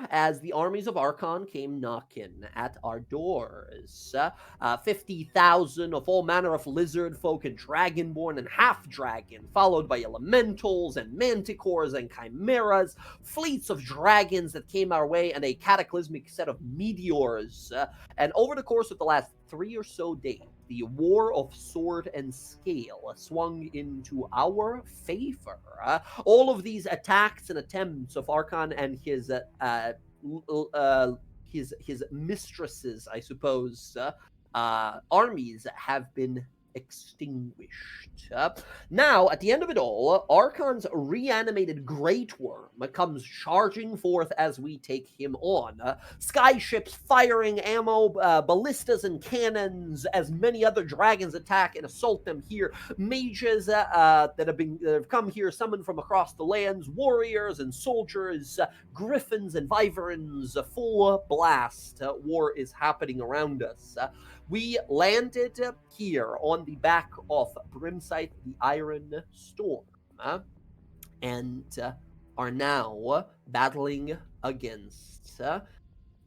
as the armies of Arkhan came knocking at our doors. 50,000 of all manner of lizard folk and dragonborn and half-dragon, followed by elementals and manticores and chimeras, fleets of dragons that came our way, and a cataclysmic set of meteors. And over the course of the last 3 or so days, the war of sword and scale swung into our favor. All of these attacks and attempts of Arkhan and his mistresses, I suppose, armies have been extinguished. Now, at the end of it all, Arkhan's reanimated Great Worm comes charging forth as we take him on. Skyships firing ammo, ballistas and cannons, as many other dragons attack and assault them here. Mages that have come here, summoned from across the lands, warriors and soldiers, griffins and wyverns, full blast. War is happening around us. We landed here on the back of Brimsite, the Iron Storm, and are now battling against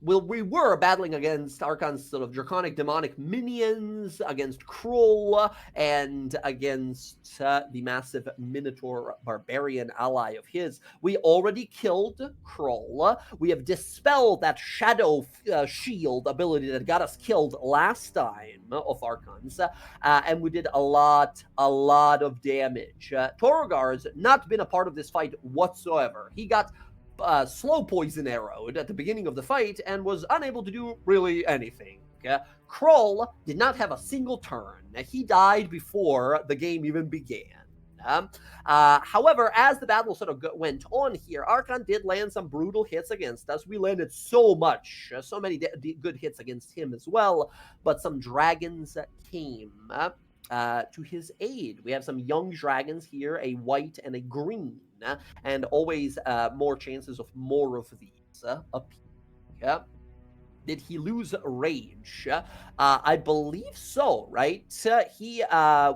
we were battling against Arkhan's sort of draconic demonic minions, against Krull, and against the massive Minotaur barbarian ally of his. We already killed Krull. We have dispelled that shadow shield ability that got us killed last time of Arkhan's, and we did a lot of damage. Torgar's not been a part of this fight whatsoever. He got slow poison arrowed at the beginning of the fight and was unable to do really anything. Krull did not have a single turn. He died before the game even began. However, as the battle sort of went on here, Arkhan did land some brutal hits against us. We landed so many good hits against him as well, but some dragons came to his aid. We have some young dragons here, a white and a green, and always more chances of more of these appearing. Did he lose rage? I believe so, right? He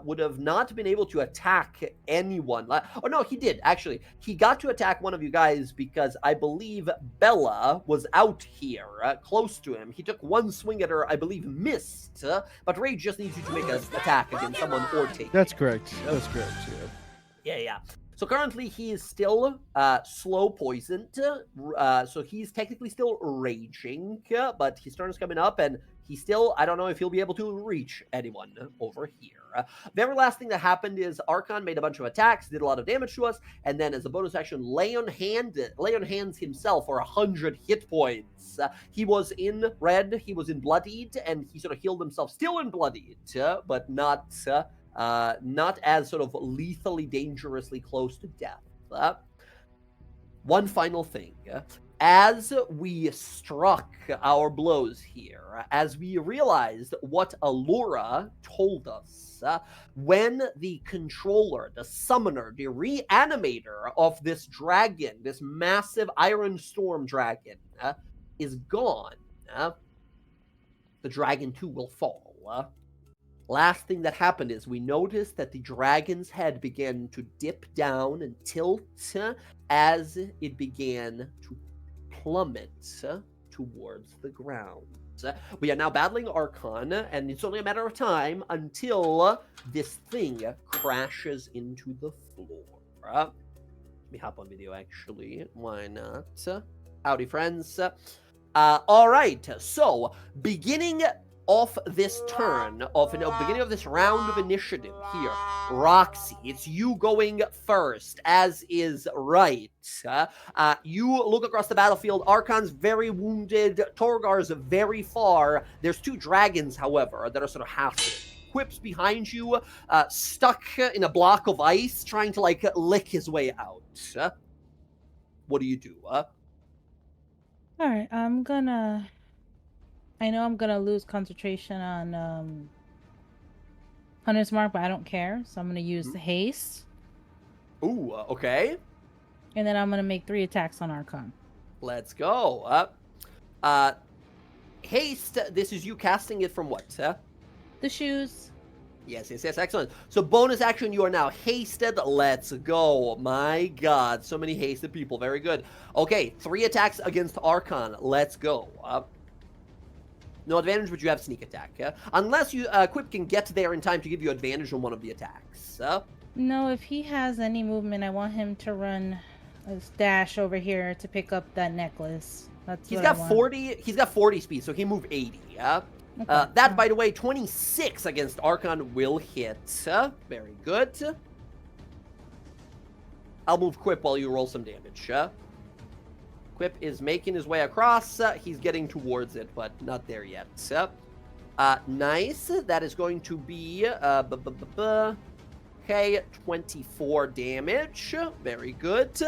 would have not been able to attack anyone. Oh, no, he did, actually. He got to attack one of you guys because I believe Bella was out here, close to him. He took one swing at her, I believe missed, but rage just needs you to make an attack against someone or take. That's correct. That's correct, Yeah. So currently he is still slow poisoned, so he's technically still raging, but his turn is coming up, and he still, I don't know if he'll be able to reach anyone over here. Very last thing that happened is Arkhan made a bunch of attacks, did a lot of damage to us, and then as a bonus action, lay on hands himself for 100 hit points. He was in red, he was in bloodied, and he sort of healed himself, still in bloodied, but not as sort of lethally dangerously close to death. One final thing. As we struck our blows here, as we realized what Allura told us, when the controller, the summoner, the reanimator of this dragon, this massive Iron Storm dragon, is gone, the dragon too will fall. Last thing that happened is we noticed that the dragon's head began to dip down and tilt as it began to plummet towards the ground. We are now battling Arkhan, and it's only a matter of time until this thing crashes into the floor. Let me hop on video, actually. Why not? Howdy, friends. All right, so beginning of this turn, beginning of this round of initiative here, Roxy, it's you going first, as is right. You look across the battlefield. Arkhan's very wounded. Torgar's very far. There's two dragons, however, that are sort of half Quip's behind you, stuck in a block of ice, trying to, lick his way out. What do you do? All right, I know I'm gonna lose concentration on Hunter's Mark, but I don't care. So I'm gonna use the haste. Ooh, okay. And then I'm gonna make 3 attacks on Arkhan. Let's go. Haste, this is you casting it from what? The shoes. Yes, excellent. So bonus action, you are now hasted. Let's go. My god, so many hasted people. Very good. Okay, 3 attacks against Arkhan. Let's go. No advantage, but you have sneak attack. Unless you Quip can get there in time to give you advantage on one of the attacks. No, if he has any movement, I want him to run a dash over here to pick up that necklace. He's got 40. He's got 40 speed, so he can move 80. Yeah. Okay. That, by the way, 26 against Arkhan will hit. Very good. I'll move Quip while you roll some damage. Quip is making his way across. He's getting towards it, but not there yet. Nice. That is going to be okay, 24 damage. Very good.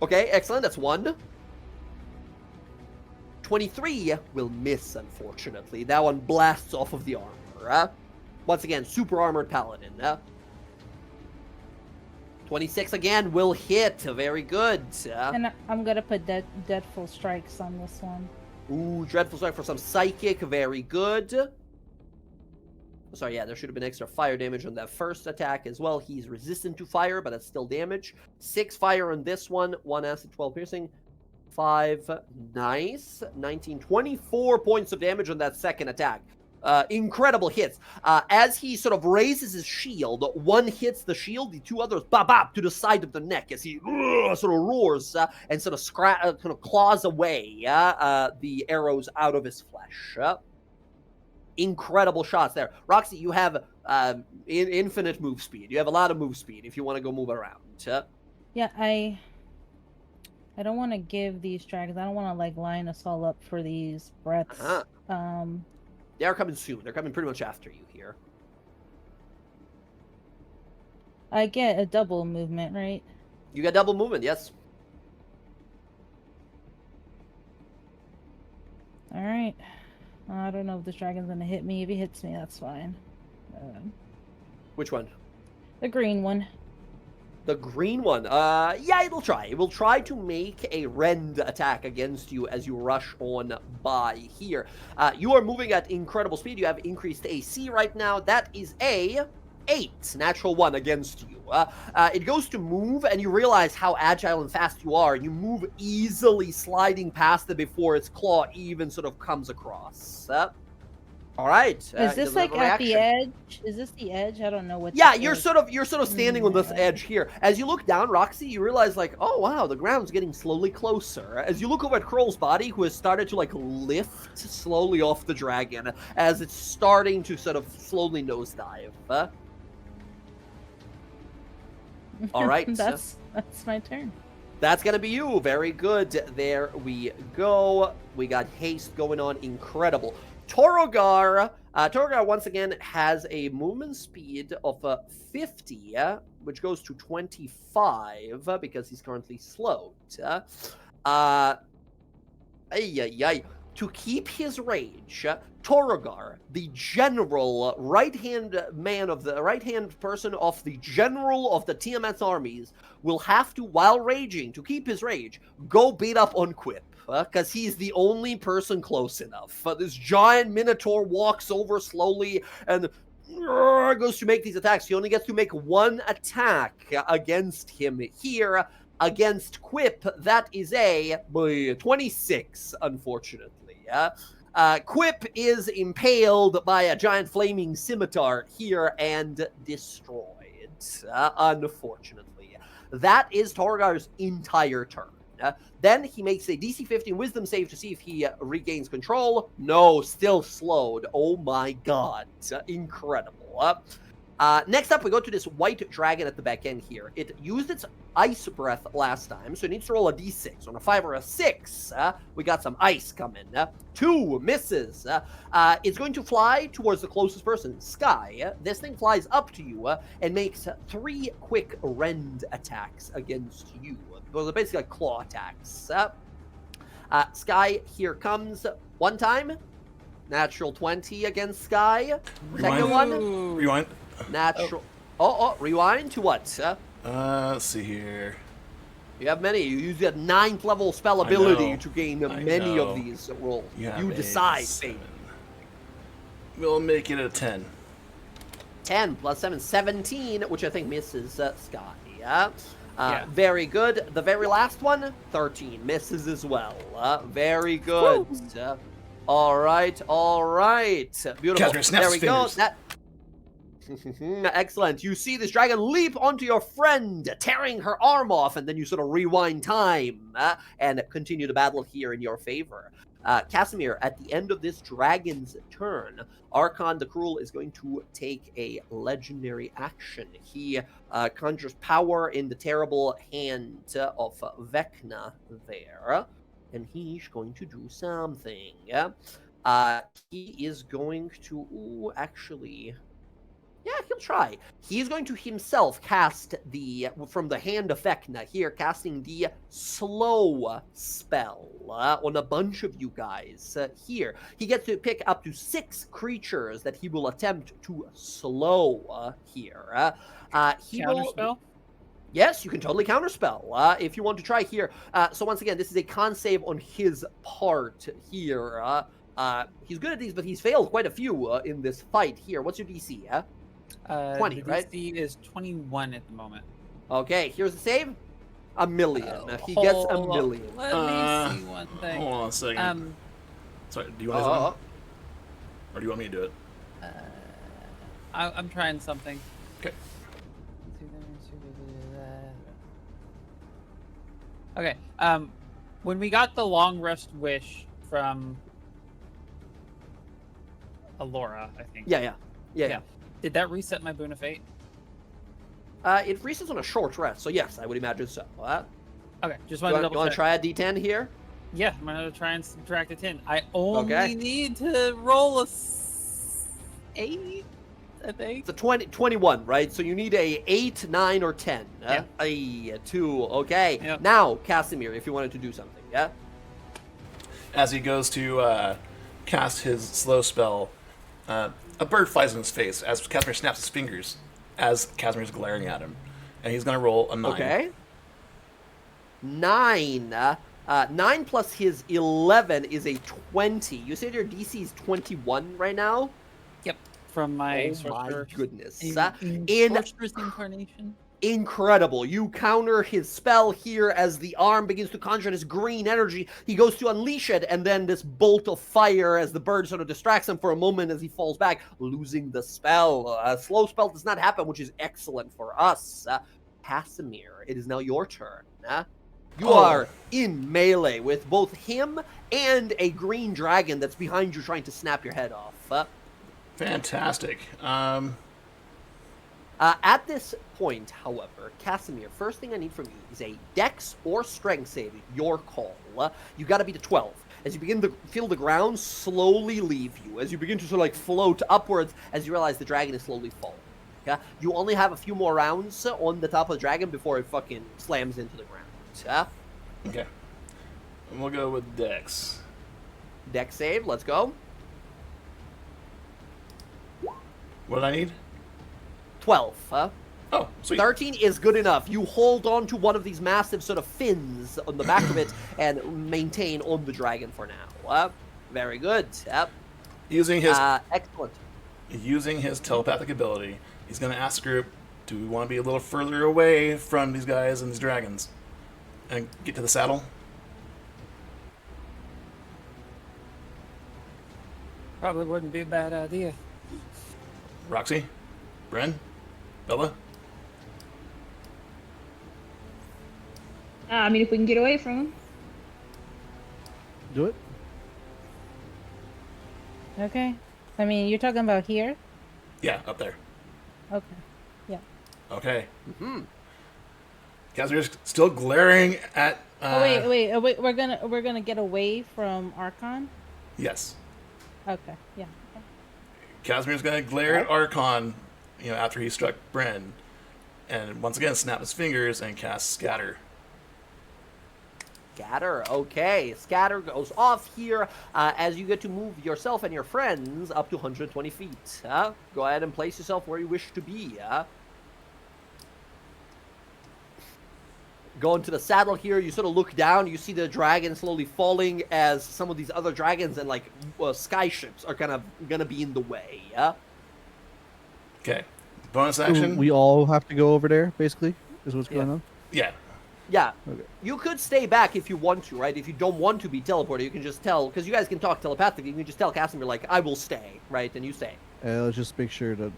Okay, excellent. That's 1. 23 will miss, unfortunately. That one blasts off of the armor. Once again, super armored paladin. 26 again will hit. Very good. And I'm gonna put Dreadful Strikes on this one. Ooh, Dreadful Strike for some psychic. Very good. Sorry, yeah, there should have been extra fire damage on that first attack as well. He's resistant to fire, but that's still damage. 6 fire on this one. 1 acid, 12 piercing. 5, nice. 19, 24 points of damage on that second attack. Incredible hits. As he sort of raises his shield, 1 hits the shield, the 2 others bop bop to the side of the neck as he sort of roars and sort of claws away the arrows out of his flesh. Incredible shots there. Roxy, you have infinite move speed. You have a lot of move speed if you want to go move around. Yeah, I don't want to give these dragons. I don't want to like line us all up for these breaths. They are coming soon. They're coming pretty much after you here. I get a double movement, right? You get double movement, yes. All right. I don't know if this dragon's gonna hit me. If he hits me, that's fine. Which one? The green one. The green one. Yeah, it'll try. It will try to make a rend attack against you as you rush on by here. You are moving at incredible speed. You have increased AC right now. That is a 8, natural 1 against you. It goes to move, and you realize how agile and fast you are. You move easily, sliding past it before its claw even sort of comes across. All right. Is this like at the edge? Is this the edge? I don't know what. Yeah, you're sort of standing on this edge here. As you look down, Roxy, you realize like, oh wow, the ground's getting slowly closer. As you look over at Kroll's body, who has started to like lift slowly off the dragon as it's starting to sort of slowly nosedive. All right. That's my turn. That's going to be you. Very good. There we go. We got haste going on. Incredible. Torrogar once again has a movement speed of 50, which goes to 25 because he's currently slowed. To keep his rage, Torrogar, the general right-hand person of the general of the Tiamat's armies, will have to, while raging, to keep his rage, go beat up on Quip. Because he's the only person close enough. This giant minotaur walks over slowly and goes to make these attacks. He only gets to make 1 attack against him here. Against Quip, that is a 26, unfortunately. Quip is impaled by a giant flaming scimitar here and destroyed, unfortunately. That is Torgar's entire turn. Then he makes a DC 15 wisdom save to see if he regains control. No, still slowed. Oh my god. Incredible. Next up, we go to this white dragon at the back end here. It used its ice breath last time, so it needs to roll a d6. On a 5 or a 6, we got some ice coming. 2 misses. It's going to fly towards the closest person, Sky. This thing flies up to you and makes 3 quick rend attacks against you. Those are basically like claw attacks. Sky, here comes. 1 time. Natural 20 against Sky. Second one. Rewind. Natural. Rewind to what? Let's see here. You have many. You use that 9th level spell ability to gain many of these rolls. You decide, baby. We'll make it a 10. 10 plus 7, 17, which I think misses Sky. Yeah. Yeah. Very good. The very last one, 13, misses as well. Very good. All right. Beautiful. Casimir snaps There we his go. fingers. That. Excellent. You see this dragon leap onto your friend, tearing her arm off, and then you sort of rewind time and continue the battle here in your favor. Casimir, at the end of this dragon's turn, Arkhan the Cruel is going to take a legendary action. He conjures power in the terrible hand of Vecna there, and he's going to do something. He is going to... actually... yeah, he'll try. He's going to himself cast from the hand of Vecna here, casting the slow spell on a bunch of you guys here. He gets to pick up to 6 creatures that he will attempt to slow here. He will... Counterspell? Yes, you can totally counterspell if you want to try here. So once again, this is a con save on his part here. He's good at these, but he's failed quite a few in this fight here. What's your DC? 20, the right? DC is 21 at the moment. Okay, here's the save. A million. He gets a Hold on. million. Let me see one thing. Hold on a second. Sorry, do you want Uh, to or do you want me to do it? I'm trying something. Okay. Okay. When we got the long rest wish from Alora, I think. yeah. Did that reset my Boon of Fate? It resets on a short rest, so yes, I would imagine so. Okay, just You wanted to want double to check. try a D10 here? Yeah, I'm gonna try and subtract a 10. I only Okay. need to roll a 8, I think. It's a 21, right? So you need a 8, 9, or 10. Yeah. A 2, okay. Yep. Now, Casimir, if you wanted to do something, yeah? As he goes to cast his slow spell, a bird flies in his face as Casimir snaps his fingers as Casimir's glaring at him. And he's going to roll a 9. Okay. 9. 9 plus his 11 is a 20. You said your DC is 21 right now? Yep. From my Oh my sorcerer. goodness. In Sorcerer's Incarnation. Incredible. You counter his spell here as the arm begins to conjure this green energy. He goes to unleash it, and then this bolt of fire as the bird sort of distracts him for a moment as he falls back, losing the spell. A slow spell does not happen, which is excellent for us. Casimir, it is now your turn. You are in melee with both him and a green dragon that's behind you trying to snap your head off. Fantastic. At this point, however, Casimir, first thing I need from you is a dex or strength save, your call. You gotta beat a 12. As you begin to feel the ground slowly leave you, as you begin to sort of like float upwards, as you realize the dragon is slowly falling. Okay? You only have a few more rounds on the top of the dragon before it fucking slams into the ground. Okay. And we'll go with Dex. Dex save, let's go. What did I need? 12. Oh, sweet. 13 is good enough. You hold on to one of these massive sort of fins on the back of it and maintain on the dragon for now. Very good. Using his Excellent. using his telepathic ability, he's going to ask the group, do we want to be a little further away from these guys and these dragons? And get to the saddle? Probably wouldn't be a bad idea. Roxy? Bren? Bella? I mean, if we can get away from him. Do it. Okay. I mean, you're talking about here? Yeah, up there. Okay. Yeah. Okay. Mm-hmm. Casimir's still glaring at... wait. We're gonna get away from Arkhan? Yes. Okay. Yeah. Okay. Casimir's going to glare at Arkhan, after he struck Bren. And once again, snap his fingers and cast Scatter. Scatter, okay. Scatter goes off here as you get to move yourself and your friends up to 120 feet. Go ahead and place yourself where you wish to be. Going to the saddle here, you sort of look down, you see the dragon slowly falling as some of these other dragons and sky ships are kind of gonna be in the way. Okay. Bonus So action. we all have to go over there, basically, is what's going on? Yeah. Yeah. Okay. You could stay back if you want to, right? If you don't want to be teleported, you can just tell, because you guys can talk telepathically, you can just tell Casimir, like, I will stay, right? And you stay. Let's just make sure that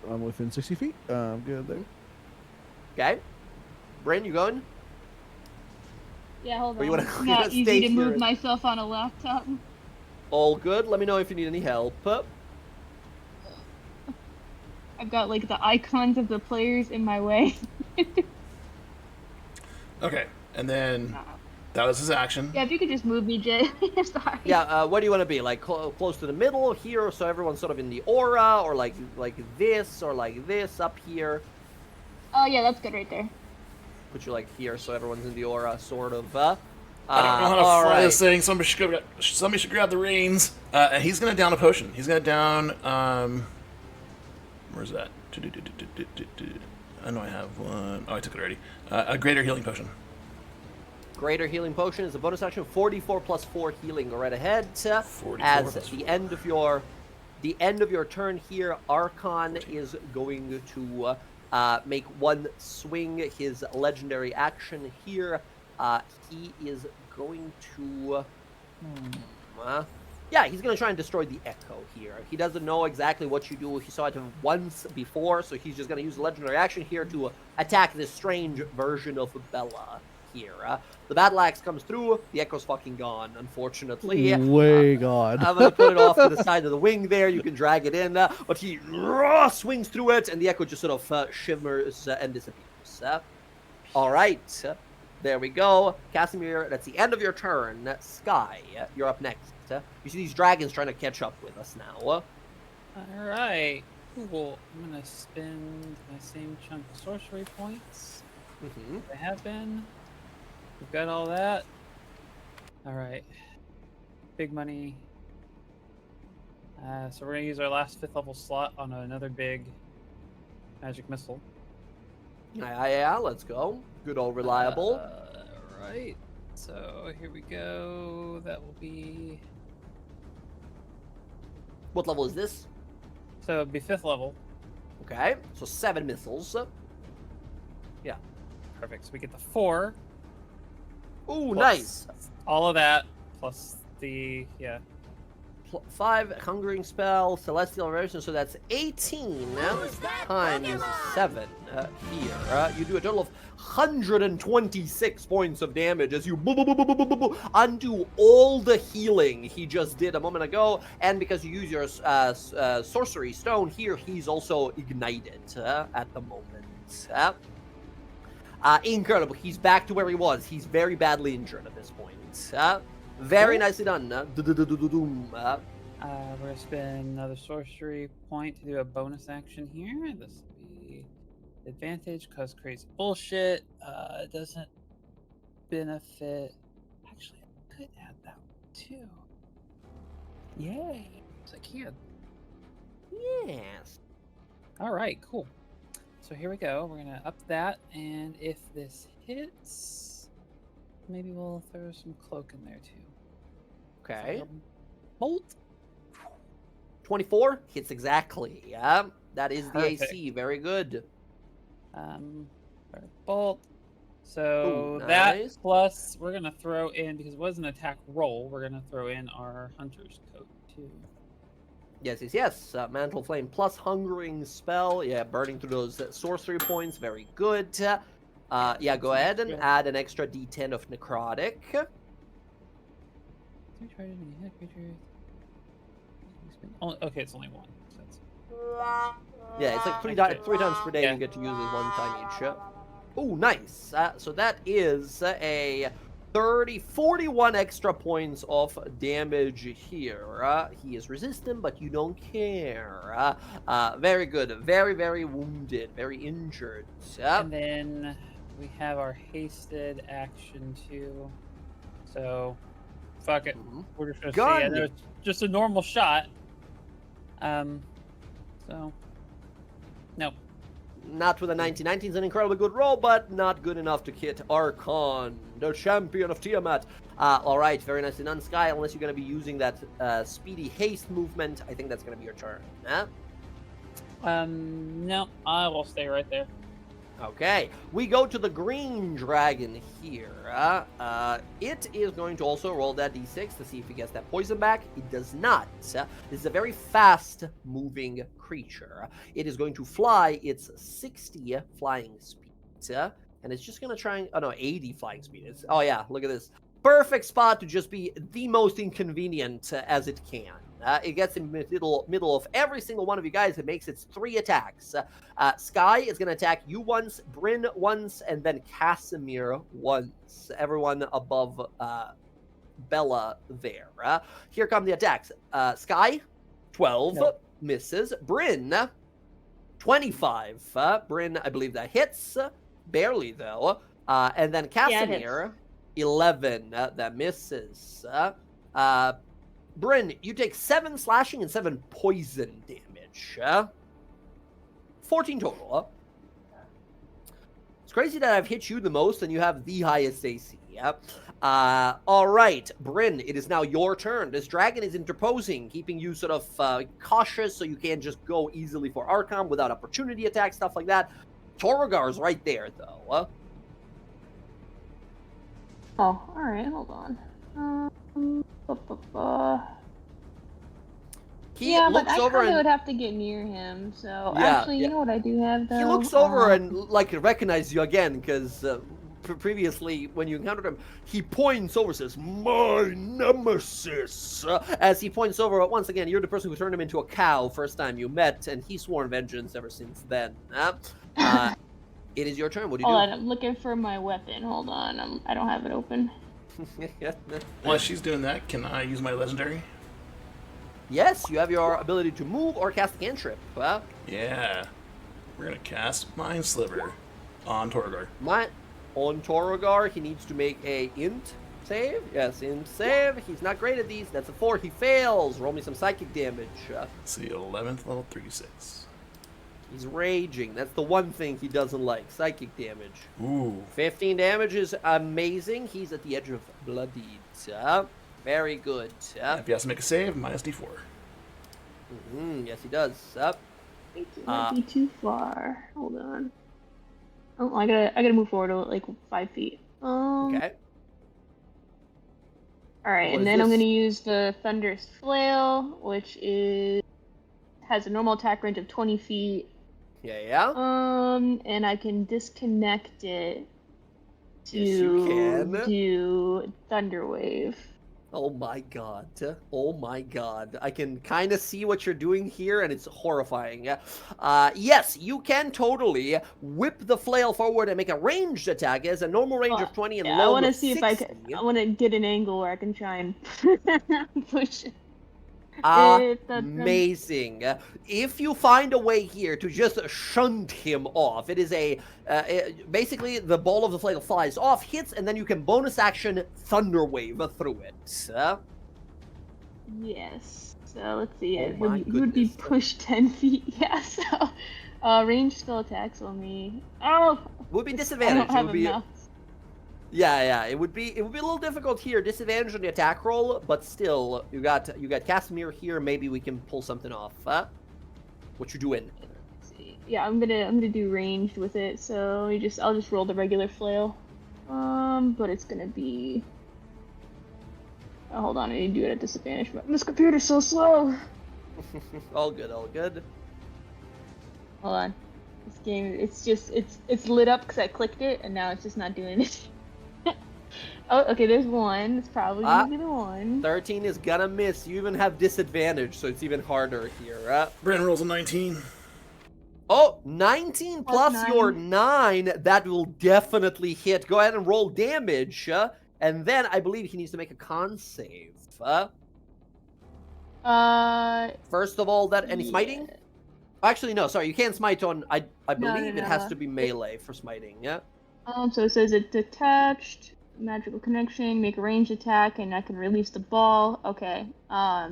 I'm within 60 feet. I'm good there. Okay? Bryn, you going? Yeah, hold Or you on. wanna- It's you not wanna stay easy to here move and- myself on a laptop. All good. Let me know if you need any help. I've got like the icons of the players in my way. Okay, and then that was his action. Yeah, if you could just move me, Jay. Sorry. Yeah, where do you want to be? Like, close to the middle here, so everyone's sort of in the aura, or like this, or like this up here? Oh yeah, that's good right there. Put you like here, so everyone's in the aura, sort of. I don't know how to all fly right. this thing. Somebody should grab the reins. And he's gonna down a potion. He's gonna down. Where's that? I know I have one. Oh, I took it already. A greater healing potion. Greater healing potion is a bonus action. 44 plus 4 healing. Go right ahead. 44 As plus the 4. end of your turn here, Arkhan is going to make one swing. His legendary action here. He is going to. Yeah, he's going to try and destroy the Echo here. He doesn't know exactly what you do. He saw it once before, so he's just going to use the legendary action here to attack this strange version of Bella here. The battle axe comes through. The Echo's fucking gone, unfortunately. Way gone. I'm going to put it off to the side of the wing there. You can drag it in. But he swings through it, and the Echo just sort of shimmers and disappears. All right. There we go. Casimir, that's the end of your turn. Sky, you're up next. You see these dragons trying to catch up with us now. All right. Cool. I'm gonna spend my same chunk of sorcery points. Mm-hmm. I have been. We've got all that. All right. Big money. So we're gonna use our last 5th level slot on another big magic missile. Yeah, let's go. Good old reliable. Right. So here we go. That will be. What level is this? So it'll be 5th level. Okay, so 7 missiles. Yeah. Perfect. So we get the 4. Ooh, plus nice. All of that plus the 5 hungering spell, celestial revelation, so that's 18 times 7 here. You do a total of 126 points of damage as you undo all the healing he just did a moment ago, and because you use your sorcery stone here, he's also ignited at the moment. Incredible. He's back to where he was. He's very badly injured at this point. Very nicely done. we're gonna spend another sorcery point to do a bonus action here. This will be advantage because crazy bullshit. It doesn't benefit. Actually, I could add that one too. Yay! Yes, I can. Yes. All right, cool. So here we go. We're gonna up that, and if this hits, maybe we'll throw some cloak in there too. Okay. Bolt. 24 hits exactly. Yeah, that is the Perfect. AC. Very good. Bolt. So Ooh, that nice. plus we're gonna throw in, because it was an attack roll, we're gonna throw in our hunter's coat too. Yes. Mantle Flame plus Hungering Spell. Yeah, burning through those sorcery points. Very good. Yeah, go ahead and add an extra D10 of Necrotic. Okay, it's only 1. So that's... Yeah, it's like three times per day Yeah. you get to use it 1 time each. Oh, nice. So that is a 41 extra points of damage here. He is resistant, but you don't care. Very good. Very, very wounded. Very injured. And then we have our hasted action too. So, fuck it. We're just gonna Gun. see. I know it's just a normal shot. So, no. Not with a 19. 19 is an incredibly good roll, but not good enough to hit Arkhan, the champion of Tiamat. All right, very nicely done, Sky. Unless you're going to be using that speedy haste movement, I think that's going to be your turn. No, I will stay right there. Okay, we go to the green dragon here. It is going to also roll that d6 to see if it gets that poison back. It does not. This is a very fast-moving creature. It is going to fly its 60 flying speed, and it's just going to try and... Oh, no, 80 flying speed. Oh, yeah, look at this. Perfect spot to just be the most inconvenient as it can. It gets in the middle of every single one of you guys. It makes its 3 attacks. Sky is going to attack you once, Bryn once, and then Casimir once. Everyone above Bella there. Here come the attacks. Sky, 12, Nope. misses. Bryn, 25. Bryn, I believe that hits. Barely, though. And then it Casimir, 11. That misses. Bryn, you take 7 slashing and 7 poison damage. 14 total. It's crazy that I've hit you the most and you have the highest AC. All right, Bryn, it is now your turn. This dragon is interposing, keeping you sort of cautious so you can't just go easily for Arkhan without opportunity attack, stuff like that. Torgar's right there, though. Oh, alright, hold on. He yeah, looks but I over probably and would have to get near him. So Yeah, actually, yeah. you know what I do have though? he looks over and like recognizes you again because previously when you encountered him, he points over, says, "My nemesis." As he points over, once again, you're the person who turned him into a cow first time you met, and he's sworn vengeance ever since then. It is your turn. What do you Hold on, I'm looking for my weapon. Hold on, I don't have it open. do? While she's doing that, can I use my legendary? Yes, you have your ability to move or cast a cantrip. Yeah. We're gonna cast Mind Sliver on Torgar. On Torgar, he needs to make a int save. Yes, int save. He's not great at these. That's a 4. He fails. Roll me some psychic damage. Let's see, 11th level 36. He's raging. That's the one thing he doesn't like. Psychic damage. Ooh. 15 damage is amazing. He's at the edge of bloodied. Very good. If he has to make a save, minus D4. Yes, he does. It might be too far. Hold on. Oh, I gotta move forward like 5 feet. Okay. All right, What and is then I'm this? gonna use the Thunderous Flail, which has a normal attack range of 20 feet. Yeah. And I can disconnect it to Yes, you can. do Thunder Wave. Oh my god. Oh my god. I can kind of see what you're doing here, and it's horrifying. Yes, you can totally whip the flail forward and make a ranged attack. It has a normal range of 20 and Yeah, long I want to of see 60. if I want to get an angle where I can try and push it. If that's Amazing. If you find a way here to just shunt him off, it is basically the ball of the flail flies off, hits, and then you can bonus action Thunder Wave through it. Yes. So let's see. Oh It my would be goodness. pushed 10 feet. Yeah. So, ranged spell attacks on me. Oh. Would be I disadvantage. don't It have would a be mouse. Yeah. It would be a little difficult here. Disadvantage on the attack roll, but still, you got Casimir here. Maybe we can pull something off. What you doing? Let's see. Yeah, I'm gonna do ranged with it. So I'll just roll the regular flail. But it's gonna be. Oh, hold on, I need to do it at disadvantage. But this computer's so slow. All good. Hold on. This game, it's lit up because I clicked it, and now it's just not doing it. Oh, okay, there's one. It's probably gonna be the one. 13 is gonna miss. You even have disadvantage, so it's even harder here. Brandon rolls a 19. Oh, 19 plus Plus your 9. That will definitely hit. Go ahead and roll damage. And then I believe he needs to make a con save. First of all, any smiting? Yeah. Actually, no, sorry. You can't smite on... I No, believe it has no. to be melee for smiting, yeah? So it says it's detached, magical connection, make a ranged attack, and I can release the ball. Okay.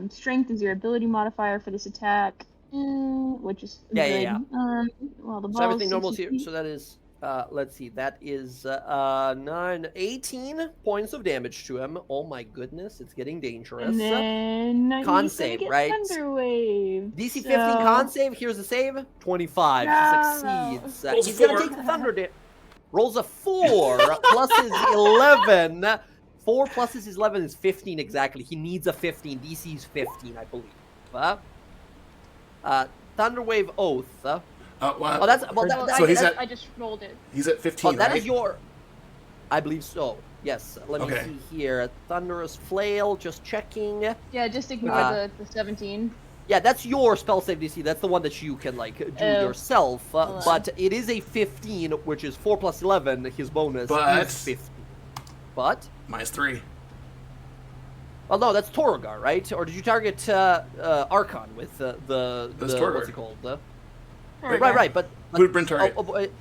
Strength is your ability modifier for this attack, which is good. Yeah. Well, the ball So everything is normal 60 here. feet. So that is Let's see. That is 18 points of damage to him. Oh my goodness, it's getting dangerous. And then Con he's gonna save, get right? Thunder Wave. DC 15 so... con save. Here's the save. 25. No. He succeeds. Rolls a He's gonna 4. take the thunder damage. Rolls a 4 plus his 11. 4 plus his 11 is 15 exactly. He needs a 15. DC's 15, I believe. Thunderwave Oath. Wow. Oh, that's well. So he's I just rolled it. He's at 15, Oh, that right? is your. I believe so. Yes. Let me Okay. see here. Thunderous Flail. Just checking. Yeah, just ignore the 17. Yeah, that's your spell save DC. That's the one that you can like do Oh. yourself. Hold on. But it is a 15, which is 4 plus 11. His bonus But- is 15. But. -3. Oh no, that's Torgar, right? Or did you target Arkhan with the That's what's Torgar. it called? Torgar. Right. But Who did Bryn target? I Bryn,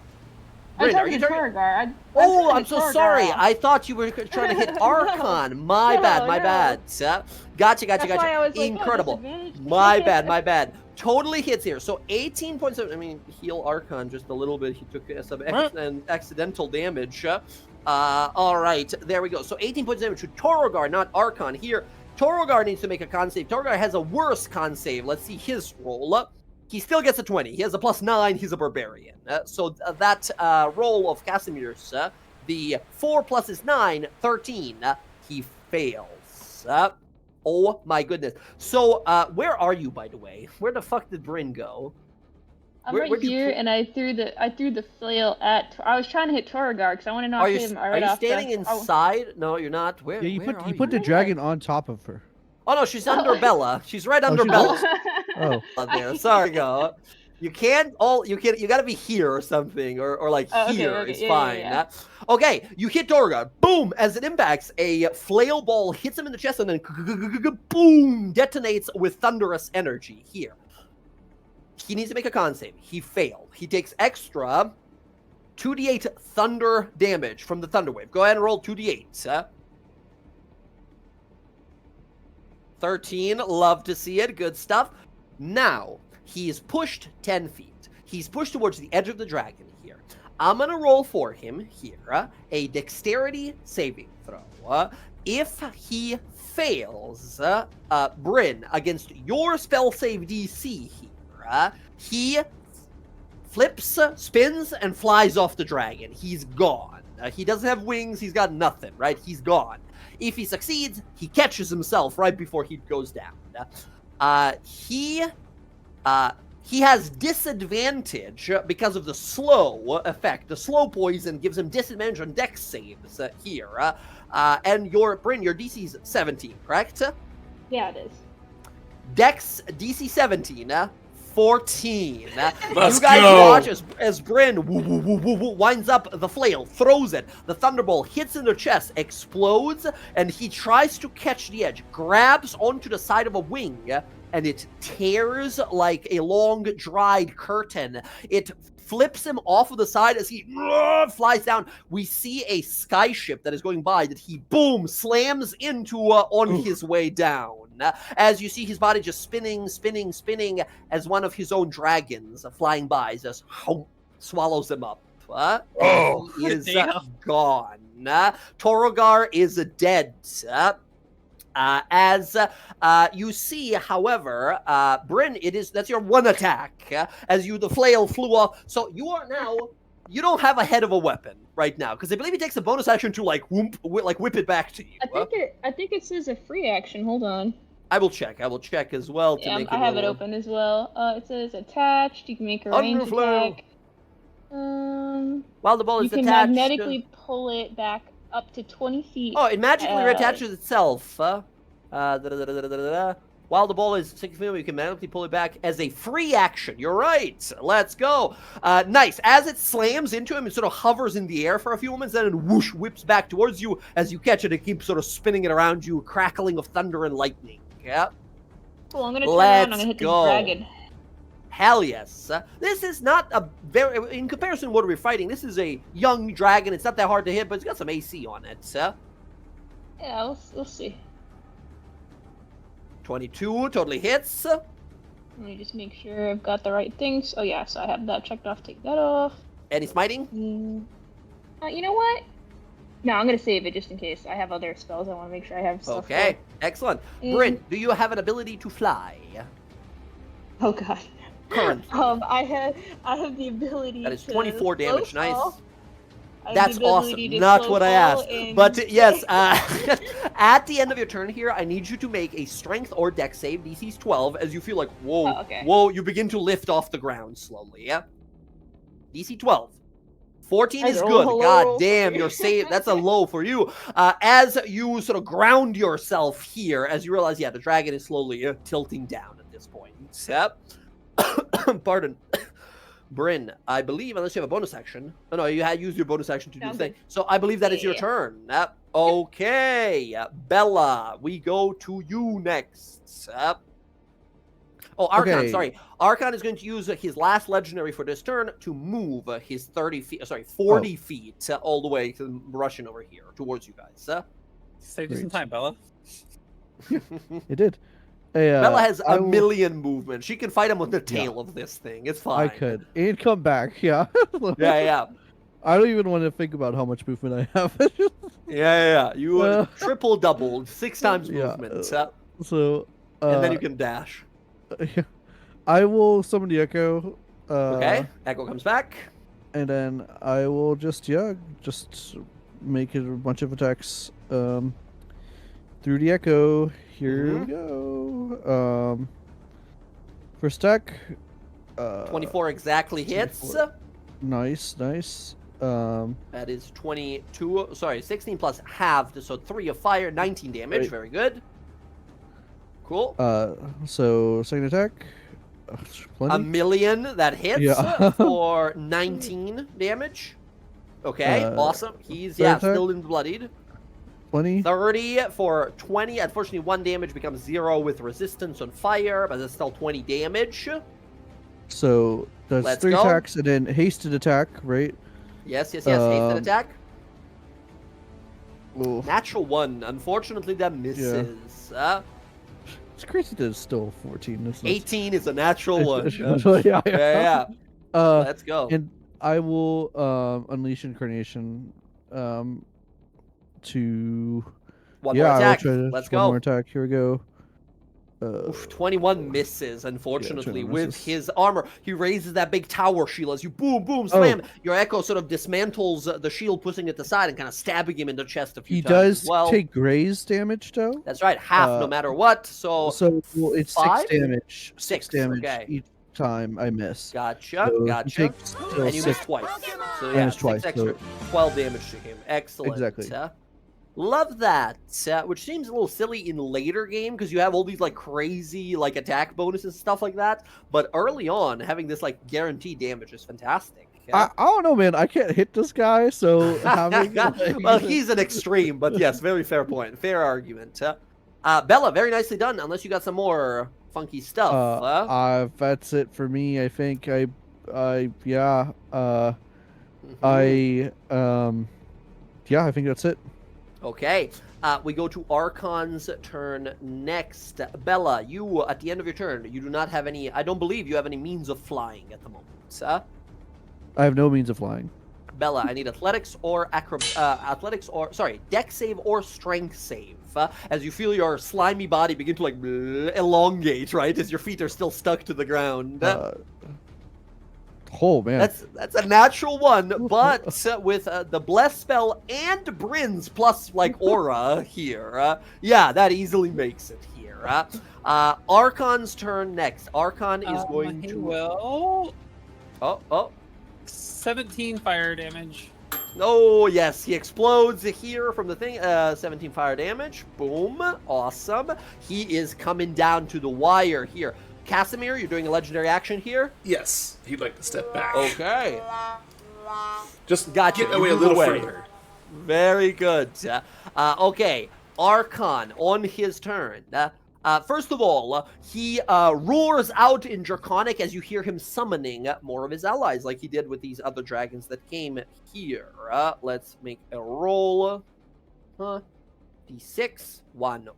are you targeted targeting? Torgar. Oh, I'm so sorry. I thought you were trying to hit Arkhan. My No, bad. no. Gotcha. That's why I was like, Incredible. disadvantage. My bad. Totally hits here. So 18 points of, heal Arkhan just a little bit. He took some accidental damage. All right, there we go. So 18 points of damage to Torgar, not Arkhan. Here, Torgar needs to make a con save. Torgar has a worse con save. Let's see his roll. He still gets a 20. He has a +9. He's a barbarian. So that roll of Casimir's, the 4 plus is 9, 13. He fails. Oh my goodness. So where are you, by the way? Where the fuck did Bryn go? I'm Where'd right you here, put- and I threw the flail at. I was trying to hit Torgar because I want to knock Are you him are right you off standing the, inside? No, you're not. Where? Yeah, you where put are you put the Where? dragon on top of her. Oh no, she's under Bella. She's right under she's Bella. Oh, There. Sorry, go. You gotta be here or something, or like Oh, okay, here okay, is yeah, fine. yeah. Okay, you hit Torgar. Boom! As it impacts, a flail ball hits him in the chest and then boom! Detonates with thunderous energy. Here. He needs to make a con save. He failed. He takes extra 2d8 thunder damage from the thunder wave. Go ahead and roll 2d8. 13. Love to see it. Good stuff. Now, he's pushed 10 feet. He's pushed towards the edge of the dragon here. I'm going to roll for him here a dexterity saving throw. If he fails, Bryn, against your spell save DC here, he flips, spins, and flies off the dragon. He's gone. He doesn't have wings. He's got nothing, right? He's gone. If he succeeds, he catches himself right before he goes down. He has disadvantage because of the slow effect. The slow poison gives him disadvantage on dex saves here. And Bryn, your DC's 17, correct? Yeah, it is. Dex DC 17, 14. Let's You guys go. watch as Bryn winds up the flail, throws it. The thunderbolt hits in the chest, explodes, and he tries to catch the edge, grabs onto the side of a wing, and it tears like a long dried curtain. It flips him off of the side as he flies down. We see a skyship that is going by that he, boom, slams into on his way down. As you see his body just spinning as one of his own dragons flying by just swallows him up. He is gone. Torgar is dead. As you see, however, Bryn, that's your one attack. As the flail flew off, so you don't have a head of a weapon right now because I believe it takes a bonus action to whip it back to you. I think it says a free action. Hold on. I will check as well to Yeah, make I have it open as well. It says attached. You can make a range Underflow. attack. While the ball is You can attached. magnetically pull it back up to 20 feet. Oh, it magically reattaches itself. While the ball is 6 feet, you can magically pull it back as a free action. You're right. Let's go. Nice. As it slams into him, it sort of hovers in the air for a few moments, then whoosh, whips back towards you. As you catch it, it keeps sort of spinning it around you, crackling of thunder and lightning. Yeah. Cool, I'm gonna turn around and I'm gonna hit go. this dragon. Hell yes. This is not a very, in comparison to what we're fighting, this is a young dragon. It's not that hard to hit, but it's got some AC on it. Yeah, we'll see. 22 totally hits. Let me just make sure I've got the right things. Oh yeah, so I have that checked off. Take that off. Any smiting? You know what? No, I'm gonna save it just in case. I have other spells I want to make sure I have stuff Okay, excellent. Bryn, do you have an ability to fly? for. Oh god. Currently. I have the ability That is to 24 damage. slow Nice. fall. I have That's the ability awesome. to Not slow what I fall asked. and- But yes, at the end of your turn here, I need you to make a strength or dex save. DC's 12 as you feel like, whoa, Oh, okay. whoa, you begin to lift off the ground slowly, yeah? DC 12. 14 is That's a good. low God roll for damn, me. you're safe. That's a low for you. As you sort of ground yourself here, as you realize, yeah, the dragon is slowly tilting down at this point. Yep. Pardon. Bryn, I believe, unless you have a bonus action. Oh, no, you had used your bonus action to do No, the I'm thing. good. So I believe that is your Yeah. turn. Okay. Bella, we go to you next. Oh, Arkhan, Okay. sorry. Arkhan is going to use his last legendary for this turn to move his 40 feet all the way to Russian over here towards you guys. Saved you some Great. time, Bella. It did. Hey, Bella has I a will- million movement. She can fight him on the tail of this thing. It's fine. I could. And come back, yeah. Yeah. I don't even want to think about how much movement I have. Yeah. You Uh, triple doubled, 6 times yeah, movement. So, And then you can dash. I will summon the Echo. Okay. Echo comes back. And then I will just make it a bunch of attacks through the Echo. Here we go. First attack. 24 exactly hits. 24. Nice. That is 22. Sorry, 16 plus halved, so 3 of fire, 19 damage. Right. Very good. Cool. So second attack. Plenty. A million that hits Yeah. for 19 damage. Okay, awesome. He's third attack. still in bloodied. 20. 30 for 20. Unfortunately, 1 damage becomes 0 with resistance on fire, but it's still 20 damage. So that's Let's 3 go. attacks and then hasted attack, right? Yes. Hasted attack. Ooh. Natural 1. Unfortunately, that misses. It's crazy that it's still 14. It's not- 18 is a natural 1. yeah. Yeah. Let's go. And I will unleash Incarnation to One yeah, more I will attack. try to- Let's one go. more attack. Here we go. Oof, 21 misses, unfortunately, 21 with misses. his armor. He raises that big tower shield as you boom, Oh. slam. Your Echo sort of dismantles the shield, pushing it aside and kind of stabbing him in the chest a few He times does as well. take graze damage though. That's right, half no matter what. So, So it's 5? 6 damage. 6, 6 damage okay. each time I miss. gotcha. So he takes still And you 6. missed twice. So, I yeah, missed 6 twice, extra, so- 12 damage to him. Excellent. Exactly. Love that, which seems a little silly in later game because you have all these like crazy like attack bonuses and stuff like that. But early on, having this like guaranteed damage is fantastic. I don't know, man. I can't hit this guy, so having Well, he's an extreme, but yes, very fair point, fair argument. Bella, very nicely done. Unless you got some more funky stuff. that's it for me. I think yeah. Yeah, I think that's it. Okay, we go to Arkhan's turn next. Bella, you, at the end of your turn, you do not have any, I don't believe you have any means of flying at the moment. I have no means of flying. Bella, I need athletics or dex save or strength save. As you feel your slimy body begin to like elongate, right? As your feet are still stuck to the ground. Oh man, That's a natural 1, but with the bless spell and Bryn's plus like aura here, yeah, that easily makes it here. Arkhan's turn next. Arkhan is going He to. will. Oh, 17 fire damage. oh yes, he explodes here from the thing. 17 fire damage. Boom, awesome. He is coming down to the wire here. Casimir, you're doing a legendary action here. Yes, he'd like to step back. Okay. Just Gotcha, get you away a move little away. further. Very good. Okay, Arkhan on his turn. First of all, he roars out in Draconic as you hear him summoning more of his allies, like he did with these other dragons that came here. Let's make a roll. D6, 1.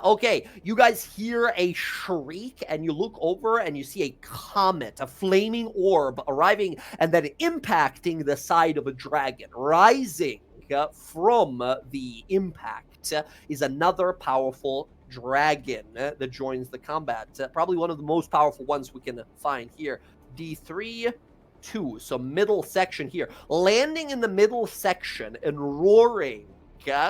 Okay, you guys hear a shriek, and you look over and you see a comet, a flaming orb arriving and then impacting the side of a dragon. Rising from the impact is another powerful dragon that joins the combat. Probably one of the most powerful ones we can find here. D3, 2. So middle section here. Landing in the middle section and roaring,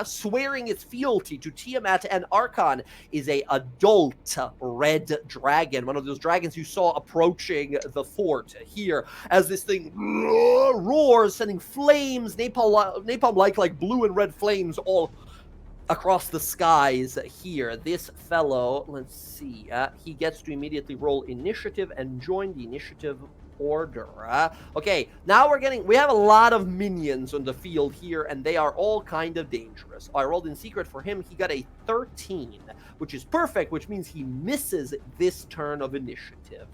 swearing its fealty to Tiamat and Arkhan, is a adult red dragon. One of those dragons you saw approaching the fort here. As this thing roars, sending flames, napalm-like blue and red flames all across the skies here. This fellow, let's see, he gets to immediately roll initiative and join the initiative order. Okay, now we have a lot of minions on the field here, and they are all kind of dangerous. I rolled in secret for him. He got a 13, which is perfect, which means he misses this turn of initiative.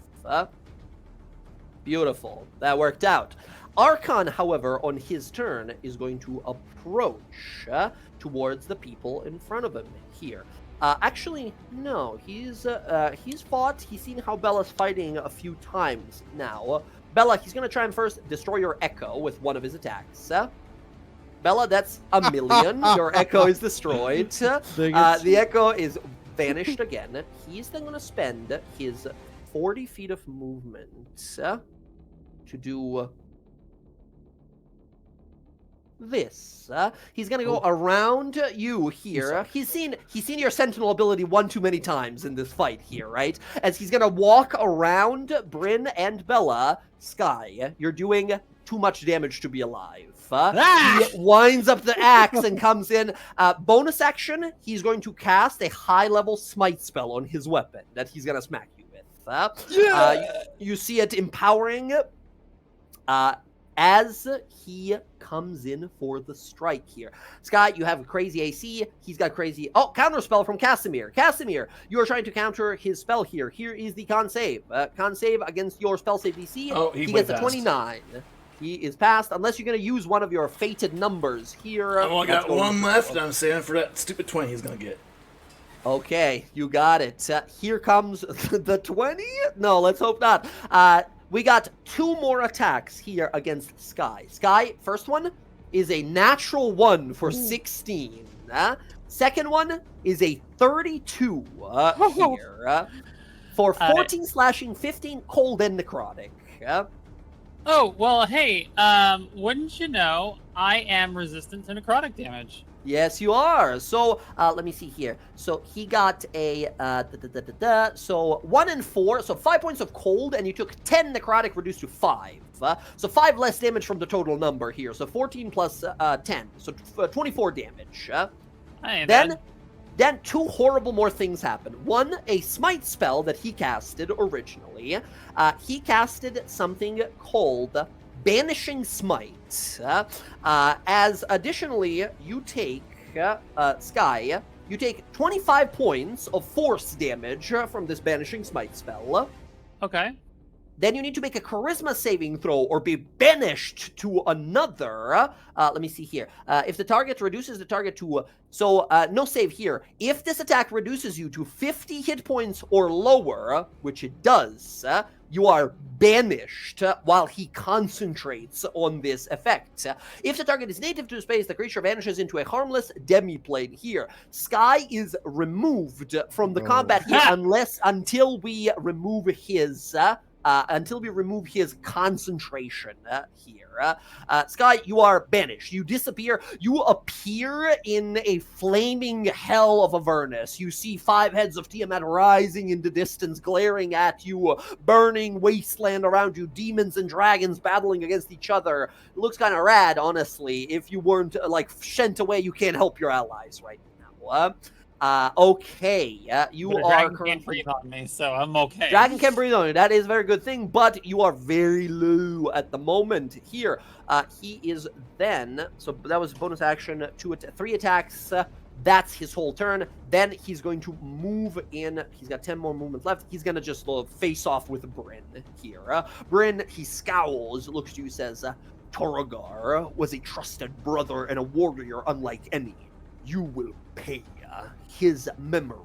Beautiful. That worked out. Arkhan, however, on his turn, is going to approach towards the people in front of him here. Actually, no. He's fought. He's seen how Bella's fighting a few times now. Bella, he's going to try and first destroy your Echo with one of his attacks. Bella, that's a million. Your Echo is destroyed. The Echo is vanished again. He's then going to spend his 40 feet of movement to do this. He's gonna go around you here. He's seen your sentinel ability one too many times in this fight here, right? As he's gonna walk around Bryn and Bella. Sky, you're doing too much damage to be alive. He winds up the axe and comes in. Bonus action, he's going to cast a high-level smite spell on his weapon that he's gonna smack you with. You see it empowering as he comes in for the strike here. Scott, you have a crazy AC. He's got crazy... Oh, counter spell from Casimir. Casimir, you are trying to counter his spell here. Here is the con save. Con save against your spell save DC. Oh, he gets a 29. He is passed, unless you're going to use one of your fated numbers here. Oh, I got one left. I'm saving for that stupid 20 he's going to get. Okay, you got it. Here comes the 20? No, let's hope not. We got 2 more attacks here against Sky. Sky, first one is a natural 1 for 16. Second one is a 32 here. For 14 slashing, 15 cold and necrotic. Oh, well, hey, wouldn't you know, I am resistant to necrotic damage. Yes, you are. So, let me see here. So, he got a, so 1 and 4, so 5 points of cold, and you took 10 necrotic reduced to 5. So 5 less damage from the total number here. So 14 plus 10, so 24 damage. Then 2 horrible more things happen. 1, a smite spell that he casted originally. He casted something called Banishing Smite. As additionally, you take, Sky, you take 25 points of force damage from this Banishing Smite spell. Okay. Then you need to make a charisma saving throw or be banished to another. Let me see here. If the target reduces the target to... So, no save here. If this attack reduces you to 50 hit points or lower, which it does, you are banished while he concentrates on this effect. If the target is native to the space, the creature vanishes into a harmless demiplane here. Sky is removed from the combat here until we remove his... concentration here. Sky, you are banished. You disappear. You appear in a flaming hell of Avernus. You see 5 heads of Tiamat rising in the distance, glaring at you, burning wasteland around you, demons and dragons battling against each other. It looks kind of rad, honestly. If you weren't, sent away, you can't help your allies right now. Okay, you are Dragon currently... can't breathe on me, so I'm okay. Dragon can breathe on you. That is a very good thing, but you are very low at the moment here. He is then... So that was bonus action, 3 attacks. That's his whole turn. Then he's going to move in. He's got 10 more movements left. He's going to just face off with Bryn here. Bryn, he scowls, looks to you, says, Torrogar was a trusted brother and a warrior unlike any. You will pay. His memory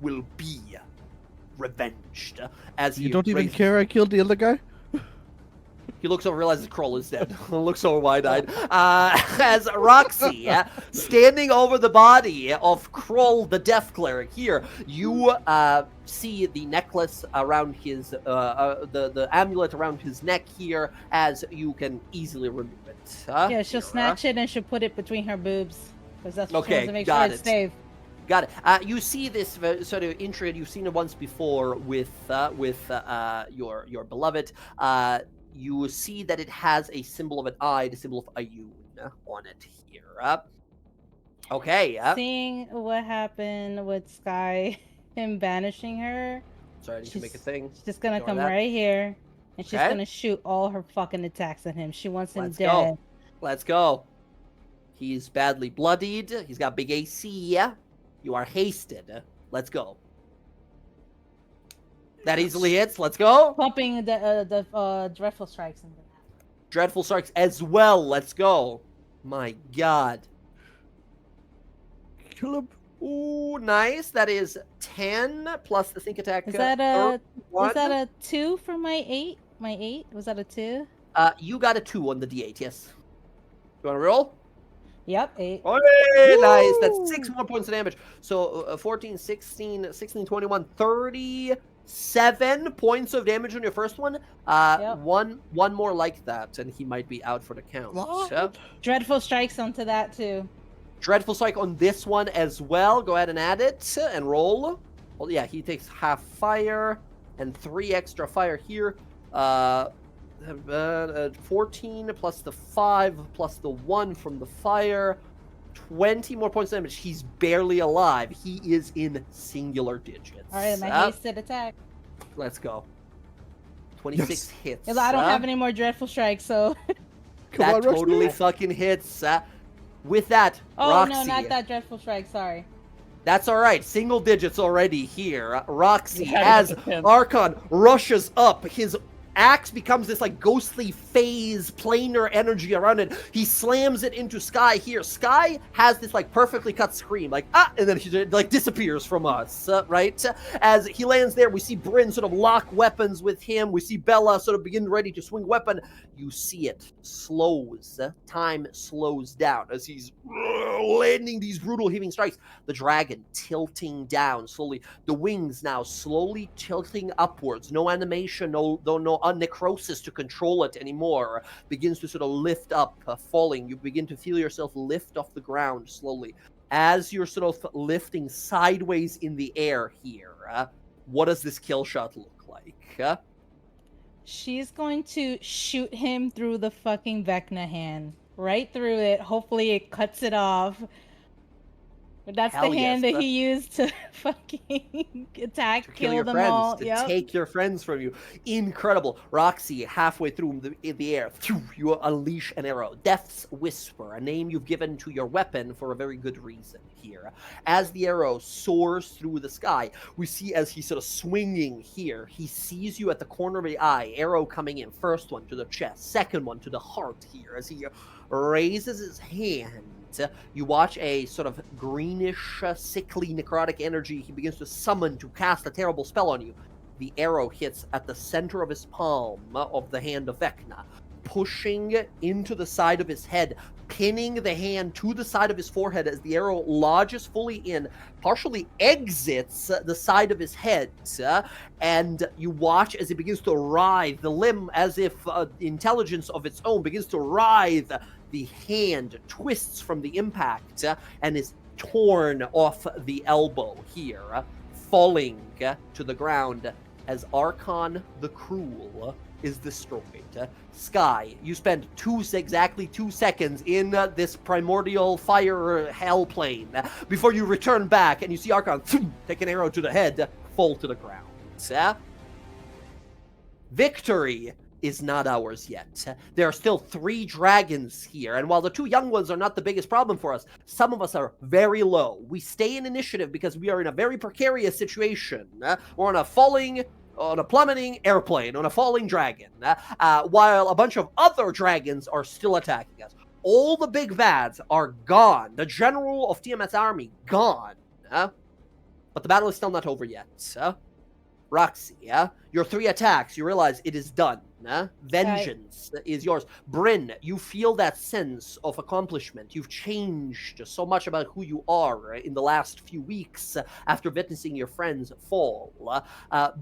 will be revenged. As You don't even raises- care I killed the other guy? He looks over, realizes Kroll is dead. Looks over wide-eyed. As Roxy, standing over the body of Kroll, the Death Cleric, here, you see the necklace around his, the amulet around his neck here, as you can easily remove it. Yeah, she'll snatch it and she'll put it between her boobs. Because that's what she wants to make sure it's safe. Got it. You see this sort of intro. You've seen it once before with your beloved. You see that it has a symbol of an eye, the symbol of Ayun on it here. Okay. Seeing what happened with Sky, him banishing her. Sorry, I need to make a thing. She's just gonna Ignore come that. right here, and she's Okay. gonna shoot all her fucking attacks at him. She wants him Let's dead. go. Let's go. He's badly bloodied. He's got big AC. You are hasted. Let's go. That easily hits. Let's go. Pumping the dreadful strikes into that. Dreadful strikes as well. Let's go. My God. Kill him. Ooh, nice. That is 10 plus the sync attack. Is that a 31. 2 for my 8? My 8? Was that a 2? You got a 2 on the D8, yes. You want to roll? Yep, 8. Hey, nice. That's Woo! 6 more points of damage. So 14, 16, 21, 37 points of damage on your first one. Yep. One more like that, and he might be out for the count. What? Dreadful strikes onto that too. Dreadful strike on this one as well. Go ahead and add it and roll. Well, yeah, he takes half fire and 3 extra fire here. 14 plus the 5 plus the 1 from the fire. 20 more points of damage. He's barely alive. He is in singular digits. All right, my hasted attack. Let's go. 26 Yes. hits. Because I don't have any more dreadful strikes, so. Come That on, rush totally me. fucking hits. With that, Oh Roxy. no, not that dreadful strike. Sorry. That's all right. Single digits already here. Roxy, Yeah, as him. Arkhan rushes up, his axe becomes this like ghostly phase, planar energy around it. He slams it into Sky here. Sky has this like perfectly cut scream, like ah, and then he like disappears from us, right? As he lands there, we see Bryn sort of lock weapons with him. We see Bella sort of begin ready to swing weapon. You see it slows. Time slows down as he's landing these brutal heaving strikes. The dragon tilting down slowly. The wings now slowly tilting upwards. No animation, no necrosis to control it anymore. Begins to sort of lift up, falling. You begin to feel yourself lift off the ground slowly. As you're sort of lifting sideways in the air here, what does this kill shot look like? She's going to shoot him through the fucking Vecna hand. Right through it. Hopefully it cuts it off. But that's Hell the hand yes, that he used to fucking attack, To kill your them friends, all. to Yep. take your friends from you. Incredible. Roxy, halfway through in the air, you unleash an arrow. Death's Whisper, a name you've given to your weapon for a very good reason here. As the arrow soars through the sky, we see as he's sort of swinging here, he sees you at the corner of the eye, arrow coming in. First one to the chest, second one to the heart here. As he raises his hand, you watch a sort of greenish, sickly, necrotic energy he begins to summon to cast a terrible spell on you. The arrow hits at the center of his palm of the hand of Vecna, pushing into the side of his head, pinning the hand to the side of his forehead as the arrow lodges fully in, partially exits the side of his head, and you watch as it begins to writhe, the limb as if intelligence of its own begins to writhe. The hand twists from the impact and is torn off the elbow here, falling to the ground as Arkhan the Cruel is destroyed. Sky, you spend exactly 2 seconds in this primordial fire hell plane before you return back and you see Arkhan take an arrow to the head, fall to the ground. Victory is not ours yet. There are still 3 dragons here, and while the 2 young ones are not the biggest problem for us, some of us are very low. We stay in initiative because we are in a very precarious situation. We're on a plummeting airplane, on a falling dragon, while a bunch of other dragons are still attacking us. all the big bads are gone. The general of Tiamat's army, gone. But the battle is still not over yet. Roxy, your 3 attacks, you realize it is done. Vengeance is yours. Bryn, you feel that sense of accomplishment. You've changed so much about who you are in the last few weeks after witnessing your friends fall.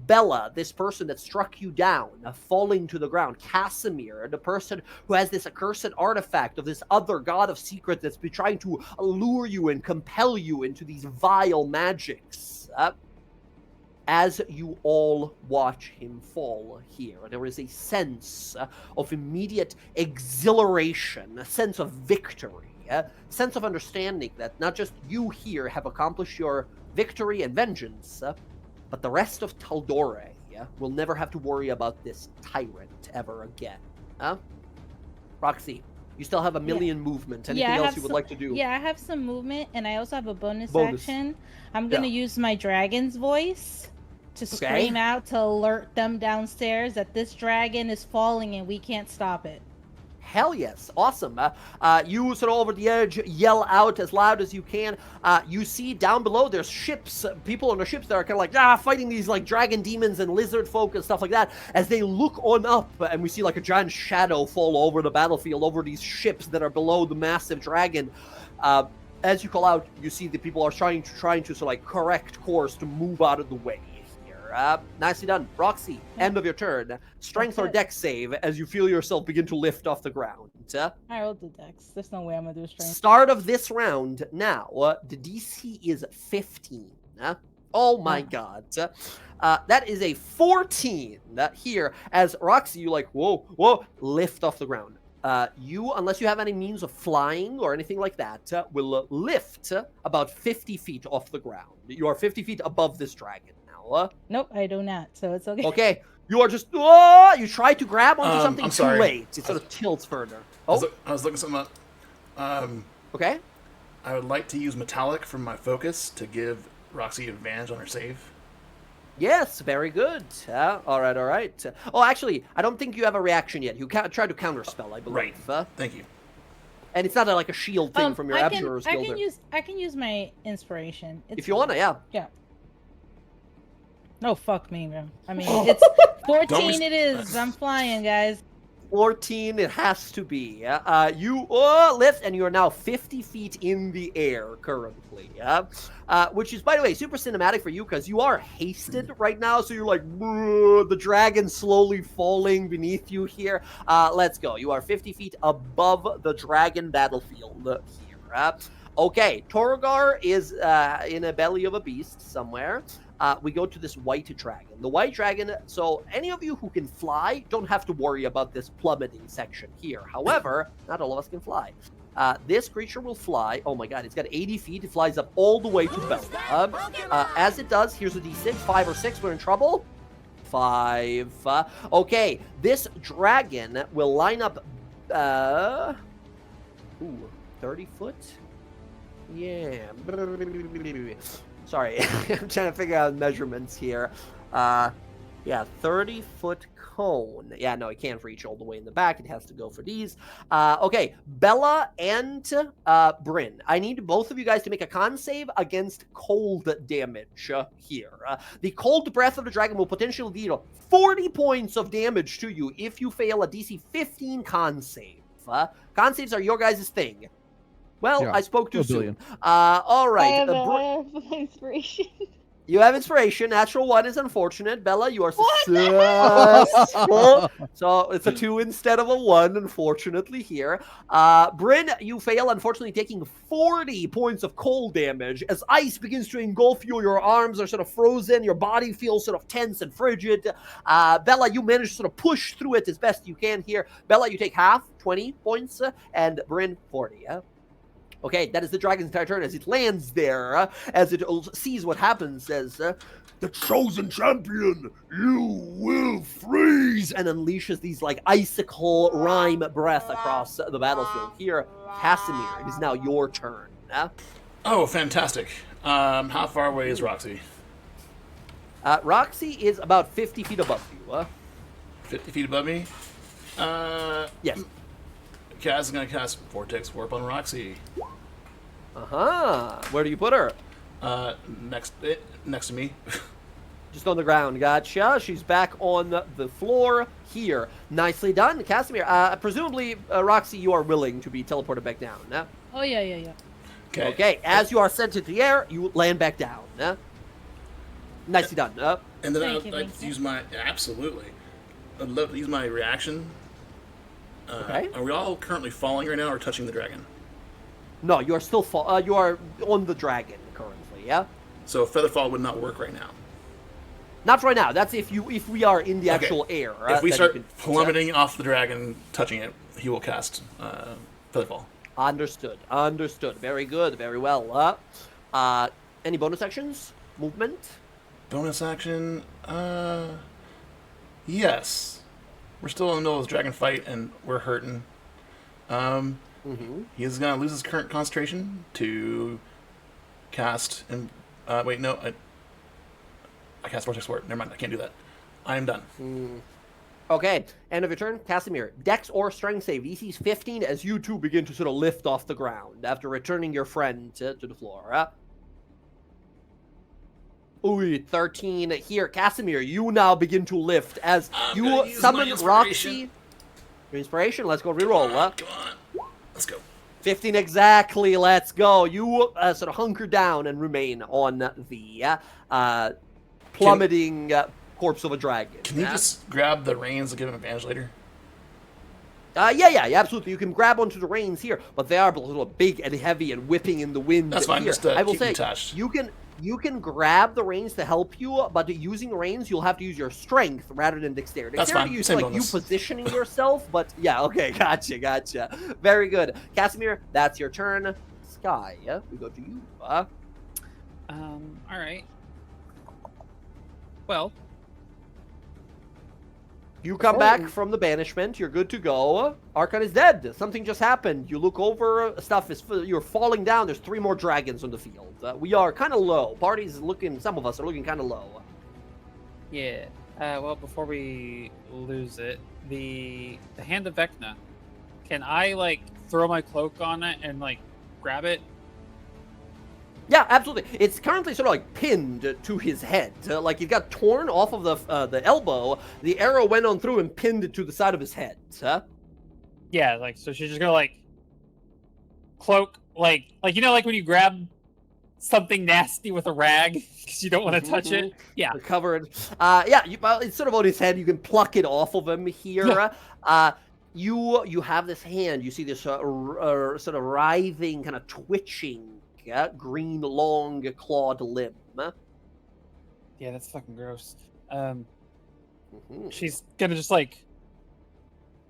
Bella, this person that struck you down, falling to the ground. Casimir, the person who has this accursed artifact of this other god of secrets that's been trying to lure you and compel you into these vile magics. As you all watch him fall here, there is a sense of immediate exhilaration, a sense of victory, a sense of understanding that not just you here have accomplished your victory and vengeance, but the rest of Tal'dorei will never have to worry about this tyrant ever again. Roxy, you still have a million movement. Anything else you would like to do? Yeah, I have some movement, and I also have a bonus. Action. I'm Yeah. going to use my dragon's voice to scream out to alert them downstairs that this dragon is falling and we can't stop it. Hell yes. Awesome. You sort of over the edge yell out as loud as you can. You see down below there's ships, people on the ships that are kind of like fighting these like dragon demons and lizard folk and stuff like that. As they look on up, and we see like a giant shadow fall over the battlefield, over these ships that are below the massive dragon. As you call out, you see the people are trying to sort of like correct course to move out of the way. Nicely done. Roxy, end of your turn. Strength or dex save as you feel yourself begin to lift off the ground. I rolled the dex. There's no way I'm going to do a strength. Start of this round now. The DC is 15. Oh my god. That is a 14 here as Roxy, you like, whoa, lift off the ground. You, unless you have any means of flying or anything like that, will lift about 50 feet off the ground. You are 50 feet above this dragon now. Nope, I do not, so it's okay. Okay, you are just, you try to grab onto something I'm too sorry. late. It sort of tilts further. I was looking something up. Okay. I would like to use metallic from my focus to give Roxy advantage on her save. Yes, very good. All right. Oh, actually, I don't think you have a reaction yet. You tried to counterspell, I believe. Right. Thank you. And it's not like a shield thing from your Abjurer's Guild. I can use my inspiration. If you wanna, yeah. Yeah. No, fuck me, bro. I mean, it's 14 it is. I'm flying, guys. 14 it has to be. You lift, and you are now 50 feet in the air currently. Which is, by the way, super cinematic for you because you are hasted right now. So you're like, the dragon slowly falling beneath you here. Let's go. You are 50 feet above the dragon battlefield here. Okay, Torgar is in a belly of a beast somewhere. We go to this white dragon. The white dragon, so any of you who can fly don't have to worry about this plummeting section here. However, not all of us can fly. This creature will fly. Oh my god, it's got 80 feet. It flies up all the way to Bella. As it does, here's a d6. 5 or 6, we're in trouble. 5. Okay, this dragon will line up... 30 foot? Yeah. Sorry, I'm trying to figure out measurements here. Yeah, 30-foot cone. Yeah, no, it can't reach all the way in the back. It has to go for these. Okay, Bella and Bryn. I need both of you guys to make a con save against cold damage here. The cold breath of the dragon will potentially deal 40 points of damage to you if you fail a DC 15 con save. Con saves are your guys' thing. Well, Yeah, I spoke too soon. billion. All right. I have inspiration. You have inspiration. Natural 1 is unfortunate. Bella, you are successful. So it's a 2 instead of a 1, unfortunately, here. Bryn, you fail, unfortunately, taking 40 points of cold damage. As ice begins to engulf you, your arms are sort of frozen. Your body feels sort of tense and frigid. Bella, you manage to sort of push through it as best you can here. Bella, you take half, 20 points, and Bryn, 40. Okay, that is the dragon's entire turn as it lands there, as it sees what happens, says, the chosen champion, you will freeze, and unleashes these, like, icicle rime breath across the battlefield. Here, Casimir, it is now your turn. Oh, fantastic. How far away is Roxy? Roxy is about 50 feet above you. 50 feet above me? Yes. Kaz is going to cast Vortex Warp on Roxy. Where do you put her? Next to me. Just on the ground. Gotcha. She's back on the floor here. Nicely done, Casimir. Presumably, Roxy, you are willing to be teleported back down. Oh, yeah. Okay. As you are sent into the air, you land back down. Nicely done. And then Thank I'd you, like thank to you. use my... Absolutely. I'd love to use my reaction. Okay. Are we all currently falling right now or touching the dragon? No, you are still you are on the dragon currently. Yeah. So Featherfall would not work right now. Not right now. That's if we are in the actual air. If we then start you can- plummeting off the dragon, touching it, he will cast Featherfall. Understood. Very good. Very well. Any bonus actions? Movement? Bonus action, yes. We're still in the middle of this dragon fight, and we're hurting. He is going to lose his current concentration to cast... And wait, no. I cast Vortex Warp. Never mind, I can't do that. I am done. Okay. End of your turn. Casimir. Dex or Strength save. DC's 15 as you two begin to sort of lift off the ground after returning your friend to the floor. Ooh, 13 here. Casimir, you now begin to lift as I'm you gonna use summon my Roxy. Your inspiration. Let's go reroll. Come on. Let's go. 15 exactly. Let's go. You sort of hunker down and remain on the plummeting corpse of a dragon. Can you just grab the reins and give him advantage later? Yeah, absolutely. You can grab onto the reins here, but they are a little big and heavy and whipping in the wind. That's fine, Here. just I will keep say, them attached. you can grab the reins to help you, but using reins, you'll have to use your strength rather than dexterity. That's Dexterity fine. is Same like bonus. you positioning yourself, but yeah, okay, gotcha. Very good. Casimir, that's your turn. Sky, we go to you. All right. Well, You come back from the banishment. You're good to go. Arkhan is dead. Something just happened. You look over. You're falling down. There's 3 more dragons on the field. We are kind of low. Some of us are looking kind of low. yeah. Well, before we lose it, the Hand of Vecna. Can I like throw my cloak on it and like grab it? Yeah, absolutely. It's currently sort of like pinned to his head. Like it got torn off of the elbow. The arrow went on through and pinned it to the side of his head. Yeah. Like so, she's just gonna like cloak like you know like when you grab something nasty with a rag because you don't want to touch it. Yeah. Covered. It's sort of on his head. You can pluck it off of him here. You have this hand. You see this sort of writhing, kind of twitching, green, long, clawed limb. Yeah, that's fucking gross. She's gonna just like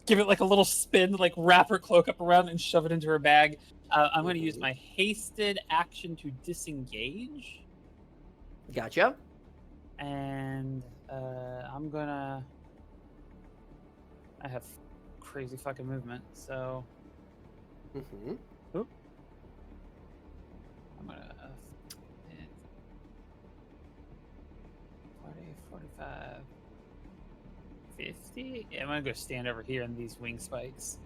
give it like a little spin, like wrap her cloak up around it and shove it into her bag. I'm gonna use my hasted action to disengage. Gotcha. And I have crazy fucking movement, so I'm gonna 40, 45, 50. Yeah, I'm gonna go stand over here in these wing spikes.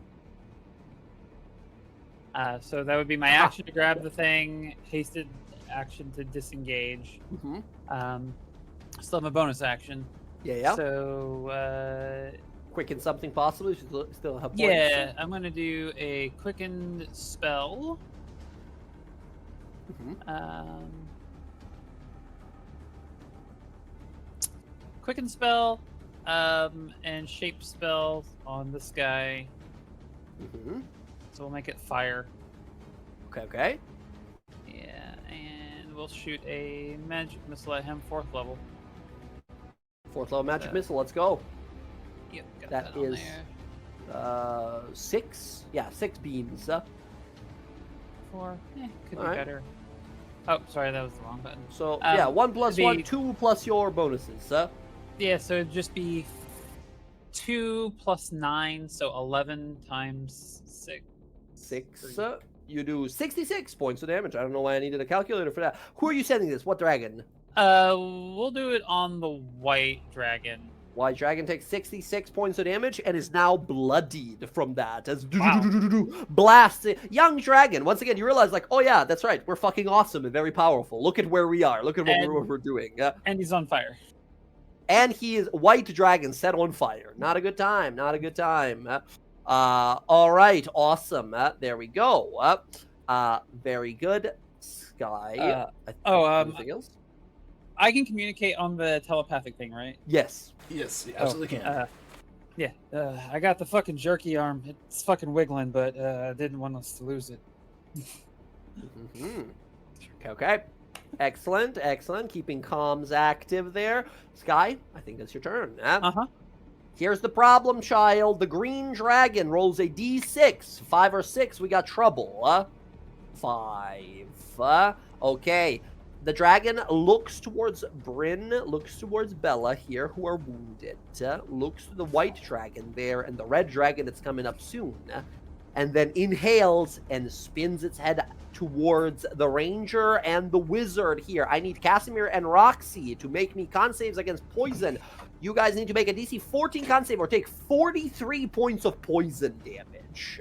So that would be my action to grab the thing, hasted action to disengage. Still have a bonus action. Yeah. So Quicken something possibly. Still have points. yeah, I'm gonna do a quickened spell. Quicken spell, and shape spell on this guy. So we'll make it fire. Okay. Yeah, and we'll shoot a magic missile at him, 4th level. 4th level magic missile. Let's go. Yep, got That that on is there. 6. Yeah, 6 beams. 4. Could be Alright. better. Oh, sorry, that was the wrong button. So yeah, 1 plus 1, the- 2 plus your bonuses. Yeah, so it'd just be 2 plus 9, so 11 times 6. 6. You do 66 points of damage. I don't know why I needed a calculator for that. Who are you sending this? What dragon? We'll do it on the white dragon. White Dragon takes 66 points of damage and is now bloodied from that. As blasts it. Young Dragon, once again, you realize, like, oh yeah, that's right. We're fucking awesome and very powerful. Look at where we are. Look at what we're doing. And he's on fire. And he is White Dragon set on fire. Not a good time. Not a good time. All right. Awesome. There we go. Very good. Sky. Anything else? I can communicate on the telepathic thing, right? Yes. Yes, you absolutely can. Yeah. I got the fucking jerky arm. It's fucking wiggling, but didn't want us to lose it. Okay. Excellent. Excellent. Keeping comms active there. Sky, I think that's your turn. Here's the problem, child. The green dragon rolls a d6. 5 or 6, we got trouble. 5. Okay. The dragon looks towards Bryn, looks towards Bella here, who are wounded. Looks to the white dragon there and the red dragon that's coming up soon. And then inhales and spins its head towards the ranger and the wizard here. I need Casimir and Roxy to make me con saves against poison. You guys need to make a DC 14 con save or take 43 points of poison damage.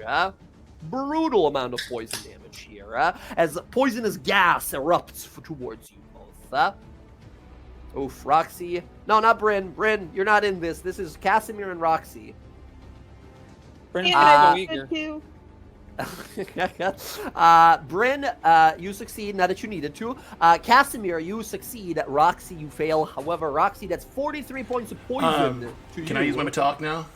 Brutal amount of poison damage here, as poisonous gas erupts towards you both. Oof, Roxy. No, not Bryn. Bryn, you're not in this. This is Casimir and Roxy. Bryn's Too. Bryn, you succeed, now that you needed to. Casimir, you succeed. Roxy, you fail. However, Roxy, that's 43 points of poison to you. Can I use my metallic now?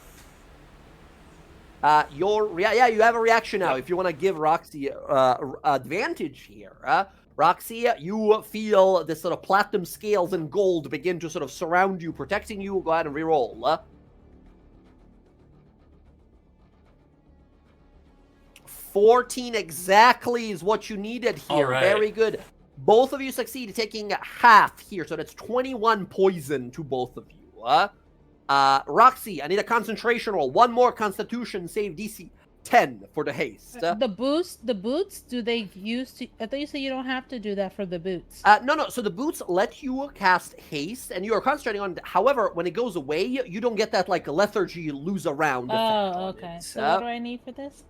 You have a reaction now. If you want to give Roxy advantage here, Roxy, you feel this sort of platinum scales and gold begin to sort of surround you, protecting you. Go ahead and reroll. 14 exactly is what you needed here. All right. Very good. Both of you succeed, taking half here, so that's 21 poison to both of you. Roxy, I need a concentration roll. One more Constitution save, DC 10 for the haste. The boots, do they use to... I thought you said you don't have to do that for the boots. No, so the boots let you cast haste, and you are concentrating on it. However, when it goes away, you don't get that, like, lethargy lose a round effect on okay. it. So what do I need for this?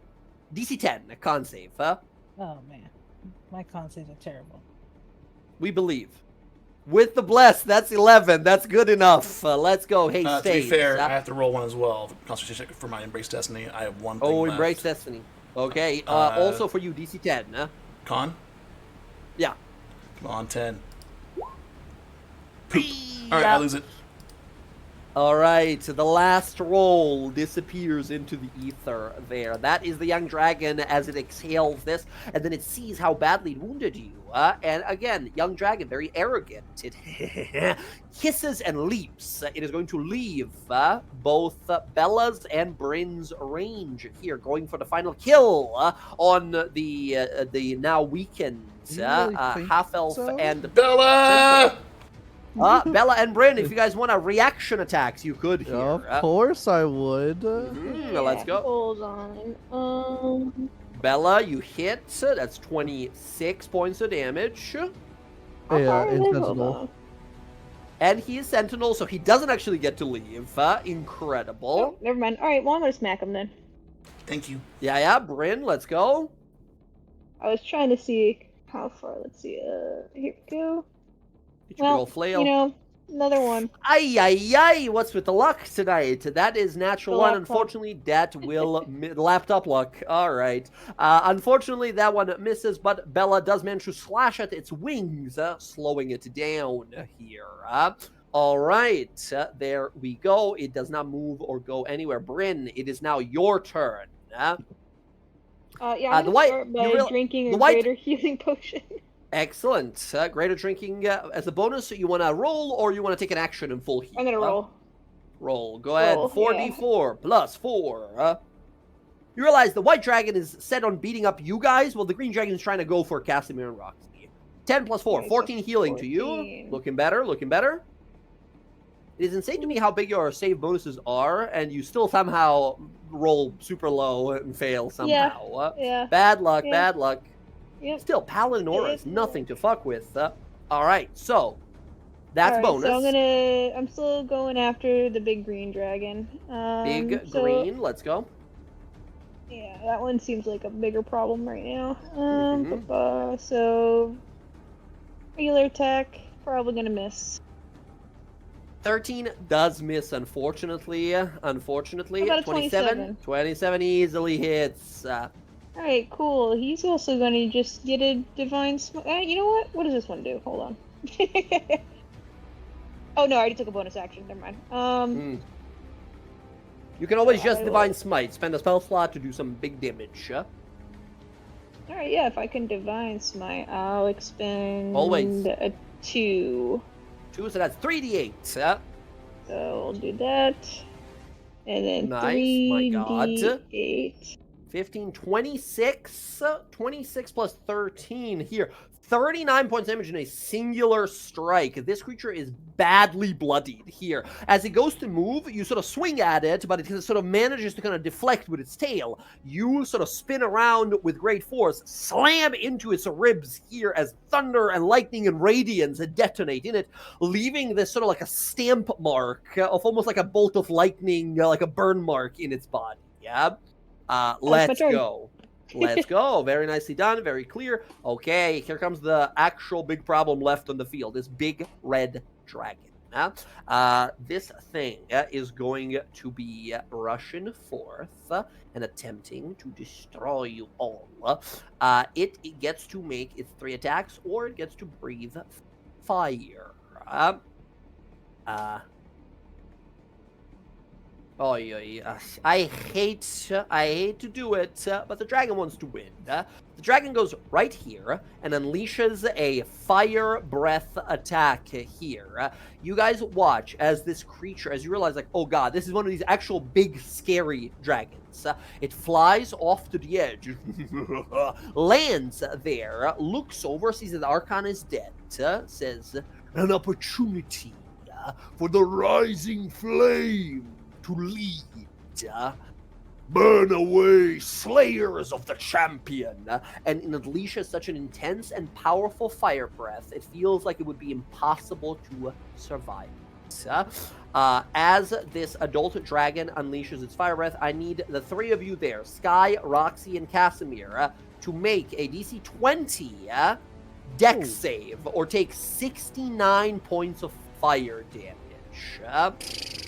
DC 10, a con save. Oh, man. My con saves are terrible. We believe. With the bless, that's 11. That's good enough. Let's go. Hey, To be fair, I have to roll one as well. Concentration for my Embrace Destiny. I have one thing left. Embrace Destiny. Okay. Also for you, DC 10. Con? Yeah. Come on, 10. Poop. All right, I lose it. All right, the last roll disappears into the ether there. That is the young dragon as it exhales this, and then it sees how badly it wounded you. And again, young dragon, very arrogant. It hisses and leaps. It is going to leave both Bella's and Bryn's range here, going for the final kill on the now weakened half-elf and... Bella! Bella and Bryn, if you guys want to reaction attacks, you could here. Of course I would. Let's go. Hold on. Bella, you hit. That's 26 points of damage. Yeah, Sentinel. And he is Sentinel, so he doesn't actually get to leave. Incredible. Oh, never mind. Alright, well, I'm going to smack him then. Thank you. Yeah, Bryn, let's go. I was trying to see how far. Let's see. Here we go. Get your roll flail. You know, another one. Ay, what's with the luck tonight? That is natural The one. laptop. Unfortunately, that will... laptop luck. All right. Unfortunately, that one misses, but Bella does manage to slash at its wings, slowing it down here. All right. There we go. It does not move or go anywhere. Bryn, it is now your turn. I'm going to start by drinking a greater healing potion. Excellent. Greater drinking as a bonus. You want to roll or you want to take an action in full heal? I'm going to roll. Roll. Go ahead. 4d4 plus 4. You realize the white dragon is set on beating up you guys, while the green dragon is trying to go for Casimir and Roxy. 10 plus 4. 14 healing 14. To you. Looking better. It is insane to me how big your save bonuses are, and you still somehow roll super low and fail somehow. Yeah. Bad luck. Yep. Still, Paladin Aura is nothing to fuck with. All right, so That's Alright, bonus. So I'm still going after the big green dragon. Big So, green. Let's go. Yeah, that one seems like a bigger problem right now. Mhm. So regular attack, probably gonna miss. 13 does miss, unfortunately. How about a 27? 27 easily hits. Alright, cool. He's also gonna just get a divine you know what? What does this one do? Hold on. Oh no, I already took a bonus action. Never mind. You can always just I divine will- smite. Spend a spell slot to do some big damage. Alright, yeah, if I can divine smite, I'll expend Always. a 2. 2, so that's 3d8. So we'll do that. And then Nice, my god. 3d8. 15, 26. 26 plus 13 here. 39 points damage in a singular strike. This creature is badly bloodied here. As it goes to move, you sort of swing at it, but it sort of manages to kind of deflect with its tail. You sort of spin around with great force, slam into its ribs here as thunder and lightning and radiance detonate in it, leaving this sort of like a stamp mark of almost like a bolt of lightning, like a burn mark in its body. Yeah? Let's turn. go. Let's go. Very nicely done. Very clear. Okay, here comes the actual big problem left on the field. This big red dragon. This thing is going to be rushing forth and attempting to destroy you all. It gets to make its 3 attacks, or it gets to breathe fire. I hate to do it, but the dragon wants to win. The dragon goes right here and unleashes a fire breath attack here. You guys watch as this creature, as you realize, like, oh god, this is one of these actual big, scary dragons. It flies off to the edge, lands there, looks over, sees that Arkhan is dead, says, an opportunity for the rising flame to lead. Burn away, slayers of the champion. And it unleashes such an intense and powerful fire breath, it feels like it would be impossible to survive. As this adult dragon unleashes its fire breath, I need the 3 of you there, Sky, Roxy, and Casimir, to make a DC 20 dex save, or take 69 points of fire damage.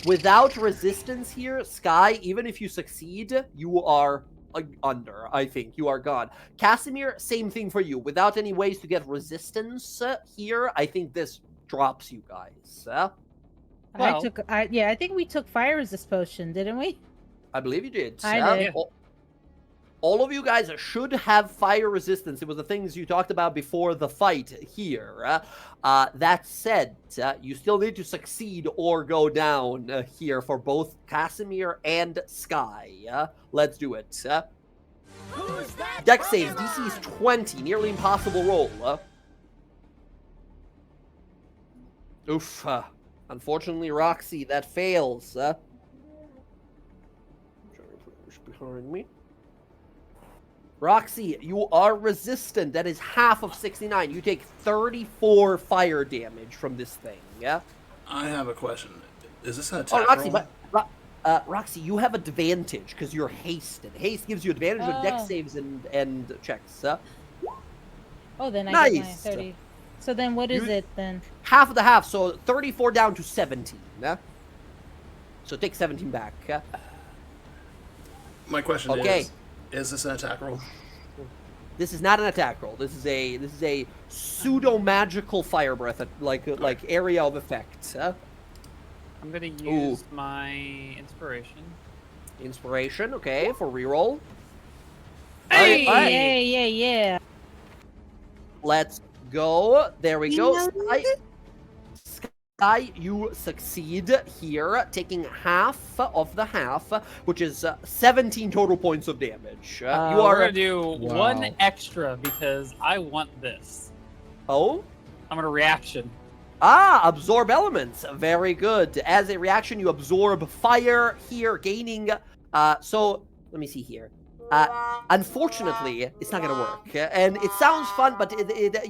Without resistance here, Sky, even if you succeed, you are under, I think. You are gone. Casimir, same thing for you. Without any ways to get resistance here, I think this drops you guys. I think we took fire resist potion, didn't we? I believe you did. I did. All of you guys should have fire resistance. It was the things you talked about before the fight here. That said, you still need to succeed or go down here for both Casimir and Sky. Let's do it. Dex saves, DC is 20, nearly impossible roll. Oof. Unfortunately, Roxy, that fails. Trying to push behind me. Roxy, you are resistant. That is half of 69. You take 34 fire damage from this thing, yeah? I have a question. Is this an attack Roxy, roll? but Roxy, you have advantage because you're hasted. Haste gives you advantage with dex saves and checks. Oh, then I Nice. get my 30. So then what is it then? Half of the half, so 34 down to 17. Yeah? So take 17 back. My question Okay. is this an attack roll? This is not an attack roll. This is a pseudo magical fire breath, like area of effect. I'm gonna use my inspiration. Inspiration, okay, for reroll. Hey, yeah. Let's go. There we go. Sky, you succeed here, taking half of the half, which is 17 total points of damage. You are gonna do one extra because I want this. Oh? I'm gonna reaction. Absorb elements. Very good. As a reaction, you absorb fire here, gaining. So let me see here. Unfortunately, it's not going to work. And it sounds fun, but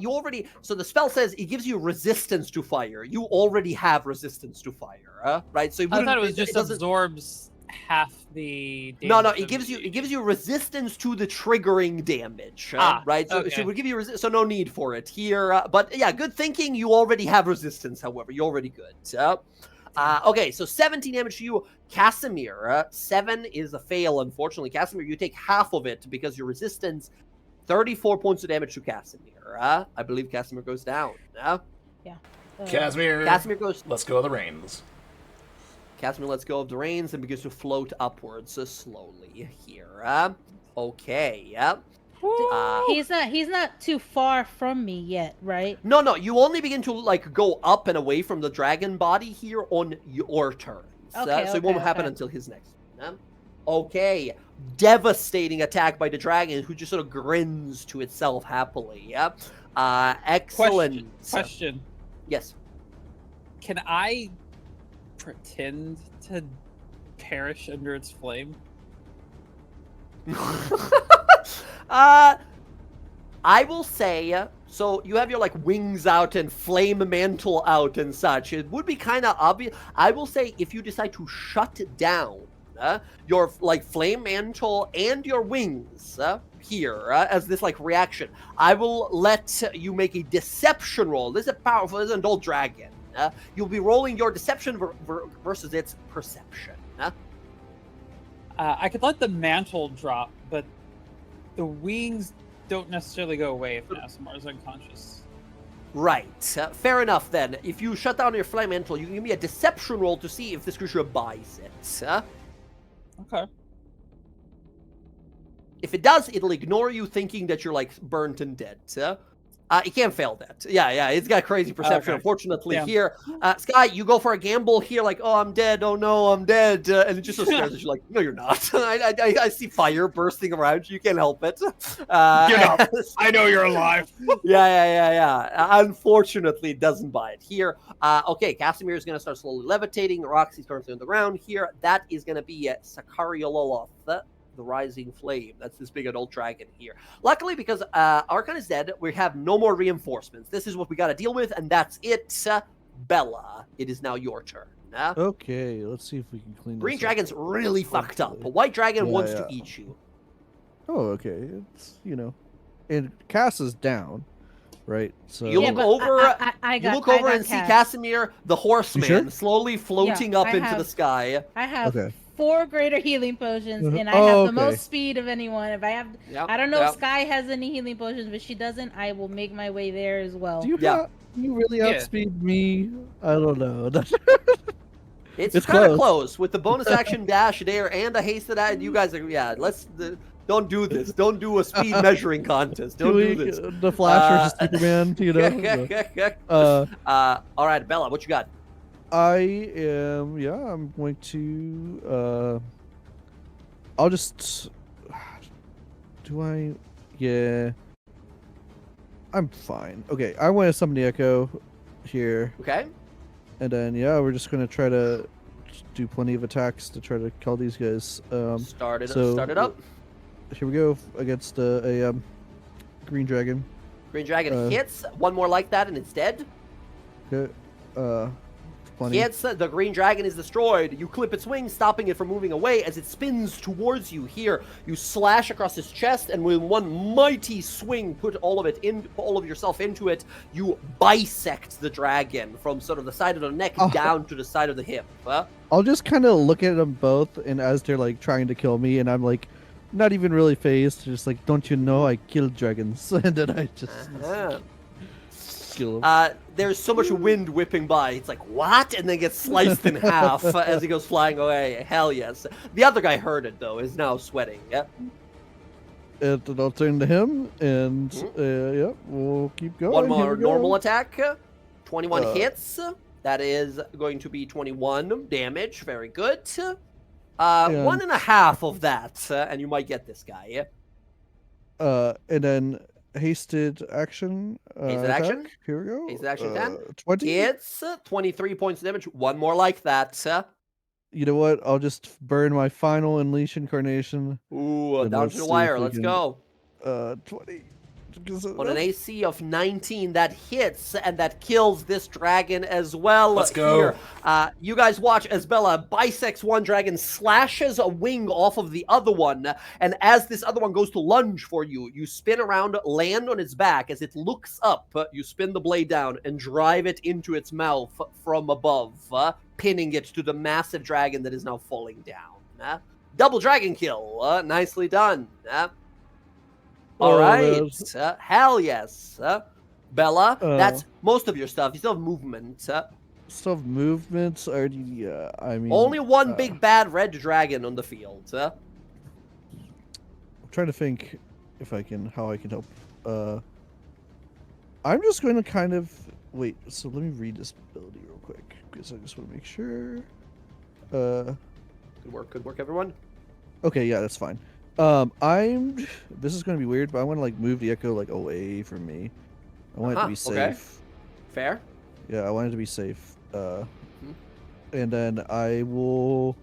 you already... So the spell says it gives you resistance to fire. You already have resistance to fire, right? So I thought it was just absorbs half the damage. No, it gives you resistance to the triggering damage, right? So okay. it would give you so no need for it here. But yeah, good thinking. You already have resistance. However, you're already good. Okay, so 17 damage to you, Casimir. 7 is a fail, unfortunately. Casimir, you take half of it because your resistance. 34 points of damage to Casimir. I believe Casimir goes down. Yeah. Casimir goes. Let's go of the reins. Casimir lets go of the reins and begins to float upwards slowly here. Okay, yeah. He's not too far from me yet, right? No, you only begin to like go up and away from the dragon body here on your turns. Okay, so it won't happen until his next turn. Okay, devastating attack by the dragon, who just sort of grins to itself happily. Yeah. Excellent. Question. Yes. Can I pretend to perish under its flame? I will say, so you have your like wings out and flame mantle out and such. It would be kind of obvious. I will say if you decide to shut down your like flame mantle and your wings here as this like reaction, I will let you make a deception roll. This is powerful. This is an old dragon. You'll be rolling your deception versus its perception. I could let the mantle drop, but the wings don't necessarily go away if Nasamar is unconscious. Right. Fair enough, then. If you shut down your flame mantle, you can give me a deception roll to see if this creature buys it. Okay. If it does, it'll ignore you thinking that you're, like, burnt and dead. It can't fail that. Yeah, it's got crazy perception, Okay. unfortunately, Yeah. here. Sky, you go for a gamble here, like, oh, I'm dead, oh no, I'm dead. And it just so scares you, like, no, you're not. I see fire bursting around you, you can't help it. Get up. I know you're alive. Yeah. Unfortunately, it doesn't buy it here. Okay, Casimir is going to start slowly levitating. Roxy's currently on the ground here. That is going to be Sakariololoth, the Rising Flame. That's this big adult dragon here. Luckily, because Arkhan is dead, we have no more reinforcements. This is what we got to deal with, and that's it. Bella, it is now your turn. Okay, let's see if we can clean Green this dragon's up. really fucked up. A white dragon wants to Yeah. eat you. Oh, okay. It's, and Cass is down, right? So You look over. You look over and see Casimir, the horseman, sure? slowly floating up I into have- the sky. I have Okay. 4 greater healing potions, Mhm. and I have Oh, the most okay. speed of anyone. If I have, Yep, I don't know yep. if Sky has any healing potions, but she doesn't. I will make my way there as well. Do you Yeah. you really Yeah. outspeed me? I don't know. It's It's kind of close. close with the bonus action dash there and a hasted act. You guys are don't do this. Don't do a speed measuring contest. Don't do this. The Flash versus Superman, All right, Bella, what you got? I'm going to I'll just I'm fine. Okay, I want to summon the Echo here, Okay. and then we're just gonna try to do plenty of attacks to try to kill these guys. Start it so- up. Here we go against a green dragon. Green dragon uh, hits. One more like that and it's dead. Okay, plenty. Hits. The green dragon is destroyed. You clip its wings, stopping it from moving away as it spins towards you here. You slash across its chest, and with one mighty swing, put all of yourself into it. You bisect the dragon from sort of the side of the neck down to the side of the hip. I'll just kind of look at them both, and as they're like trying to kill me, and I'm like, not even really phased, just like, don't you know I killed dragons? And then I just kill them. There's so much wind whipping by. It's like, what? And then gets sliced in half as he goes flying away. Hell yes. The other guy heard it, though, is now sweating. Yeah. And then I'll turn to him, and we'll keep going. One Here more we go. normal attack. 21 Uh, hits. That is going to be 21 damage. Very good. And- 1.5 of that, and you might get this guy. And then hasted action. Hasted attack. action? Here we go. Hasted action 10. 20. Hits. 23 points of damage. One more like that. You know what? I'll just burn my final Unleash Incarnation. Ooh, And down let's to the see if wire. we Let's can- go. 20. On an AC of 19, that hits and that kills this dragon as well. Let's go. Here. You guys watch as Bella bisects one dragon, slashes a wing off of the other one, and as this other one goes to lunge for you, you spin around, land on its back. As it looks up, you spin the blade down and drive it into its mouth from above, pinning it to the massive dragon that is now falling down. Double dragon kill. Nicely done. All right. Hell yes. Bella, that's most of your stuff. You still have movement. Still have movements. Already, I mean. Only one big bad red dragon on the field. I'm trying to think if I can, how I can help. I'm just going to kind of wait. So let me read this ability real quick because I just want to make sure. Good work, everyone. Okay, yeah, that's fine. This is going to be weird, but I want to like move the echo like away from me. I want it to be safe. Okay. Fair. Yeah, I want it to be safe. And then I will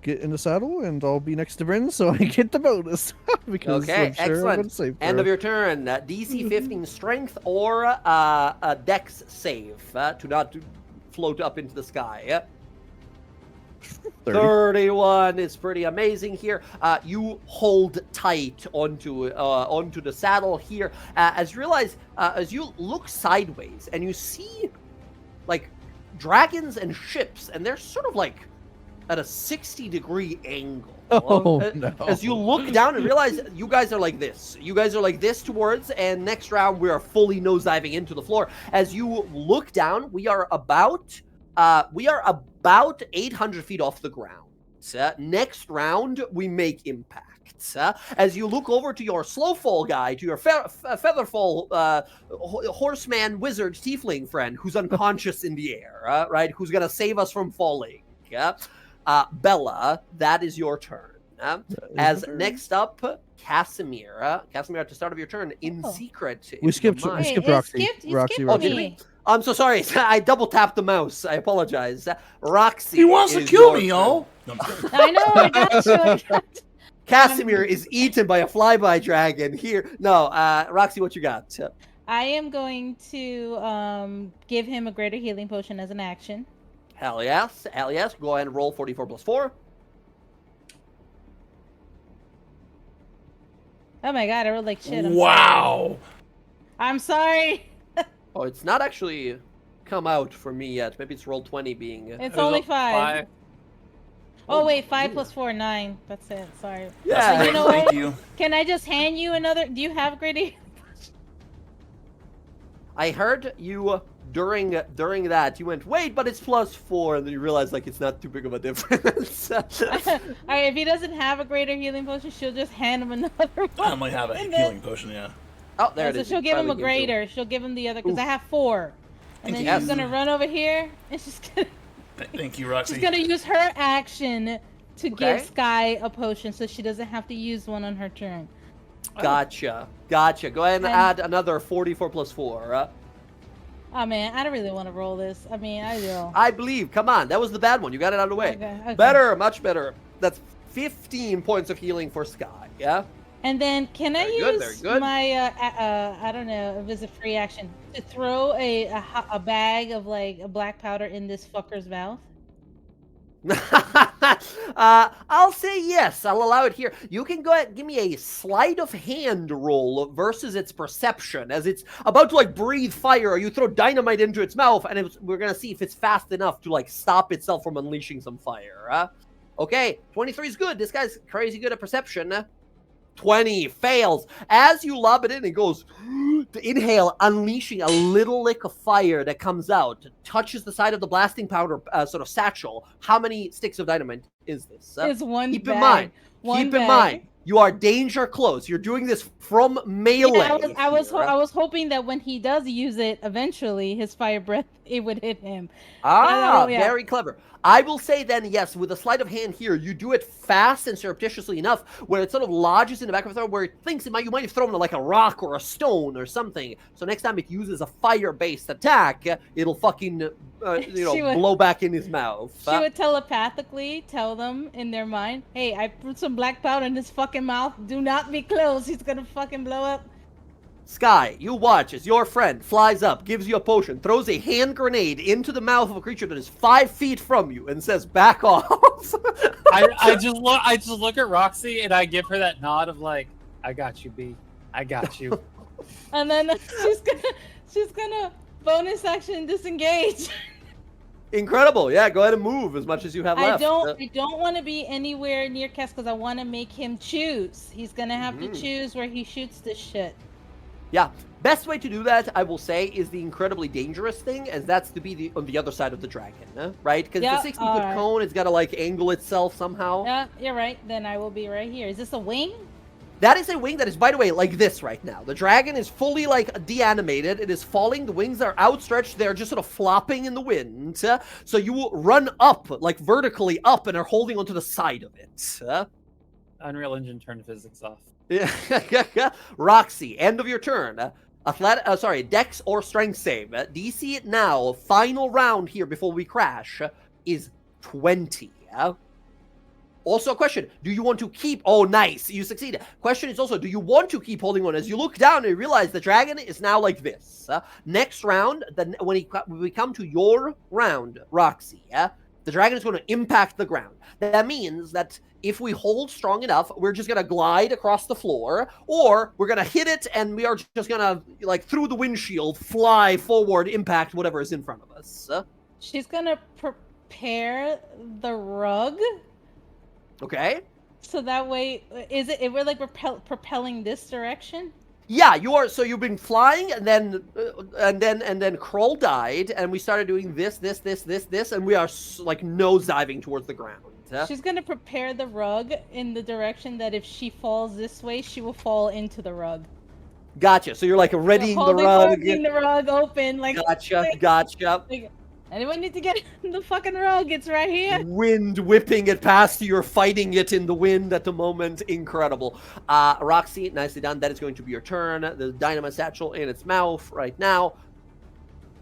get in the saddle and I'll be next to Bryn so I get the bonus. Because Okay, I'm sure I'm excellent. gonna save End her. of your turn. DC 15 strength or a dex save to not float up into the sky. 30. 31 is pretty amazing here. You hold tight onto the saddle here as you realize as you look sideways and you see like dragons and ships, and they're sort of like at a 60-degree angle. Oh, no. As you look down and realize you guys are like this. You guys are like this towards, and next round we are fully nosediving into the floor. As you look down, we are about 800 feet off the ground. Next round, we make impact. As you look over to your slow fall guy, to your featherfall horseman wizard tiefling friend who's unconscious in the air, right? Who's gonna save us from falling. Bella, that is your turn. As next up, Casimir. Casimir, at the start of your turn, in secret. We if you don't skipped mind. Wait, Roxy. you Roxy, skipped Roxy. did me. I'm so sorry. I double tapped the mouse. I apologize. Roxy. He wants to is kill your me, turn. y'all. No, I'm kidding. I know, I got you. I got you. Casimir is eaten by a flyby dragon. Here, no. Roxy, what you got? I am going to give him a greater healing potion as an action. Hell yes. Hell yes. Go ahead and roll 44 plus 4. Oh my god, I rolled like shit. Wow. I'm sorry. Oh, it's not actually come out for me yet. Maybe it's roll 20 being. It's only 5. Oh, Oh wait, 5 dear. plus 4, 9. That's it. Sorry. Yeah. You know Thank what? you. Can I just hand you another? Do you have greater? I heard you during that you went, wait, but it's plus 4, and then you realized like it's not too big of a difference. Alright, if he doesn't have a greater healing potion, she'll just hand him another one. I might have a And then- healing potion, yeah. Oh, there it So is. she'll It give him a finally came through. greater. She'll give him the other because I Oof. have 4. And then Thank she's you. gonna run over here and Thank you, Roxy. she's gonna use her action to Okay. give Sky a potion, so she doesn't have to use one on her turn. Gotcha. Gotcha. Go ahead and And- add another 44 plus 4. Oh man, I don't really want to roll this. I mean, I do. I believe. Come on. That was the bad one. You got it out of the way. Okay. Better. Much better. That's 15 points of healing for Sky. Yeah? And then can I Very good, use very good. my I don't know if it's a free action to throw a bag of like a black powder in this fucker's mouth? I'll say yes. I'll allow it here. You can go ahead and give me a sleight of hand roll versus its perception. As it's about to like breathe fire, or you throw dynamite into its mouth, and we're gonna see if it's fast enough to like stop itself from unleashing some fire. Okay, 23 is good. This guy's crazy good at perception. 20 fails. As you lob it in, it goes to inhale, unleashing a little lick of fire that comes out, touches the side of the blasting powder sort of satchel. How many sticks of dynamite is this? It's one Keep bag. in mind. One Keep in bag. mind. You are danger close. You're doing this from melee. Yeah, I here. was hoping that when he does use it, eventually his fire breath it would hit him. Ah, yeah. very clever. I will say then, yes, with a sleight of hand here, you do it fast and surreptitiously enough where it sort of lodges in the back of the throat where it thinks you might have thrown like a rock or a stone or something. So next time it uses a fire-based attack, it'll fucking She would- blow back in his mouth. She would telepathically tell them in their mind, "Hey, I put some black powder in his fucking mouth. Do not be close. He's gonna fucking blow up." Sky, you watch as your friend flies up, gives you a potion, throws a hand grenade into the mouth of a creature that is 5 feet from you, and says, "Back off." I just look at Roxy and I give her that nod of like, I got you, B. I got you. And then she's gonna bonus action disengage. Incredible. Yeah, go ahead and move as much as you have I left. don't want to be anywhere near Cass because I want to make him choose. He's gonna have to choose where he shoots this shit. Yeah, best way to do that, I will say, is the incredibly dangerous thing, as that's to be on the other side of the dragon, right? Because Yeah, the 60-foot cone, it's got to, like, angle itself somehow. Yeah, you're right. Then I will be right here. Is this a wing? That is a wing that is, by the way, like this right now. The dragon is fully, like, de-animated. It is falling. The wings are outstretched. They're just sort of flopping in the wind. So you will run up, like, vertically up, and are holding onto the side of it. Unreal Engine turned physics off. Roxy, end of your turn. Dex or strength save. DC it now. Final round here before we crash is 20. Also a question, do you want to keep... Oh, nice, you succeeded. Question is also, do you want to keep holding on? As you look down and you realize the dragon is now like this. Next round, when we come to your round, Roxy, the dragon is going to impact the ground. That means that if we hold strong enough, we're just going to glide across the floor, or we're going to hit it and we are just going to, like, through the windshield, fly forward, impact whatever is in front of us. She's going to prepare the rug. Okay. So that way, we're like propelling this direction? Yeah, you are. So you've been flying, and then Kroll died, and we started doing this, and we are like nosediving towards the ground. She's gonna prepare the rug in the direction that if she falls this way, she will fall into the rug. Gotcha. So you're like readying the rug. Holding the rug open, like. Gotcha. Like, anyone need to get the fucking rug? It's right here. Wind whipping it past you. You're fighting it in the wind at the moment. Incredible. Roxy, nicely done. That is going to be your turn. The dynamite satchel in its mouth right now.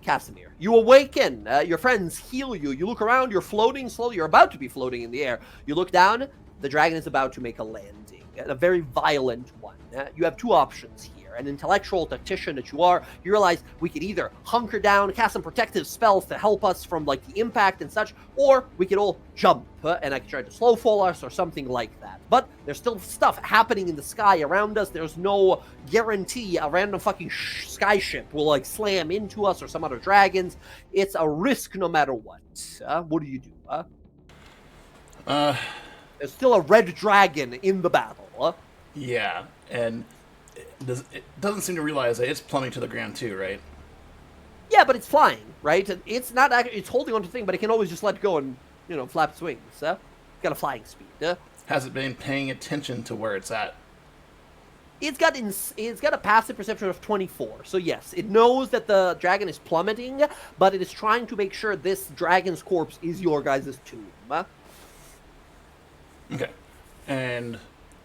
Casimir, you awaken. Your friends heal you. You look around. You're floating slowly. You're about to be floating in the air. You look down. The dragon is about to make a landing. A very violent one. You have two options here. An intellectual tactician that you are, you realize we could either hunker down, cast some protective spells to help us from, like, the impact and such, or we could all jump, and I could try to slow fall us or something like that. But there's still stuff happening in the sky around us. There's no guarantee a random fucking sky ship will, like, slam into us or some other dragons. It's a risk no matter what. What do you do? There's still a red dragon in the battle. Yeah, and it doesn't seem to realize that it's plummeting to the ground too, right? Yeah, but it's flying, right? It's not actually, it's holding onto the thing, but it can always just let go and, flap its wings. It's got a flying speed. Has it been paying attention to where it's at? It's got a passive perception of 24. So yes, it knows that the dragon is plummeting, but it is trying to make sure this dragon's corpse is your guys' tomb. Okay. And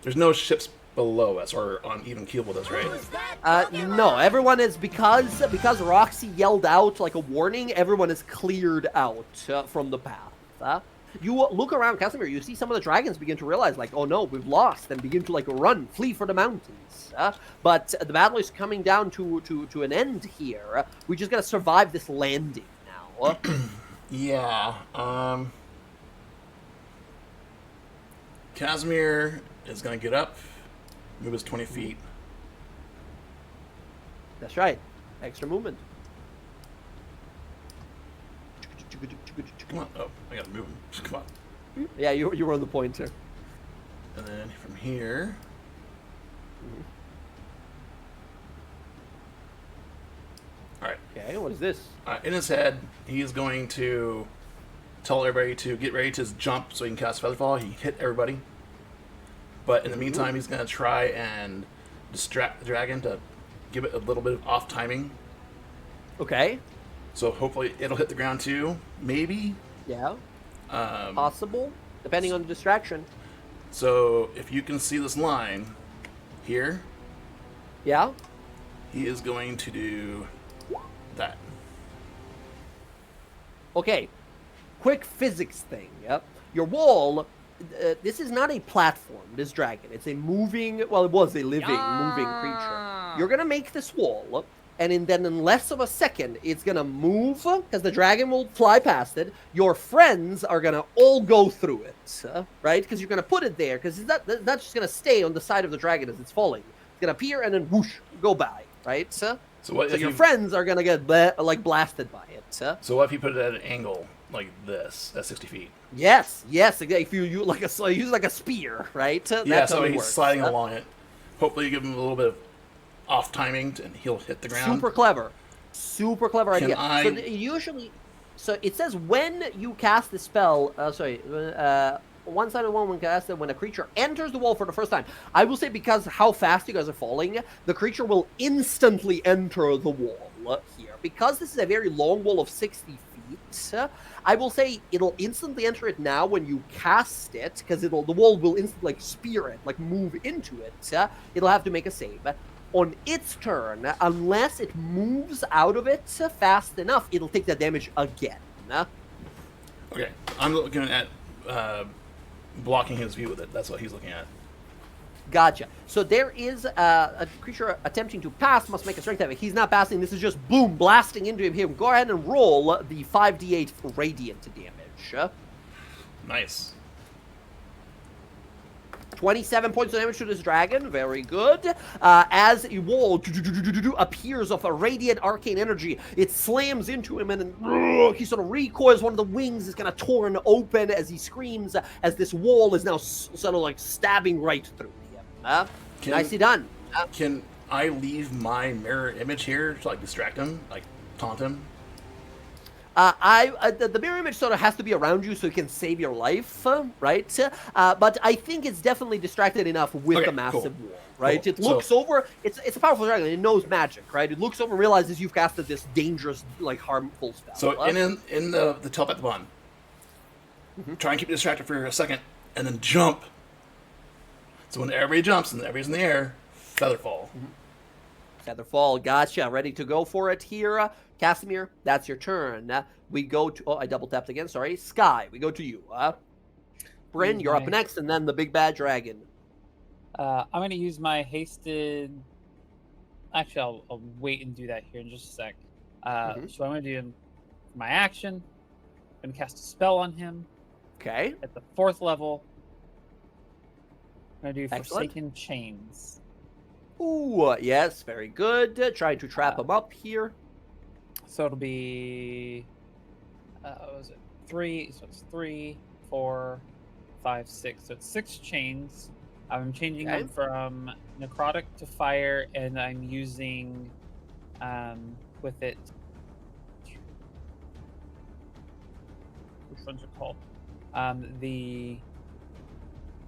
there's no ships below us or on even keel with us, right? No, everyone is, because Roxy yelled out like a warning, everyone is cleared out from the path. You look around, Casimir, you see some of the dragons begin to realize, like, oh no, we've lost, and begin to, like, run, flee for the mountains. But the battle is coming down to an end here. We just gotta survive this landing now. Yeah, Casimir is gonna get up, move his 20 feet. That's right. Extra movement. Come on. Oh, I gotta move him. Come on. Yeah, you were on the pointer. And then from here... Alright. Okay, what is this? In his head, he's going to tell everybody to get ready to jump so he can cast Featherfall. He hit everybody. But in the meantime, he's going to try and distract the dragon to give it a little bit of off timing. Okay. So hopefully it'll hit the ground too. Maybe. Yeah. Possible, depending on the distraction. So if you can see this line here. Yeah. He is going to do that. Okay, quick physics thing. Yep. Your wall. This is not a platform. This dragon. It's a moving. Well, it was a living, moving creature. You're gonna make this wall, and then in less of a second, it's gonna move because the dragon will fly past it. Your friends are gonna all go through it, right? Because you're gonna put it there. Because it's not just gonna stay on the side of the dragon as it's falling. It's gonna appear and then whoosh, go by, right? So your friends are gonna get blasted by it. So what if you put it at an angle like this, at 60 feet? Yes. If you use like a spear, right? That so he's works. sliding along it. Hopefully, you give him a little bit of off timing, and he'll hit the ground. Super clever idea. I... So it says when you cast the spell. One side of the wall when casted when a creature enters the wall for the first time. I will say because how fast you guys are falling, the creature will instantly enter the wall here. Because this is a very long wall of 60 feet, I will say it'll instantly enter it now when you cast it, because the wall will instantly spear it, move into it. It'll have to make a save. On its turn, unless it moves out of it fast enough, it'll take that damage again. Okay, I'm looking at blocking his view with it. That's what he's looking at. Gotcha. So there is a creature attempting to pass, must make a strength check. He's not passing. This is just boom, blasting into him. Go ahead and roll the 5d8 radiant damage. Nice. 27 points of damage to this dragon. Very good. As a wall appears of a radiant arcane energy, it slams into him, and then he sort of recoils. One of the wings is kind of torn open as he screams, as this wall is now sort of stabbing right through him. Nicely done. Can I leave my mirror image here to distract him, taunt him? The mirror image sort of has to be around you so it can save your life, right? But I think it's definitely distracted enough with the massive wall, right? Cool. It looks over. It's a powerful dragon. It knows magic, right? It looks over and realizes you've casted this dangerous, harmful spell. So in the telepathic bond, try and keep it distracted for a second, and then jump. So when everybody jumps and everybody's in the air, Featherfall. Featherfall, gotcha. Ready to go for it here. Casimir, that's your turn. We go to... Oh, I double-tapped again. Sorry. Sky, we go to you. Bryn, you're up next, and then the big bad dragon. I'm going to use my hasted... Actually, I'll wait and do that here in just a sec. So I'm going to do my action. I'm going to cast a spell on him. Okay. At the 4th level. I'm going to do Excellent. Forsaken Chains. Ooh, yes, very good. Trying to trap him up here. So it'll be, what was it? 3. So it's 3, 4, 5, 6. So it's 6 chains. I'm changing them from necrotic to fire, and I'm using, with it. Which one's it called? The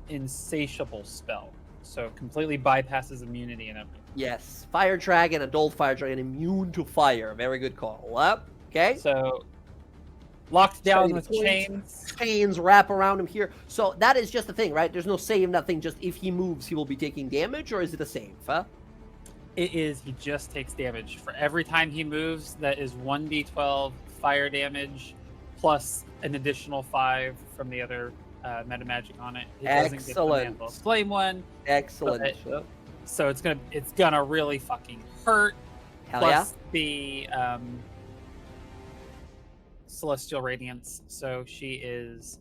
Insatiable spell. So completely bypasses immunity and everything. Yes, fire dragon, adult fire dragon, immune to fire. Very good call. Okay. So locked down with chains. Chains wrap around him here. So that is just the thing, right? There's no save, nothing. Just if he moves, he will be taking damage, or is it a save? It is. He just takes damage for every time he moves. That is 1d12 fire damage, plus an additional 5 from the other meta magic on it. He doesn't get the Mantle of Flame one. Excellent. So it's gonna really fucking hurt. Hell plus the Celestial Radiance. So she is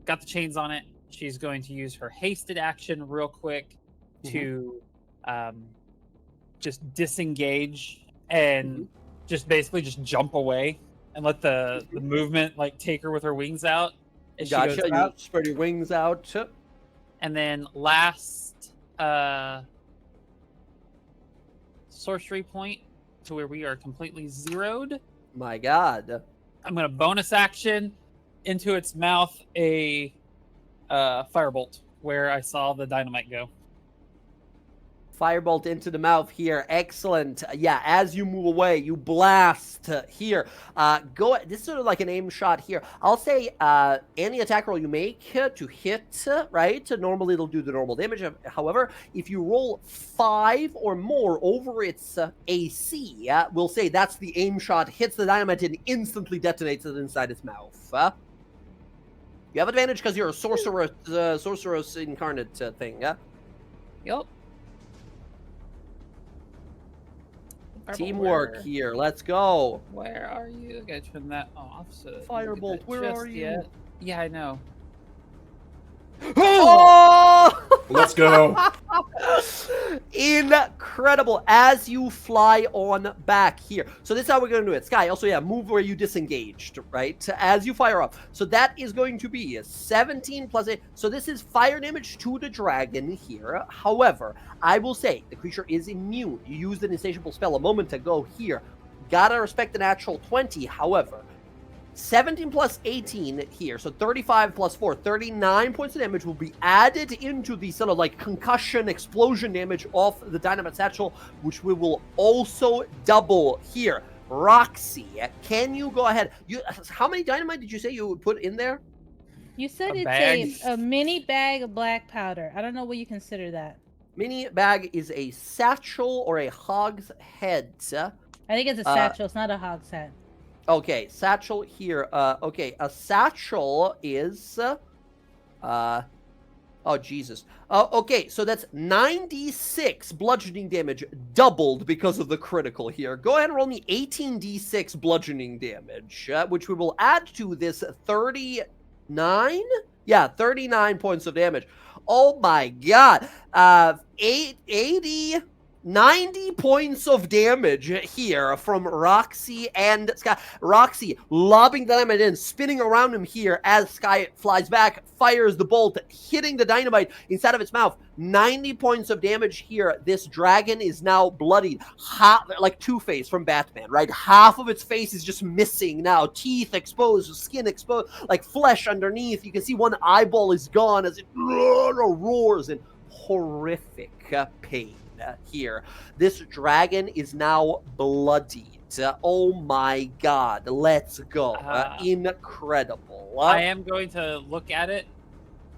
got the chains on it. She's going to use her hasted action real quick to just disengage and just basically just jump away and let the movement take her with her wings out. Gotcha. You spread your wings out. And then last sorcery point to where we are completely zeroed. My God. I'm going to bonus action into its mouth a firebolt where I saw the dynamite go. Firebolt into the mouth here. Excellent. Yeah, as you move away, you blast here. This is sort of like an aim shot here. I'll say any attack roll you make to hit, right? Normally it'll do the normal damage. However, if you roll 5 or more over its AC, we'll say that's the aim shot, hits the dynamite and instantly detonates it inside its mouth. You have advantage because you're a sorceress incarnate thing. Yup. Teamwork here. Let's go. Where are you? I gotta turn that off. So Firebolt, where are you? Yet. Yeah, I know. Oh! Let's go. Incredible. As you fly on back here. So this is how we're going to do it. Sky, also, yeah, move where you disengaged, right? As you fire up. So that is going to be a 17 plus 8. So this is fire damage to the dragon here. However, I will say the creature is immune. You used an insatiable spell a moment ago here. Gotta respect the natural 20. However, 17 plus 18 here, so 35 plus 4, 39 points of damage will be added into the sort of like concussion explosion damage off the dynamite satchel, which we will also double here. Roxy, can you go ahead? How many dynamite did you say you would put in there? You said A bag. it's a mini bag of black powder. I don't know what you consider that. Mini bag is a satchel or a hog's head. I think it's a satchel. It's not a hogshead. Okay, satchel here. Okay, a satchel is, oh Jesus. Okay, so that's 96 bludgeoning damage, doubled because of the critical here. Go ahead and roll me 18d6 bludgeoning damage, which we will add to this 39? Yeah, 39 points of damage. Oh my God. 90 points of damage here from Roxy and Sky. Roxy lobbing dynamite in, spinning around him here as Sky flies back, fires the bolt, hitting the dynamite inside of its mouth. 90 points of damage here. This dragon is now bloodied, like Two-Face from Batman, right? Half of its face is just missing now. Teeth exposed, skin exposed, like flesh underneath. You can see one eyeball is gone as it roars in horrific pain. Here, this dragon is now bloodied. Oh my God, let's go. Incredible. I am going to look at it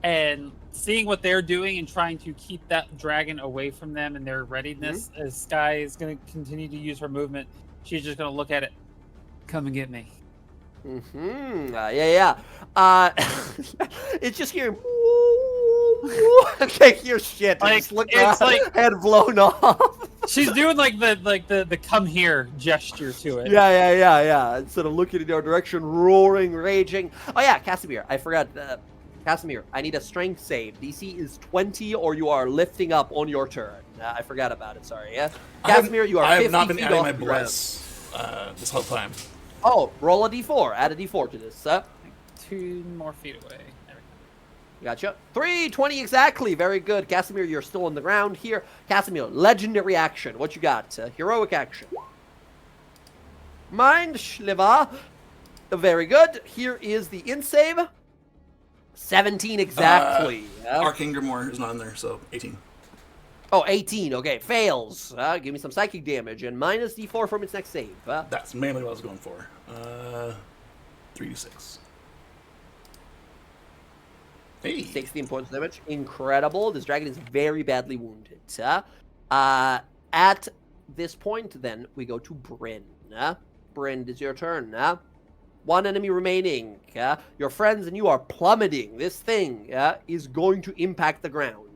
and seeing what they're doing and trying to keep that dragon away from them and their readiness. As Sky is going to continue to use her movement, she's just going to look at it. Come and get me. Yeah. It's just here. Take your shit. Like, just look it's like head blown off. She's doing like the come here gesture to it. Yeah. Instead of looking in your direction, roaring, raging. Oh yeah, Casimir. I forgot. Casimir, I need a strength save. DC is 20, or you are lifting up on your turn. I forgot about it. Sorry. Yeah. Casimir, you are 50 I have not been feet adding off my the ground. bless this whole time. Oh, roll a d4. Add a d4 to this. 2 more feet away. Gotcha. 320 exactly. Very good. Casimir, you're still on the ground here. Casimir, legendary action. What you got? Heroic action. Mind Shliva. Very good. Here is the int save. 17 exactly. Arcane Grimoire is not in there, so 18. Oh, 18. Okay, fails. Give me some psychic damage and minus d4 from its next save. That's mainly what I was going for. 3d6. Hey. 16 points of damage. Incredible. This dragon is very badly wounded. At this point, then, we go to Bryn. Bryn, it's your turn. One enemy remaining. Your friends and you are plummeting. This thing is going to impact the ground.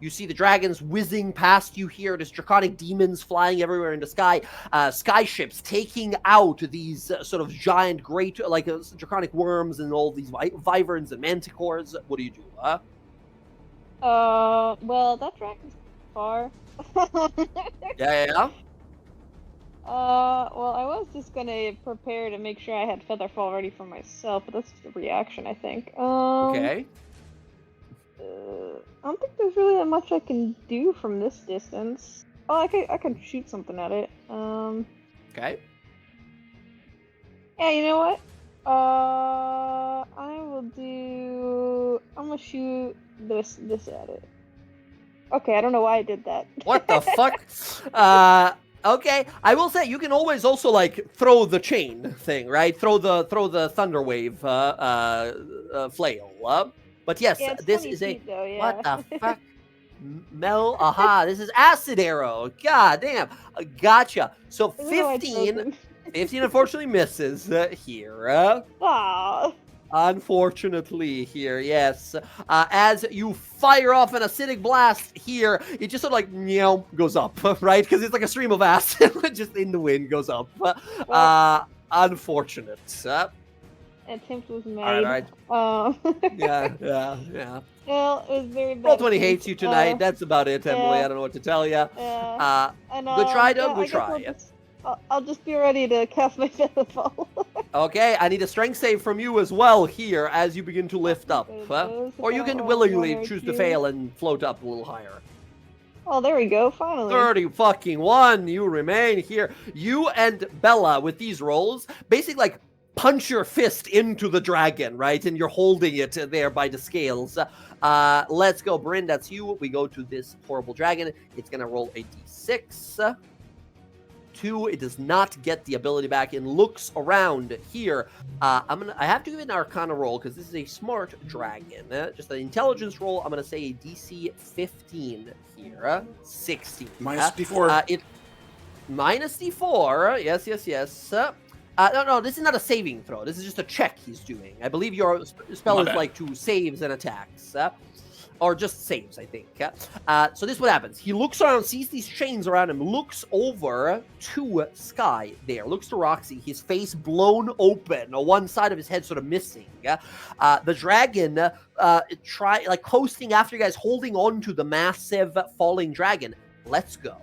You see the dragons whizzing past you here. There's draconic demons flying everywhere in the sky. Sky ships taking out these sort of giant, great, like draconic worms and all these wyverns and manticores. What do you do? Well, that dragon's far. Yeah. Well, I was just gonna prepare to make sure I had Featherfall ready for myself, but that's just a reaction, I think. Okay. I don't think there's really that much I can do from this distance. Oh, I can shoot something at it. Okay. Yeah, you know what? I'm gonna shoot this at it. Okay, I don't know why I did that. What the fuck? Okay, I will say you can always also like throw the chain thing, right? Throw the thunder wave flail. But yes, Yeah, it's this 20 is a feet, though, yeah. what the fuck? Mel, aha! This is acid arrow. God damn, gotcha. So I don't know why it's 15, broken. 15 unfortunately misses here. Aw. Unfortunately, here, yes. As you fire off an acidic blast here, it just sort of like goes up, right? Because it's like a stream of acid, just in the wind goes up. Unfortunate. Attempt was made. All right. Yeah. Well, it was very bad. Roll 20 attempt. hates you tonight. That's about it, Emily. yeah. I don't know what to tell you. Yeah. And, Good try, Doug. yeah, Good I guess try. I'll just be ready to cast my Featherfall. Okay, I need a strength save from you as well here as you begin to lift up. Or you can willingly choose to fail and float up a little higher. Oh, there we go. Finally. 31. You remain here. You and Bella with these rolls basically like punch your fist into the dragon, right? And you're holding it there by the scales. Let's go, Bryn. That's you. We go to this horrible dragon. It's gonna roll a d6. 2. It does not get the ability back and looks around here. I have to give it an Arcana roll because this is a smart dragon. Just an intelligence roll. I'm gonna say a DC 15 here. 16. Minus D4. Minus D4. Yes. No, this is not a saving throw. This is just a check he's doing. I believe your spell is like to saves and attacks. Or just saves, I think. So this is what happens. He looks around, sees these chains around him, looks over to Sky there, looks to Roxy, his face blown open, one side of his head sort of missing. The dragon, coasting after you guys, holding on to the massive falling dragon. Let's go.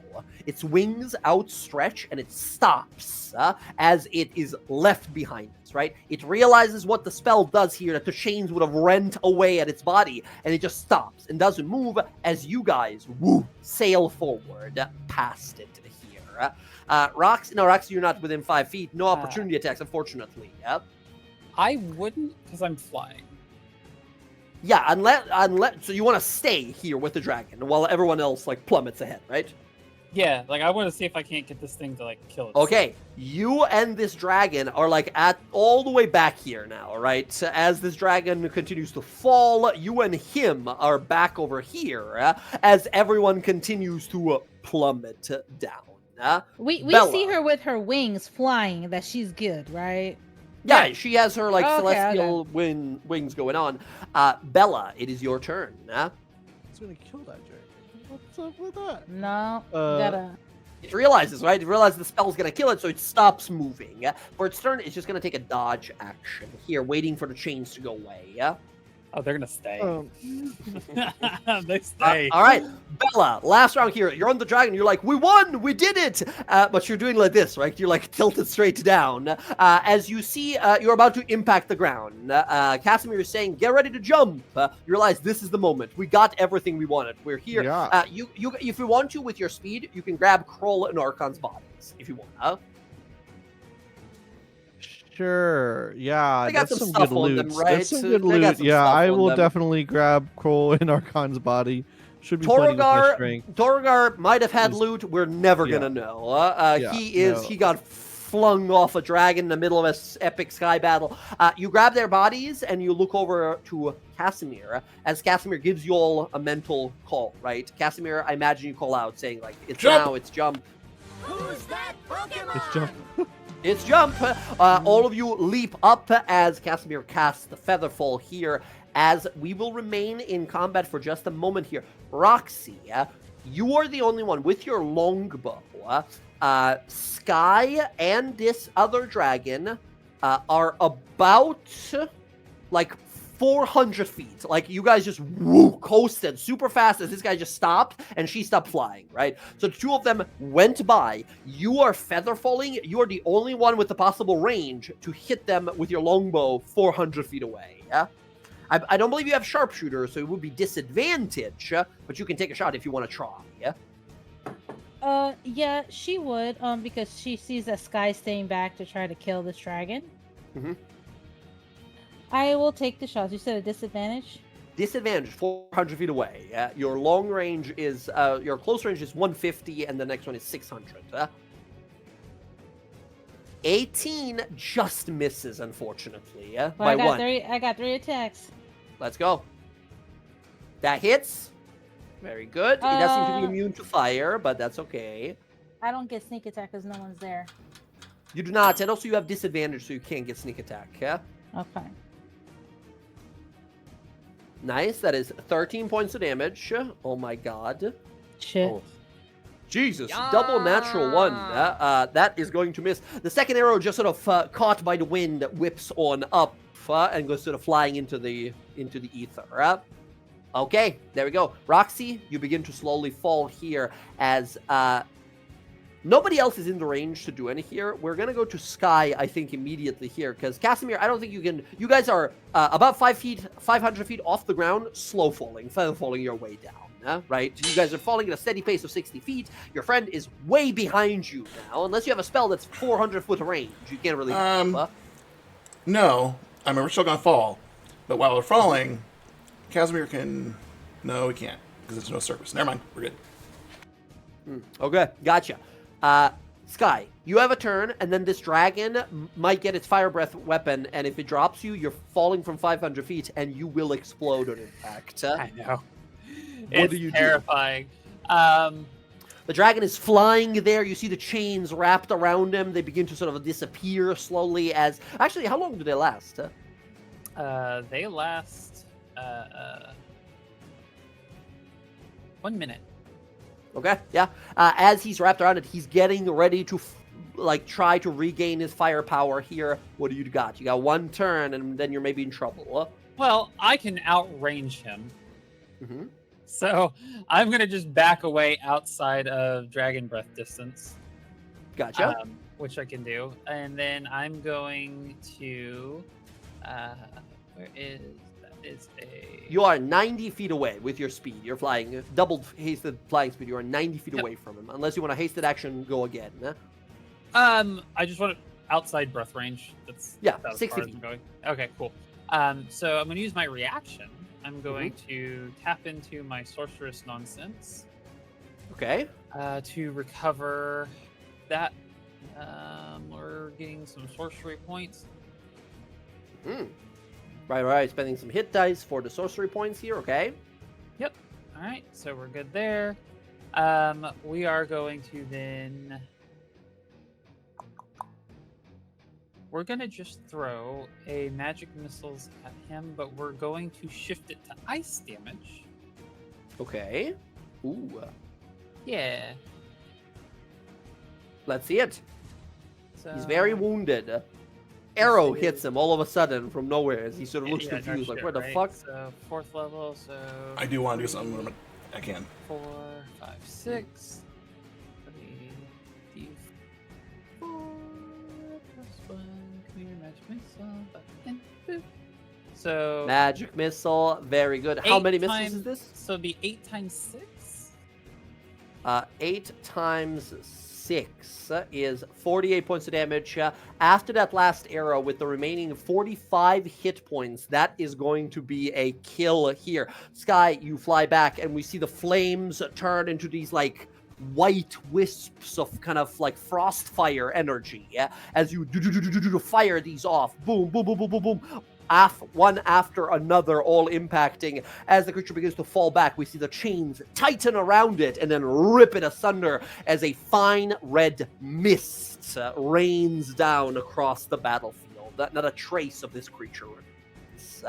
Its wings outstretch and it stops as it is left behind us, right? It realizes what the spell does here, that the chains would have rent away at its body, and it just stops and doesn't move as you guys sail forward past it here. Roxy, you're not within 5 feet. No opportunity attacks, unfortunately. I wouldn't, because I'm flying. Yeah, unless so you want to stay here with the dragon while everyone else like plummets ahead, right? Yeah, like I want to see if I can't get this thing to like kill itself. Okay, you and this dragon are like at all the way back here now, right? As this dragon continues to fall, you and him are back over here as everyone continues to plummet down. We Bella. see her with her wings flying. That she's good, right? Yeah, she has her like Okay, celestial wings going on. Bella, it is your turn. It's gonna kill that dragon. What's up with that? No, gotta. It realizes, right? It realizes the spell's gonna kill it, so it stops moving. For its turn, it's just gonna take a dodge action here, waiting for the chains to go away. Oh, they're gonna stay. They stay. All right, Bella, last round here. You're on the dragon. You're like, we won, we did it. But you're doing like this, right? You're like tilted straight down. As you see, you're about to impact the ground. Casimir is saying, get ready to jump. You realize this is the moment. We got everything we wanted. We're here. Yeah. You, if you want to, with your speed, you can grab Kroll and Arkhan's bodies if you want. Sure. Yeah, They got that's some some good stuff on loot. them, right? That's some They good got loot. some Yeah, stuff I on will them. definitely grab Kroll in Arkhan's body. Should be plenty with my strength. Dorgar might have had Is- loot. We're never Yeah. gonna know. Yeah, He got flung off a dragon in the middle of an epic sky battle. You grab their bodies and you look over to Casimir as Casimir gives you all a mental call, right? Casimir, I imagine you call out saying like, it's Jump! now, it's jump. It's jump. It's jump. All of you leap up as Casimir casts the Featherfall here, as we will remain in combat for just a moment here. Roxy, you are the only one with your longbow. Sky and this other dragon are about like 400 feet. Like you guys just coasted super fast as this guy just stopped and she stopped flying, right? So the two of them went by. You are feather falling. You are the only one with the possible range to hit them with your longbow 400 feet away. Yeah. I don't believe you have sharpshooter, so it would be disadvantage, but you can take a shot if you want to try. Yeah. Yeah, she would, because she sees that Sky staying back to try to kill this dragon. Mhm. I will take the shots. You said a disadvantage? Disadvantage 400 feet away. Your long range is your close range is 150, and the next one is 600. 18 just misses, unfortunately. Well, By one. I got 3 attacks. Let's go. That hits. Very good. He does seem to be immune to fire, but that's okay. I don't get sneak attack because no one's there. You do not, and also you have disadvantage, so you can't get sneak attack. Yeah. Okay. Nice. That is 13 points of damage. Oh my god. Shit. Oh. Jesus, double natural one. That is going to miss. The second arrow just sort of caught by the wind whips on up and goes sort of flying into the ether. Okay, there we go. Roxy, you begin to slowly fall here as nobody else is in the range to do any here. We're going to go to Sky, I think, immediately here because Casimir, I don't think you can. You guys are about 500 feet off the ground, slow falling your way down. Right? You guys are falling at a steady pace of 60 feet. Your friend is way behind you now. Unless you have a spell that's 400 foot range, you can't really. No, I mean we're still gonna fall, but while we're falling, Casimir can. No, we can't because there's no surface. Never mind, we're good. Okay, gotcha. Sky, you have a turn, and then this dragon might get its fire breath weapon, and if it drops you, you're falling from 500 feet, and you will explode on impact. I know. What do you terrifying. The dragon is flying there. You see the chains wrapped around him. They begin to sort of disappear slowly as... Actually, how long do they last? They last 1 minute. Okay, yeah. As he's wrapped around it, he's getting ready to try to regain his firepower here. What do you got? You got one turn, and then you're maybe in trouble. Well, I can outrange him. Mm-hmm. So I'm going to just back away outside of dragon breath distance. Gotcha. Which I can do. And then I'm going to... where is... That is a... You are 90 feet away with your speed. You're flying, doubled hasted flying speed. You are 90 feet away from him. Unless you want a hasted action, go again. I just want outside breath range. That's 60 feet. Going. Okay, cool. So I'm going to use my reaction. I'm going to tap into my sorceress nonsense. Okay. To recover that. We're getting some sorcery points. Right. Spending some hit dice for the sorcery points here. Okay. Yep. All right. So we're good there. We are going to then. We're going to just throw a magic missiles at him, but we're going to shift it to ice damage. Okay. Ooh. Yeah. Let's see it. So... He's very wounded. Arrow hits him all of a sudden from nowhere as he sort of looks confused. Like, where the fuck? So 4th level, so... I do want to do something when I can. 4, 5, 6... 3, 4... +1... So magic missile, very good. How many missiles is this? So it'd be 8 times 6. 8 times 6 is 48 points of damage. After that last arrow, with the remaining 45 hit points, that is going to be a kill here. Sky, you fly back, and we see the flames turn into these white wisps of kind of frost fire energy, as you fire these off. Boom, boom, boom, boom, boom, boom. One after another, all impacting. As the creature begins to fall back, we see the chains tighten around it and then rip it asunder as a fine red mist rains down across the battlefield. Not a trace of this creature remains.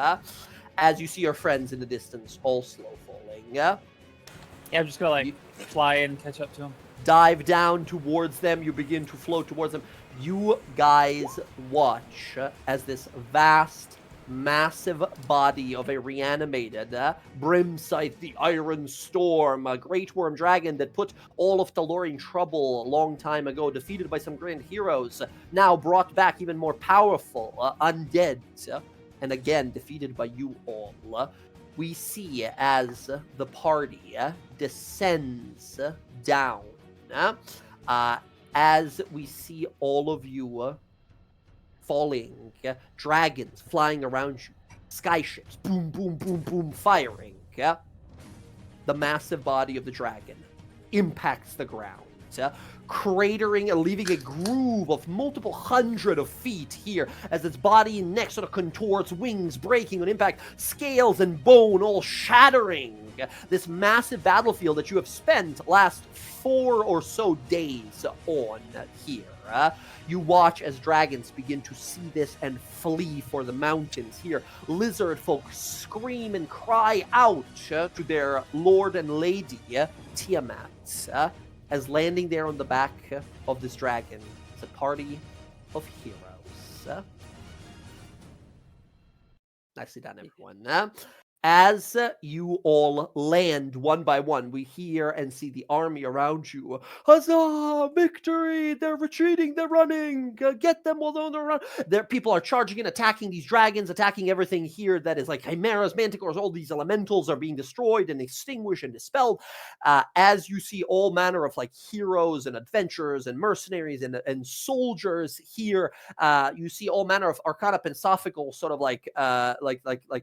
As you see your friends in the distance, all slow falling. Yeah, I'm just gonna fly in and catch up to him. Dive down towards them. You begin to float towards them. You guys watch as this vast, massive body of a reanimated Brimscythe, the Iron Storm, a great worm dragon that put all of Tal'dorei in trouble a long time ago, defeated by some grand heroes, now brought back even more powerful, undead, and again defeated by you all. We see as the party descends down, as we see all of you falling, dragons flying around you, skyships, boom, boom, boom, boom, firing. Yeah? The massive body of the dragon impacts the ground, cratering and leaving a groove of multiple hundred of feet here as its body and neck sort of contorts, wings breaking on impact, scales and bone all shattering. This massive battlefield that you have spent last 4 or so days on here. You watch as dragons begin to see this and flee for the mountains here. Lizard folk scream and cry out to their lord and lady, Tiamat, as landing there on the back of this dragon is a party of heroes. Nicely done, everyone. As you all land one by one, we hear and see the army around you. Huzzah! Victory! They're retreating, they're running! Get them while they're on the run! People are charging in, attacking these dragons, attacking everything here that is like chimeras, manticores, all these elementals are being destroyed and extinguished and dispelled. As you see all manner of like heroes and adventurers and mercenaries and soldiers here, you see all manner of arcana pensophical sort of like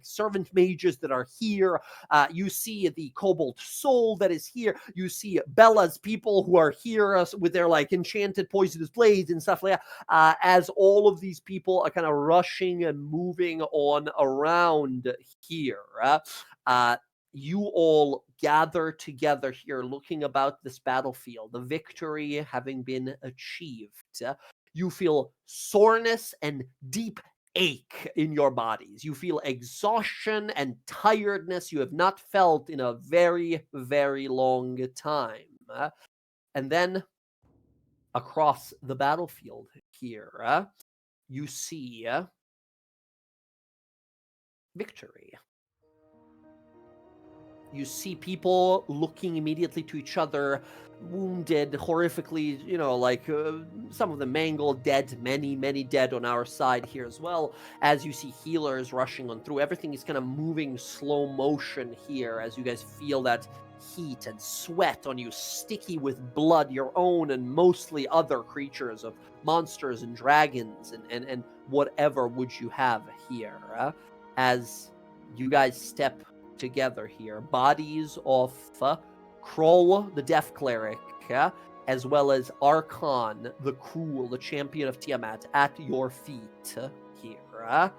servant mages that are here. You see the Cobalt Soul that is here. You see Bella's people who are here with their like enchanted poisonous blades and stuff like that. As all of these people are kind of rushing and moving on around here. You all gather together here looking about this battlefield, the victory having been achieved. You feel soreness and deep ache in your bodies. You feel exhaustion and tiredness you have not felt in a very, very long time. And then across the battlefield here, you see victory. You see people looking immediately to each other, wounded, horrifically, some of them mangled, dead, many dead on our side here as well. As you see healers rushing on through, everything is kind of moving slow motion here as you guys feel that heat and sweat on you, sticky with blood, your own and mostly other creatures of monsters and dragons and whatever would you have here. As you guys step together here, bodies of Kroll, the Death Cleric, as well as Arkhan, the Cruel, the champion of Tiamat, at your feet here.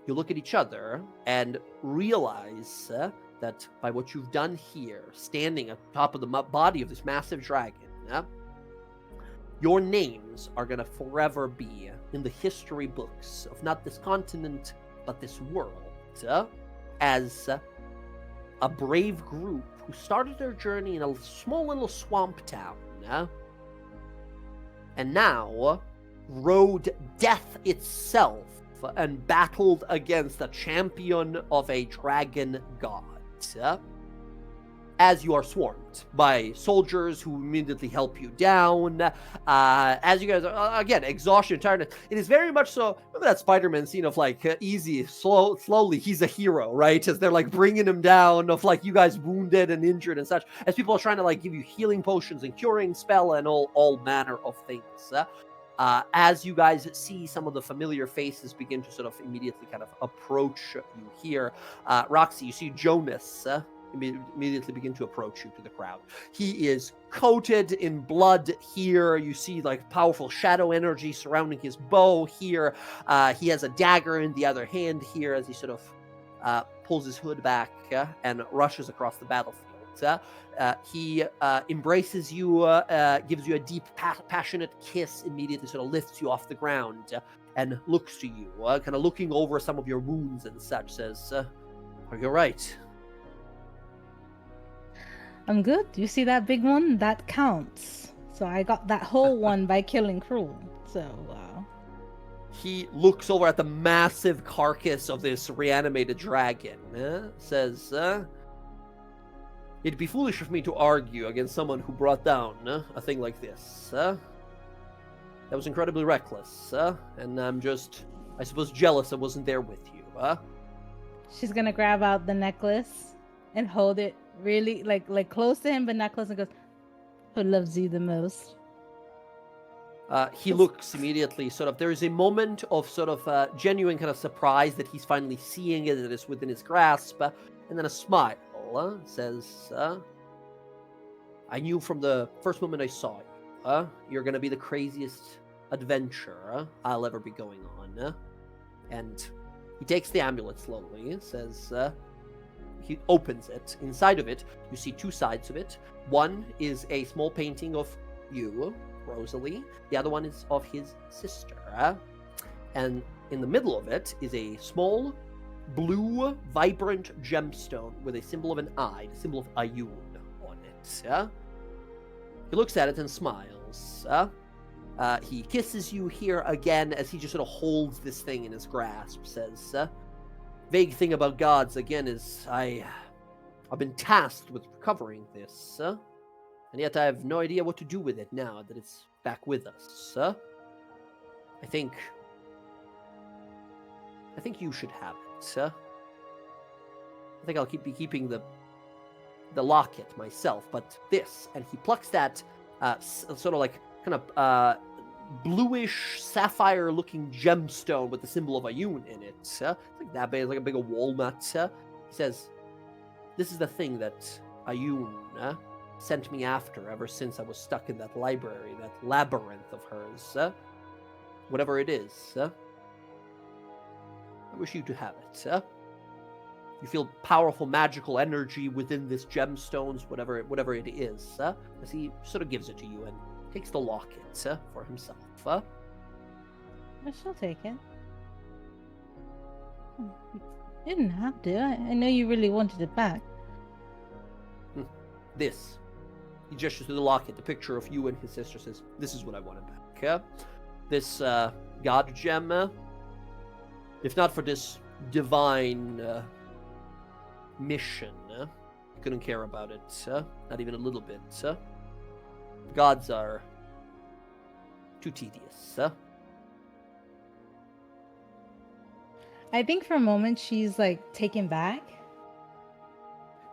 You look at each other and realize that by what you've done here, standing at the top of the body of this massive dragon, your names are going to forever be in the history books of not this continent, but this world, as a brave group who started their journey in a small little swamp town, and now rode death itself and battled against a champion of a dragon god. As you are swarmed by soldiers who immediately help you down, as you guys are, again, exhaustion, tiredness. It is very much so, remember that Spider-Man scene of like, easy, slowly, he's a hero, right? As they're like bringing him down, of like you guys wounded and injured and such, as people are trying to like give you healing potions and curing spell and all manner of things. As you guys see some of the familiar faces begin to sort of immediately kind of approach you here, Roxy, you see Jonas immediately begin to approach you to the crowd. He is coated in blood here. You see like powerful shadow energy surrounding his bow here. He has a dagger in the other hand here as he sort of pulls his hood back and rushes across the battlefield. He embraces you, gives you a deep, passionate kiss, immediately sort of lifts you off the ground and looks to you, kind of looking over some of your wounds and such, says, "Are you all right?" I'm good. You see that big one? That counts. So I got that whole one by killing Cruel. So, He looks over at the massive carcass of this reanimated dragon, says, "It'd be foolish of me to argue against someone who brought down a thing like this. That was incredibly reckless, and I'm just, I suppose, jealous I wasn't there with you. She's gonna grab out the necklace and hold it really like close to him, but not close, and goes, "Who loves you the most?" He looks immediately there is a moment of genuine kind of surprise that he's finally seeing it, that it's within his grasp, and then a smile says, I knew from the first moment I saw you, you're going to be the craziest adventure I'll ever be going on. And he takes the amulet slowly, says, he opens it. Inside of it, you see two sides of it. One is a small painting of you, Rosalie. The other one is of his sister. And in the middle of it is a small, blue, vibrant gemstone with a symbol of an eye, the symbol of Ayun on it. He looks at it and smiles. He kisses you here again as he just holds this thing in his grasp, says, vague thing about gods, again, is I've been tasked with recovering this, and yet I have no idea what to do with it now that it's back with us. I think you should have it. I think I'll be keeping the locket myself, but this, and he plucks that bluish sapphire-looking gemstone with the symbol of Ayun in it. It's like that big, it's like a big walnut. He says, "This is the thing that Ayun sent me after ever since I was stuck in that library, that labyrinth of hers. Whatever it is, I wish you to have it. You feel powerful magical energy within this gemstones, whatever it is." As he gives it to you and takes the locket for himself. I shall take it. You didn't have to. I know you really wanted it back. This. He gestures to the locket. The picture of you and his sister says, "This is what I wanted back." This god gem, if not for this divine mission, I couldn't care about it. Not even a little bit. Gods are too tedious. I think for a moment she's taken back.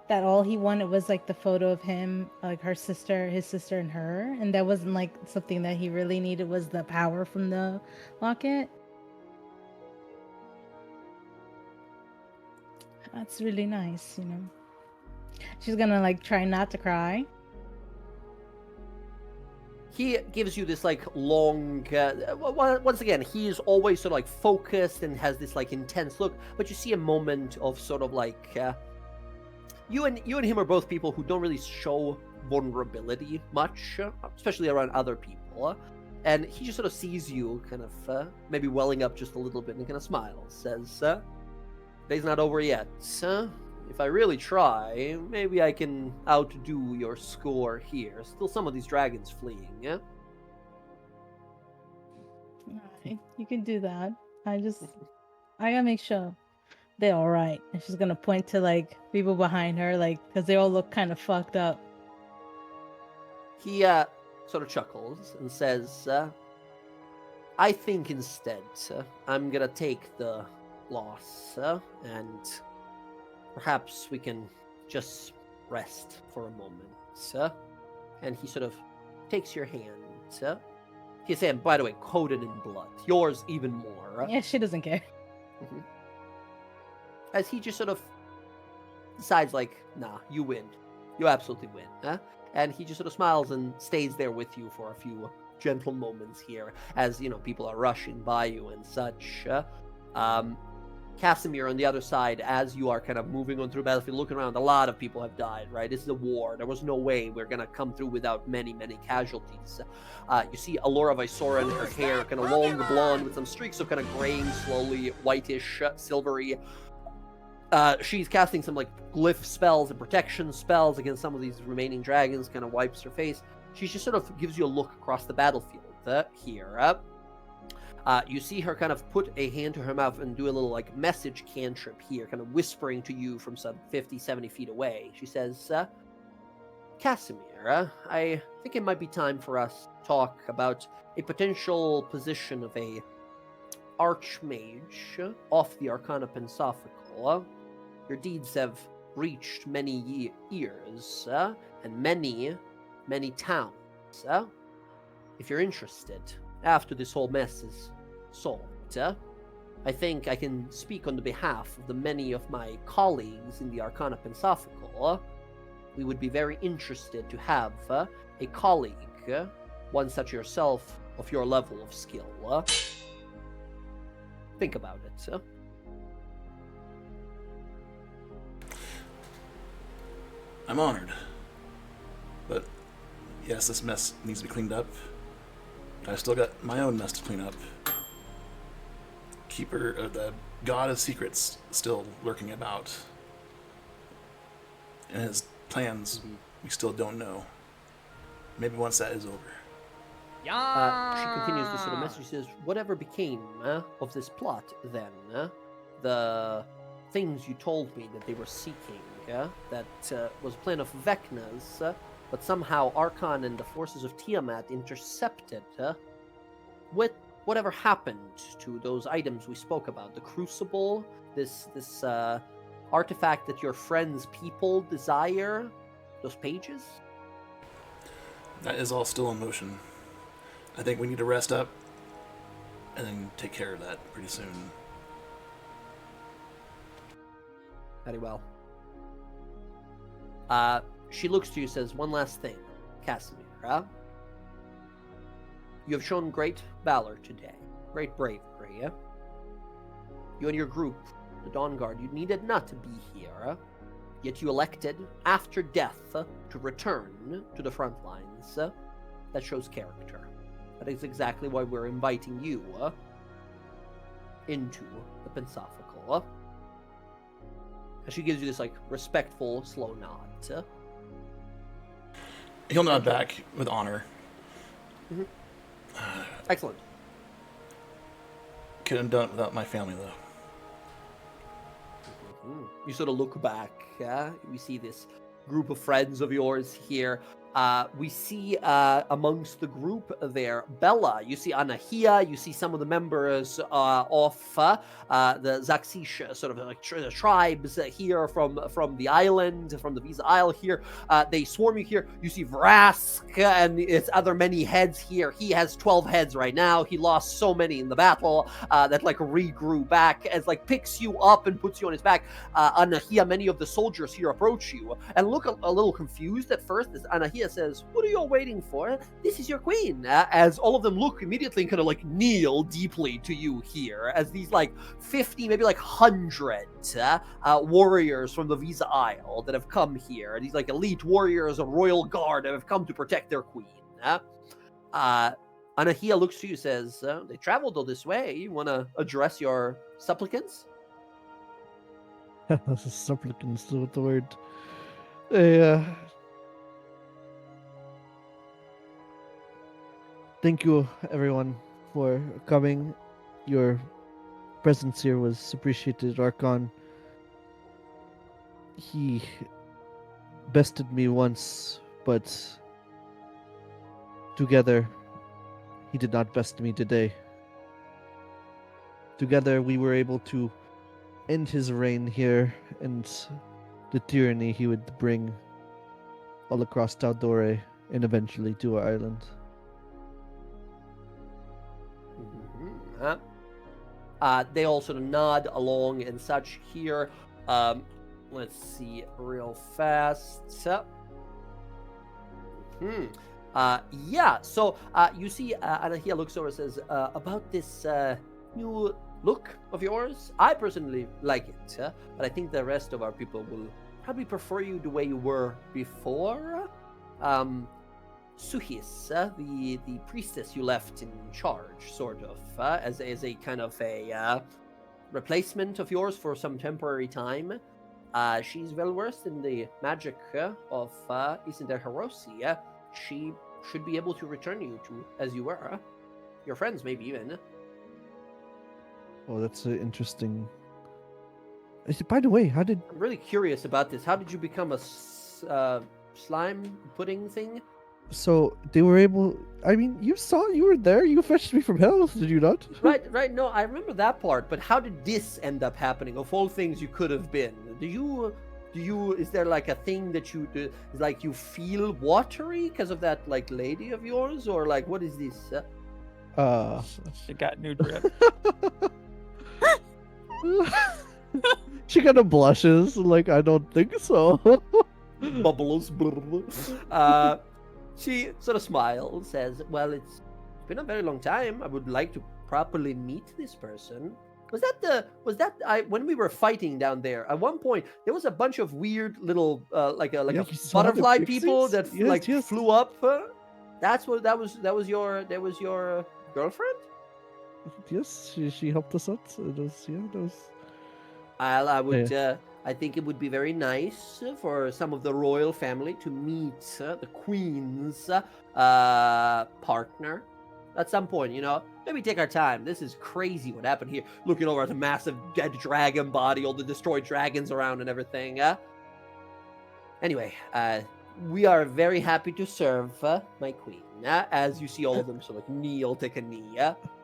That all he wanted was the photo of him, his sister and her, and that wasn't something that he really needed, was the power from the locket. That's really nice, She's gonna try not to cry. He gives you this long once again, he's always focused and has this intense look, but you see a moment of you and him are both people who don't really show vulnerability much, especially around other people, and he just sees you maybe welling up just a little bit and smiles, says, "Day's not over yet. If I really try, maybe I can outdo your score here. Still some of these dragons fleeing, yeah?" Alright, you can do that. I gotta make sure they're alright. And she's gonna point to people behind her, because they all look kind of fucked up. He chuckles and says, "I think instead I'm gonna take the loss, and perhaps we can just rest for a moment." And he takes your hand. His hand, by the way, coated in blood. Yours even more. Yeah, she doesn't care. Mm-hmm. As he just decides, nah, you win. You absolutely win. And he just smiles and stays there with you for a few gentle moments here, as, people are rushing by you and such. Casimir on the other side, as you are moving on through the battlefield, looking around, a lot of people have died, right? This is a war. There was no way we're going to come through without many, many casualties. You see Alora Vysoren, her hair long blonde with some streaks of graying slowly, whitish, silvery. She's casting some glyph spells and protection spells against some of these remaining dragons, wipes her face. She just gives you a look across the battlefield here. You see her put a hand to her mouth and do a little message cantrip here, whispering to you from some 50, 70 feet away. She says, "Casimir, I think it might be time for us to talk about a potential position of a archmage off the Arcana Pensophical. Your deeds have reached many ears and many, many towns. If you're interested, after this whole mess is solved, I think I can speak on the behalf of the many of my colleagues in the Arcana Pensophical. We would be very interested to have a colleague, one such yourself, of your level of skill. Think about it. I'm honored. But yes, this mess needs to be cleaned up. But I've still got my own mess to clean up. The god of secrets still lurking about. And his plans we still don't know. Maybe once that is over. She continues this little message. She says, whatever became of this plot then, the things you told me that they were seeking, that was a plan of Vecna's, but somehow Arkhan and the forces of Tiamat intercepted. Whatever happened to those items we spoke about? The crucible, this artifact that your friends' people desire, those pages? That is all still in motion. I think we need to rest up and then take care of that pretty soon. Very well. She looks to you and says, one last thing, Casimir. You have shown great valor today, great bravery. You and your group, the DawnGuard, you needed not to be here, yet you elected, after death, to return to the front lines. That shows character. That is exactly why we're inviting you into the Pensophical. And she gives you this, respectful, slow nod. He'll nod back with honor. Mm-hmm. Excellent. Couldn't have done it without my family, though. Mm-hmm. You sort of look back. We see this group of friends of yours here. We see amongst the group there, Bella. You see Anahia. You see some of the members of the Zaxish sort of tribes here from the island, from the Visa Isle here. They swarm you here. You see Vrask and its other many heads here. He has 12 heads right now. He lost so many in the battle that regrew back as picks you up and puts you on his back. Anahia, many of the soldiers here approach you and look a little confused at first as Anahia says, what are you all waiting for? This is your queen. As all of them look immediately and kind of kneel deeply to you here as these 50, maybe 100 warriors from the Visa Isle that have come here. These elite warriors of royal guard that have come to protect their queen. Anahia looks to you and says, they traveled all this way. You want to address your supplicants? This is supplicants with the word. Thank you, everyone, for coming. Your presence here was appreciated, Arkhan. He bested me once, but together, he did not best me today. Together, we were able to end his reign here and the tyranny he would bring all across Tal'dorei and eventually to our island. They all sort of nod along and such here. Let's see real fast. Yeah, so you see Anahia looks over and says, about this new look of yours, I personally like it, but I think the rest of our people will probably prefer you the way you were before. Suhis, the priestess you left in charge, sort of, as a kind of a replacement of yours for some temporary time. She's well versed in the magic of Isender Hirosi. She should be able to return you to as you were. Your friends, maybe even. Oh, that's interesting. By the way, I'm really curious about this. How did you become a slime pudding thing? So they were able. I mean, you were there. You fetched me from hell, did you not? Right. No, I remember that part. But how did this end up happening? Of all things you could have been, do you? Is there a thing that you do? You feel watery because of that lady of yours, or what is this? She got new drip. She kind of blushes, like, I don't think so. Bubbles. She sort of smiles, says, "Well, it's been a very long time. I would like to properly meet this person." When we were fighting down there? At one point, there was a bunch of weird little Yeah, a you saw the butterfly pixies? people that Yes. flew up. That was your girlfriend? Yes, she helped us out. It was, yeah, that was... I would. I think it would be very nice for some of the royal family to meet the queen's partner at some point. Maybe take our time. This is crazy what happened here. Looking over at the massive dead dragon body, all the destroyed dragons around and everything. Anyway, we are very happy to serve my queen. As you see all of them sort of kneel, take a knee.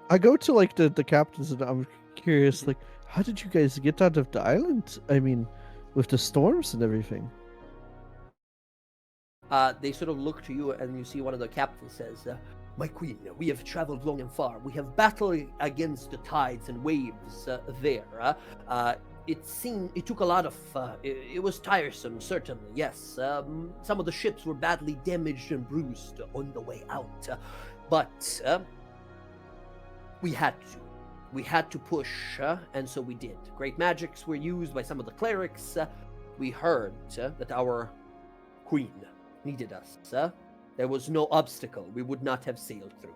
I go to like the captains and I'm curious, like, how did you guys get out of the island? I mean, with the storms and everything. They sort of look to you, and you see one of the captains says, "My queen, we have traveled long and far. We have battled against the tides and waves there. It took a lot of. It was tiresome, certainly. Yes, some of the ships were badly damaged and bruised on the way out, but we had to. We had to push, and so we did. Great magics were used by some of the clerics. We heard that our queen needed us. There was no obstacle we would not have sailed through.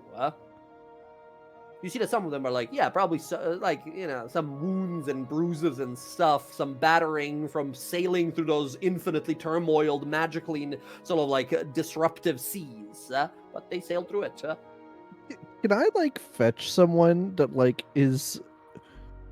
You see that some of them are like, yeah, probably some wounds and bruises and stuff, some battering from sailing through those infinitely turmoiled, magically sort of like disruptive seas. But they sailed through it. Can I like fetch someone that like is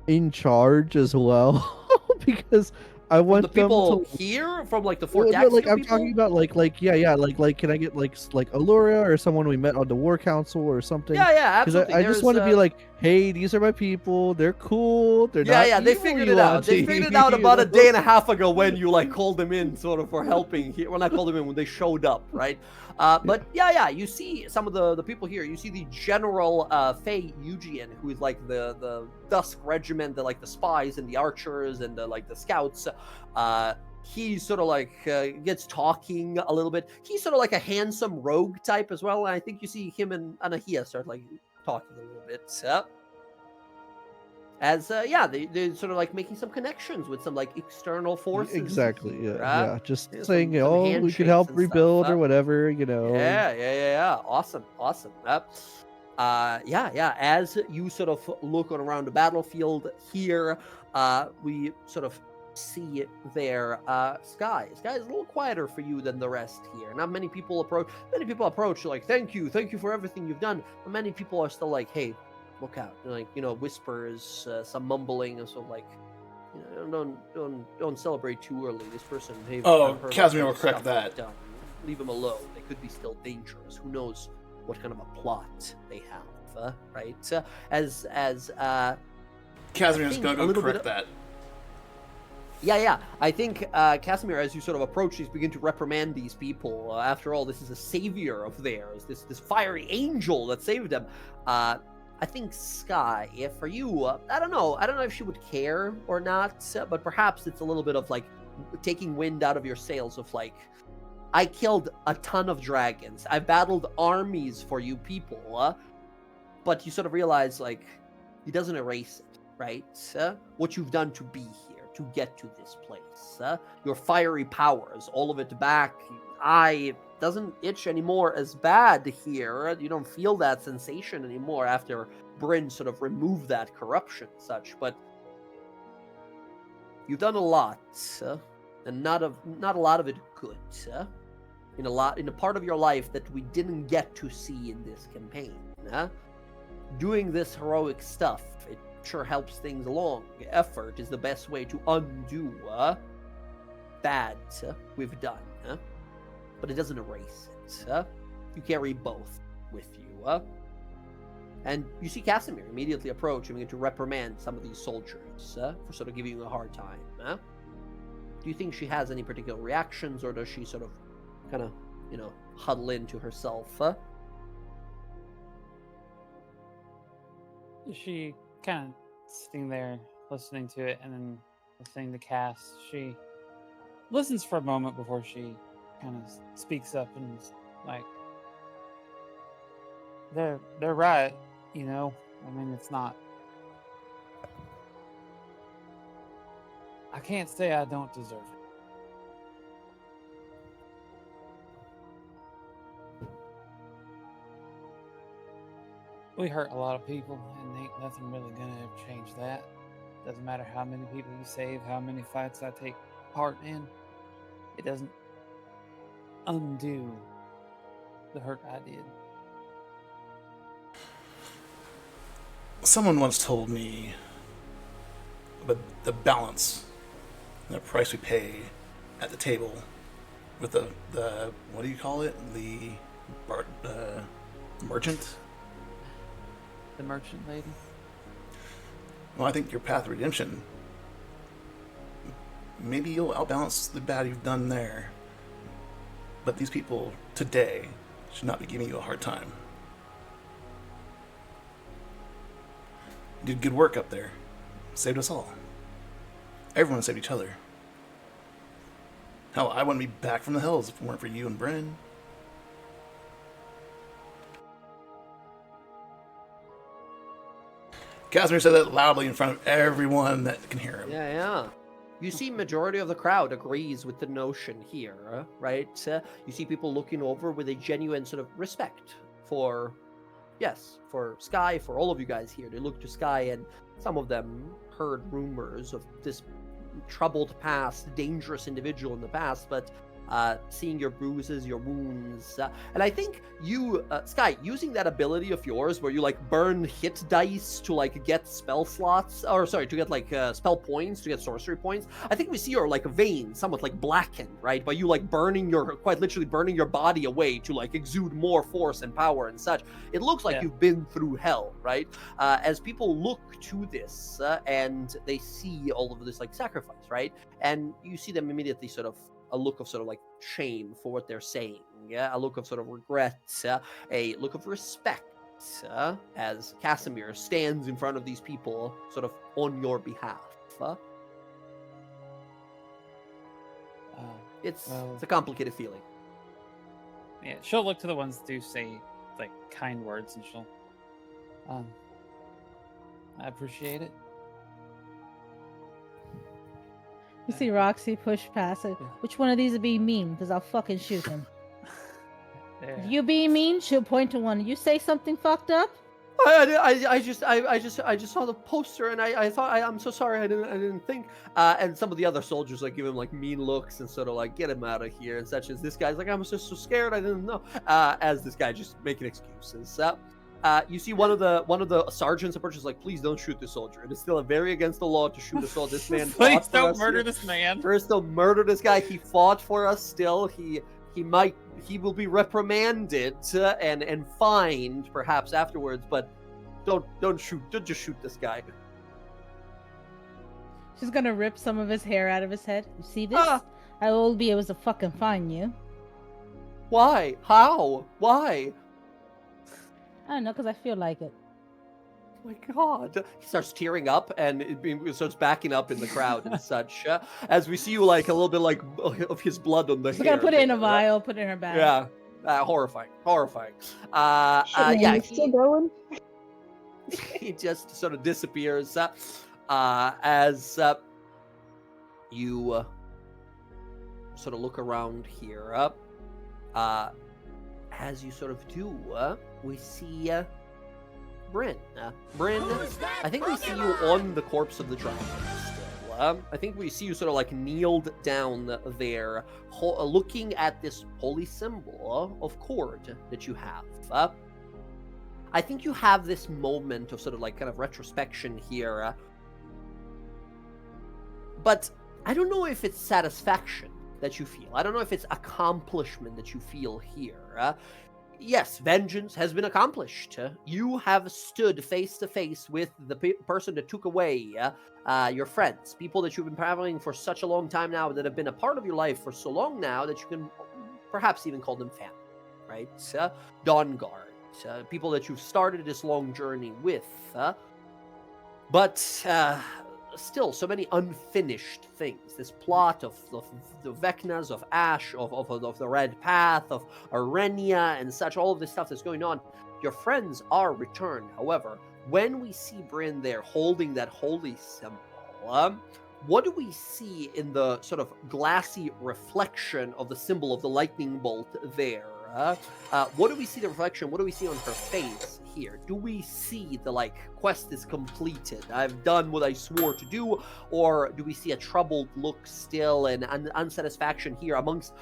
in charge as well? Because I want the people them to... here from like the Fort Well, Daxio like I'm people? talking about like can I get like Allura or someone we met on the War Council or something? Yeah, Because absolutely. I just want to be like, hey, these are my people. They're cool. They're not. Yeah, they evil, figured you it out. They auntie," figured it out you about a know? day and a half ago when you like called them in, sort of for helping here. Well, not called them in, when they showed up, right? But yeah, you see some of the people here. You see the General Fei Eugian, who is like the Dusk Regiment, the spies and the archers and the scouts. He sort of like gets talking a little bit. He's sort of like a handsome rogue type as well. And I think you see him and Anahia start like talking a little bit. They're sort of like making some connections with some like external forces. Exactly. here, Yeah. Just some saying, we handshakes could help and rebuild stuff, or whatever. You know. Yeah. Awesome. As you sort of look around the battlefield here, we sort of see there Sky is a little quieter for you than the rest here. Not many people approach like, thank you for everything you've done, but many people are still like, hey, look out, like, whispers, some mumbling, and so like, don't celebrate too early. This person, hey, Casimir will correct that. Leave them alone. They could be still dangerous. Who knows what kind of a plot they have, right? As Casimir's going to correct that. Yeah. I think Casimir, as you sort of approach these, begin to reprimand these people. After all, this is a savior of theirs, this fiery angel that saved them. I think Sky, for you, I don't know if she would care or not, but perhaps it's a little bit of like taking wind out of your sails of like, I killed a ton of dragons. I battled armies for you people, but you sort of realize like, it doesn't erase it, right? What you've done to be here, to get to this place. Your fiery powers, all of it back. It doesn't itch anymore as bad here. You don't feel that sensation anymore after Bryn sort of removed that corruption and such. But you've done a lot, and not a lot of it good. In a part of your life that we didn't get to see in this campaign. Doing this heroic stuff, it sure helps things along. Effort is the best way to undo bad we've done, but it doesn't erase it. You carry both with you. And you see Casimir immediately approach and begin to reprimand some of these soldiers for sort of giving you a hard time. Do you think she has any particular reactions, or does she sort of kind of, huddle into herself? She kind of sitting there listening to it and then listening to Cass. She listens for a moment before she kind of speaks up and is like, they're right, you know. I mean, it's not. I can't say I don't deserve it. We hurt a lot of people, and ain't nothing really gonna change that. Doesn't matter how many people you save, how many fights I take part in. It doesn't undo the hurt I did. Someone once told me about the balance, the price we pay at the table with the what do you call it? The merchant? The merchant lady? Well, I think your path of redemption, maybe you'll outbalance the bad you've done there. But these people today should not be giving you a hard time. You did good work up there. Saved us all. Everyone saved each other. Hell, I wouldn't be back from the hills if it weren't for you and Bryn. Casimir said that loudly in front of everyone that can hear him. Yeah. You see, majority of the crowd agrees with the notion here, right? You see people looking over with a genuine sort of respect for, yes, for Sky, for all of you guys here. They look to Sky, and some of them heard rumors of this troubled past, dangerous individual in the past, but seeing your bruises, your wounds, and I think you, Sky, using that ability of yours where you like burn hit dice to like get spell slots, or sorry, to get like spell points, to get sorcery points. I think we see your like veins somewhat like blackened, right? By you like quite literally burning your body away to like exude more force and power and such. It looks like you've been through hell, right? As people look to this and they see all of this like sacrifice, right? And you see them immediately sort of a look of sort of like shame for what they're saying, a look of sort of regret, a look of respect, as Casimir stands in front of these people sort of on your behalf. It's a complicated feeling. Yeah, she'll look to the ones that do say like kind words, and she'll I appreciate it. You see Roxy push past it. Which one of these are being mean? Because I'll fucking shoot him. If you being mean, she'll point to one. You say something fucked up? I just saw the poster and I thought I'm so sorry I didn't think. And some of the other soldiers like give him like mean looks and sort of like get him out of here and such. As this guy's like, I'm just so scared I didn't know. As this guy just making excuses. You see one of the sergeants approaches like, please don't shoot the soldier. It is still very against the law to shoot a soldier. This man please don't murder this man. First, don't murder this guy. He fought for us. Still, he will be reprimanded and fined perhaps afterwards. But don't shoot. Don't just shoot this guy. She's gonna rip some of his hair out of his head. You see this? I will be able to fucking find you. Why? How? Why? I don't know, because I feel like it. Oh my God. He starts tearing up and it starts backing up in the crowd and such. As we see you like a little bit like of his blood on the hair. We're going to put it in a vial, put it in her bag. Yeah. Horrifying. Still going? He just sort of disappears as you sort of look around here. As you sort of do, we see Bryn. Bryn, I think we see you on the corpse of the dragon still. I think we see you sort of like kneeled down there, looking at this holy symbol of cord that you have. I think you have this moment of sort of like kind of retrospection here. But I don't know if it's satisfaction that you feel. I don't know if it's accomplishment that you feel here. Yes, vengeance has been accomplished. You have stood face to face with the person that took away your friends, people that you've been traveling for such a long time now, that have been a part of your life for so long now that you can perhaps even call them family, right? DawnGuard, people that you've started this long journey with. But still, so many unfinished things. This plot of the Vecnas, of Ash, of the Red Path, of Arenia, and such, all of this stuff that's going on. Your friends are returned. However, when we see Bryn there holding that holy symbol, what do we see in the sort of glassy reflection of the symbol of the lightning bolt there? What do we see the reflection? What do we see on her face here? Do we see the quest is completed? I've done what I swore to do, or do we see a troubled look still and unsatisfaction here amongst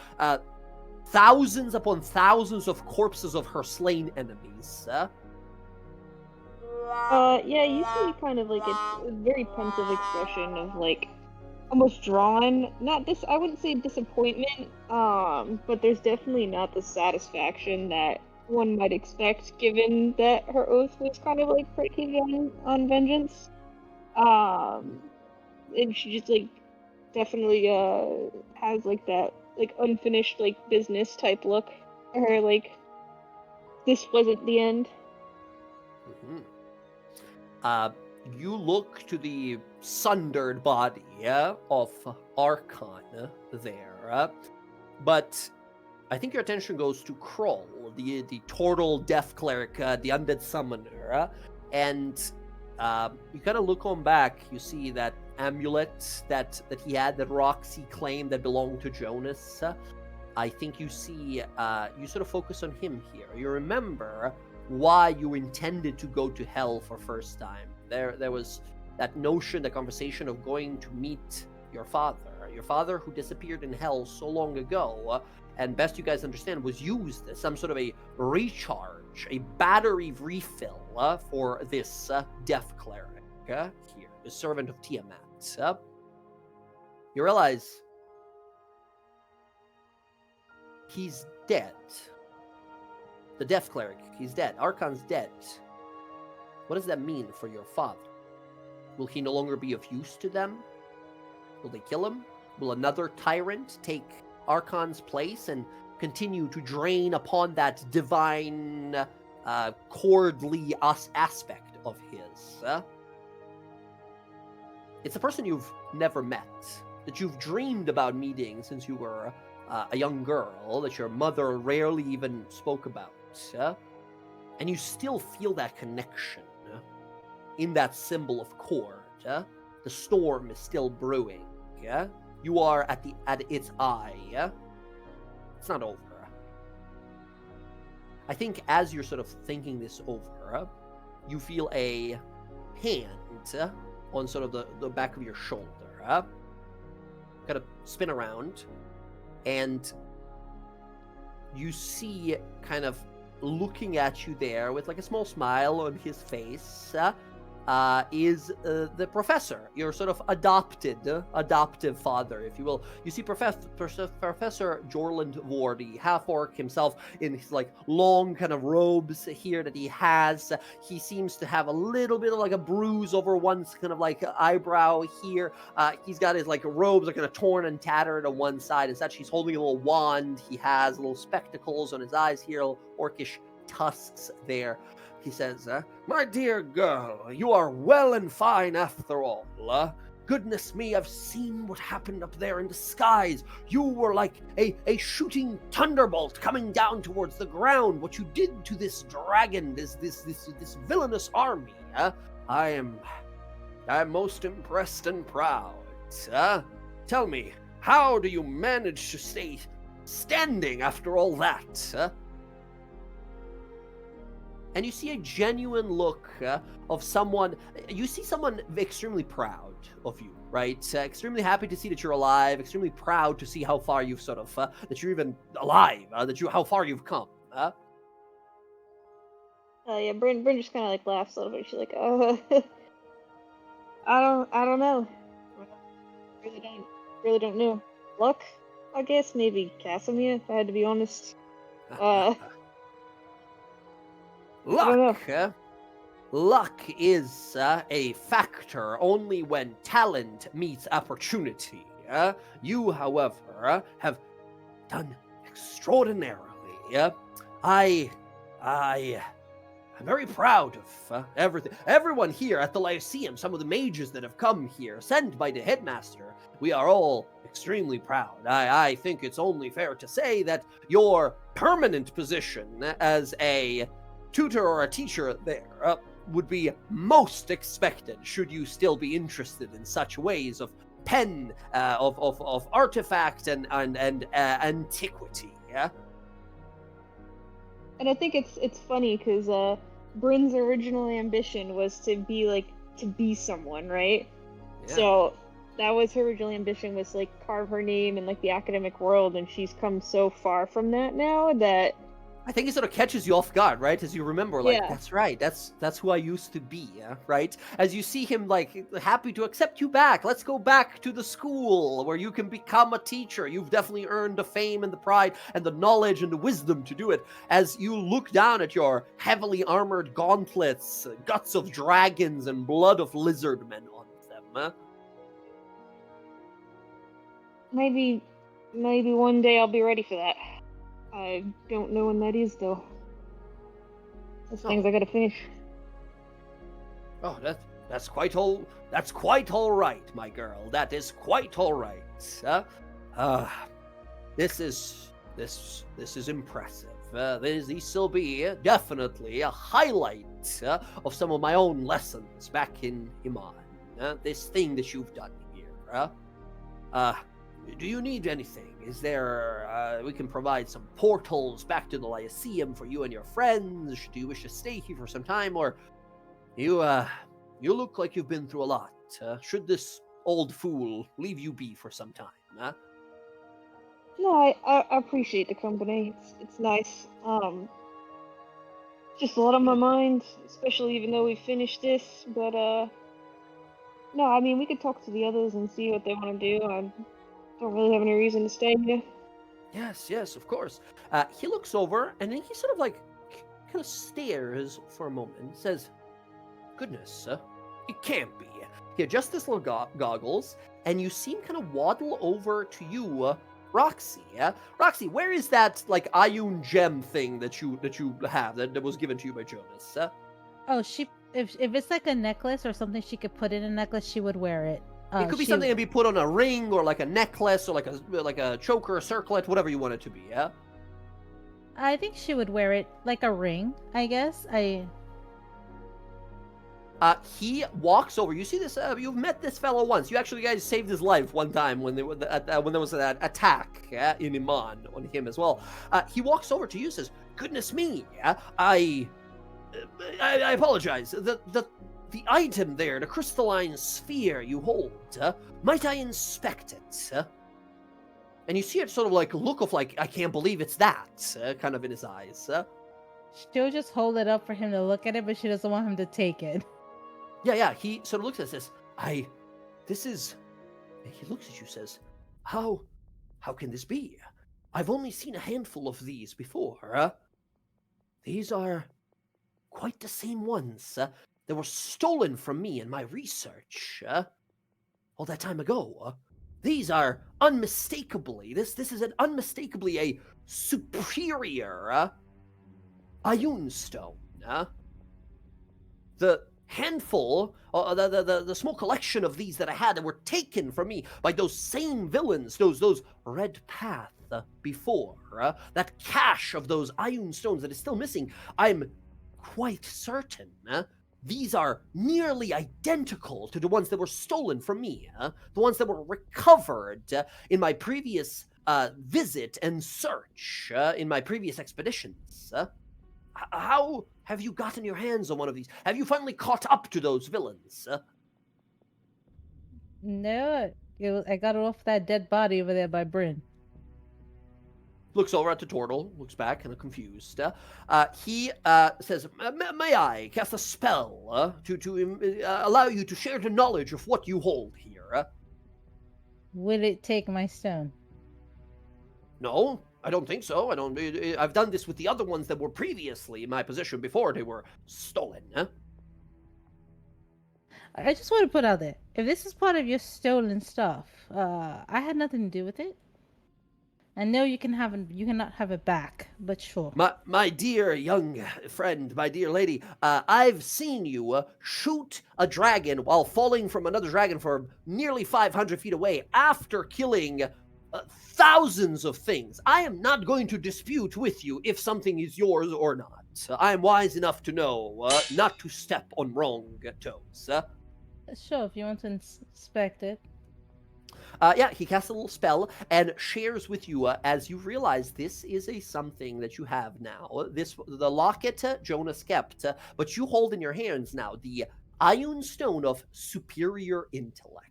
thousands upon thousands of corpses of her slain enemies? Yeah, you see kind of a very pensive expression of almost drawn. Not this, I wouldn't say disappointment, but there's definitely not the satisfaction that one might expect, given that her oath was kind of predicated on vengeance. And she just definitely has that unfinished business type look. Her this wasn't the end. You look to the sundered body of Arkhan there, but I think your attention goes to Kroll, the Tortle Death Cleric, the Undead Summoner, and you kind of look on back. You see that amulet that he had, that Roxy claimed that belonged to Jonas. I think you see, you sort of focus on him here. You remember why you intended to go to hell for first time. There was that notion, the conversation of going to meet your father who disappeared in hell so long ago, and best you guys understand, was used as some sort of a recharge, a battery refill for this death cleric here, the servant of Tiamat. You realize he's dead. The death cleric, he's dead. Arkhan's dead. What does that mean for your father? Will he no longer be of use to them? Will they kill him? Will another tyrant take Arkhan's place and continue to drain upon that divine, chordly aspect of his? It's a person you've never met, that you've dreamed about meeting since you were a young girl, that your mother rarely even spoke about. And you still feel that connection in that symbol of cord. The storm is still brewing. You are at its eye. It's not over. I think as you're sort of thinking this over, you feel a hand on sort of the back of your shoulder. Kind of spin around, and you see kind of looking at you there with a small smile on his face is the professor, your sort of adoptive father, if you will. You see Professor Jorland Vordy, half-orc himself, in his long kind of robes here that he has. He seems to have a little bit of a bruise over one kind of eyebrow here. He's got his robes are kind of torn and tattered on one side and such. He's holding a little wand. He has little spectacles on his eyes here, little orcish tusks there. He says, "My dear girl, you are well and fine after all. Goodness me, I've seen what happened up there in the skies. You were like a shooting thunderbolt coming down towards the ground. What you did to this dragon, this villainous army. I am most impressed and proud. Tell me, how do you manage to stay standing after all that?" And you see a genuine look of someone. You see someone extremely proud of you, right? Extremely happy to see that you're alive. Extremely proud to see how far you've sort of that you're even alive. How far you've come. Yeah, Bryn just kind of laughs a little bit. She's like, I don't know. Really don't know. Luck, I guess, maybe Casimir, if I had to be honest. Luck. Luck is a factor only when talent meets opportunity. You, however, have done extraordinarily. I I'm very proud of everything. Everyone here at the Lyceum, some of the mages that have come here, sent by the headmaster, we are all extremely proud. I think it's only fair to say that your permanent position as a tutor or a teacher there would be most expected should you still be interested in such ways of pen, of artifact and antiquity. Yeah. And I think it's funny because Bryn's original ambition was to be someone, right? Yeah. So that was her original ambition, was like carve her name in like the academic world, and she's come so far from that now that I think it sort of catches you off guard, right? As you remember, like, Yeah. that's right, that's who I used to be, right? As you see him, like, happy to accept you back. Let's go back to the school where you can become a teacher. You've definitely earned the fame and the pride and the knowledge and the wisdom to do it. As you look down at your heavily armored gauntlets, guts of dragons, and blood of lizard men on them, maybe one day I'll be ready for that. I don't know when that is though. There's Oh. things I gotta finish. Oh, that's quite all right, my girl. That is quite all right. This is impressive. This will be definitely a highlight of some of my own lessons back in Iman. This thing that you've done here. Do you need anything? Is there, we can provide some portals back to the Lyceum for you and your friends? Do you wish to stay here for some time? Or you look like you've been through a lot. Should this old fool leave you be for some time? No, I appreciate the company. It's nice. Just a lot on my mind, especially even though we finished this. But no, I mean we could talk to the others and see what they want to do. I don't really have any reason to stay here. Yes, of course. He looks over and then he sort of like kind of stares for a moment and says, "Goodness, it can't be." He adjusts his little goggles and you see him kind of waddle over to you, Roxy. Roxy, where is that like Ioun gem thing that you have that was given to you by Jonas? Oh, if it's like a necklace or something she could put in a necklace, she would wear it. It could be something that be put on a ring or like a necklace or like a choker or circlet, whatever you want it to be. Yeah. I think she would wear it like a ring. I guess He walks over. You see this? You've met this fellow once. You actually guys saved his life one time when there was that attack in Iman on him as well. He walks over to you and says, "Goodness me, I apologize. The item there, the crystalline sphere you hold, might I inspect it?" And you see it sort of like look of like, I can't believe it's that, kind of in his eyes. she'll just hold it up for him to look at it, but she doesn't want him to take it. Yeah, he sort of looks at this. He looks at you, says, How can this be? I've only seen a handful of these before. These are quite the same ones that were stolen from me in my research all that time ago. These are unmistakably, this is unmistakably a superior Ioun stone. The handful, the small collection of these that I had that were taken from me by those same villains, those Red Path before, that cache of those Ioun stones that is still missing, I'm quite certain these are nearly identical to the ones that were stolen from me, the ones that were recovered in my previous visit and search, in my previous expeditions. How have you gotten your hands on one of these? Have you finally caught up to those villains? No, I got it off that dead body over there by Bryn. Looks over at the turtle, looks back, kind of confused. He says, "May I cast a spell to allow you to share the knowledge of what you hold here?" Would it take my stone? No, I don't think so. I've done this with the other ones that were previously in my possession before they were stolen. I just want to put out there, if this is part of your stolen stuff, I had nothing to do with it. I know you cannot have it back, but sure. My dear young friend, my dear lady, I've seen you shoot a dragon while falling from another dragon from nearly 500 feet away after killing thousands of things. I am not going to dispute with you if something is yours or not. I am wise enough to know not to step on wrong toes. Sure, if you want to inspect it. Yeah, he casts a little spell and shares with you as you realize this is something that you have now. The locket Jonas kept, but you hold in your hands now the Ion Stone of Superior Intellect.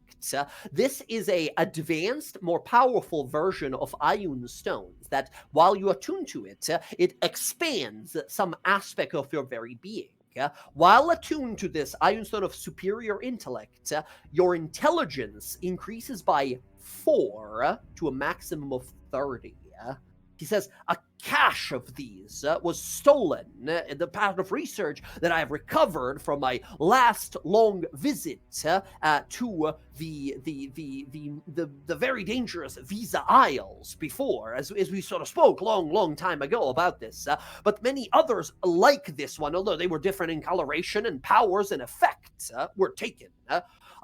This is a advanced, more powerful version of Ion Stones that, while you attune to it, it expands some aspect of your very being. While attuned to this Ion Stone of Superior Intellect, your intelligence increases by 4 to a maximum of 30. He says, a cache of these was stolen in the path of research that I have recovered from my last long visit to the very dangerous Visa Isles before, as we sort of spoke long time ago about this. But many others like this one, although they were different in coloration and powers and effects, were taken.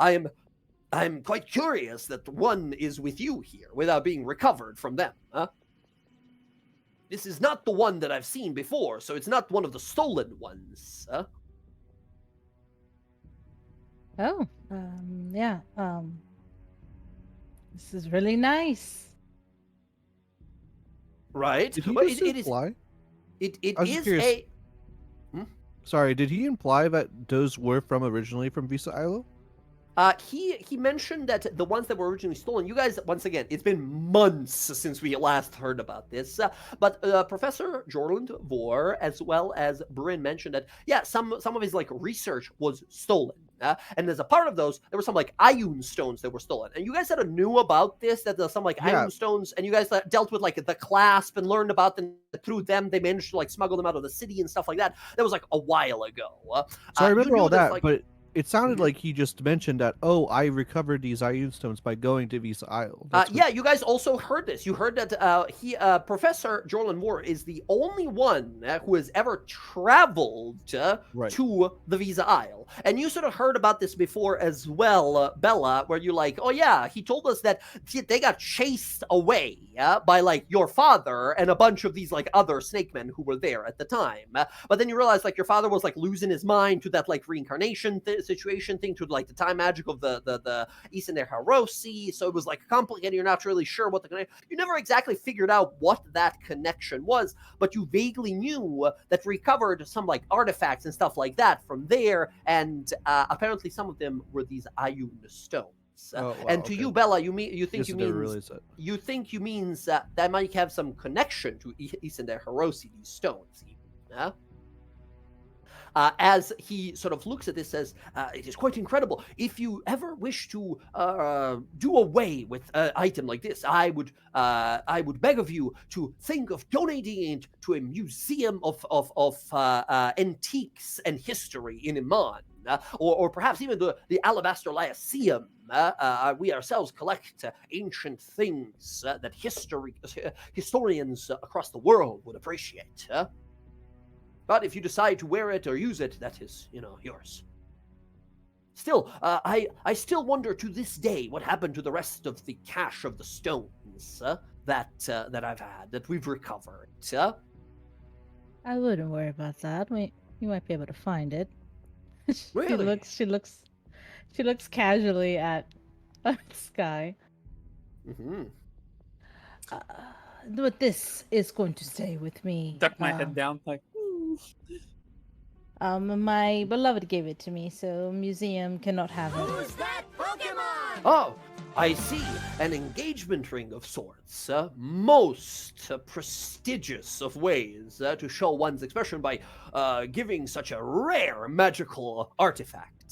I'm quite curious that one is with you here without being recovered from them. This is not the one that I've seen before, so it's not one of the stolen ones. Oh, yeah. This is really nice. Right? Did he Well, just it is. imply? It I was is just curious. a. Sorry, did he imply that those were originally from Visa Isle? He mentioned that the ones that were originally stolen, you guys, once again, it's been months since we last heard about this, but Professor Jorland Vor, as well as Bryn, mentioned that, yeah, some of his, like, research was stolen. And as a part of those, there were some, like, Ion Stones that were stolen. And you guys sort of knew about this, that there's some, like, Yeah. Ion Stones, and you guys dealt with, like, the clasp and learned about them. Through them, they managed to, like, smuggle them out of the city and stuff like that. That was, like, a while ago. So I you remember knew all this, that, like, but it sounded Mhm. like he just mentioned that, oh, I recovered these Ion Stones by going to Visa Isle. That's what- Yeah, you guys also heard this. You heard that Professor Jorlan Moore is the only one who has ever traveled Right. to the Visa Isle. And you sort of heard about this before as well, Bella, where you're like, oh yeah, he told us that they got chased away by, like, your father and a bunch of these, like, other snake men who were there at the time. But then you realize, like, your father was, like, losing his mind to that, like, reincarnation situation thing, to, like, the time magic of the Isender Harosi, so it was, like, complicated. You're not really sure what you never exactly figured out what that connection was, but you vaguely knew that recovered some, like, artifacts and stuff like that from there, and apparently some of them were these Ion Stones. Oh, wow, And to okay. you, Bella, you think Guess you I never mean realized that. you think you means that might have some connection to Isender Harosi, these stones. Yeah? As he sort of looks at this, says, it is quite incredible. If you ever wish to do away with an item like this, I would beg of you to think of donating it to a museum of antiques and history in Iman, or perhaps even the Alabaster Lyceum. We ourselves collect ancient things that historians across the world would appreciate. But if you decide to wear it or use it, that is, yours. Still, I still wonder to this day what happened to the rest of the cache of the stones that I've had, that we've recovered. I wouldn't worry about that. You might be able to find it. Really? She looks casually at Sky. Mm-hmm. But this is going to stay with me. Duck my head down, like. My beloved gave it to me, so museum cannot have it. Who's that Pokemon? Oh, I see. An engagement ring of sorts. Most prestigious of ways to show one's expression by giving such a rare magical artifact.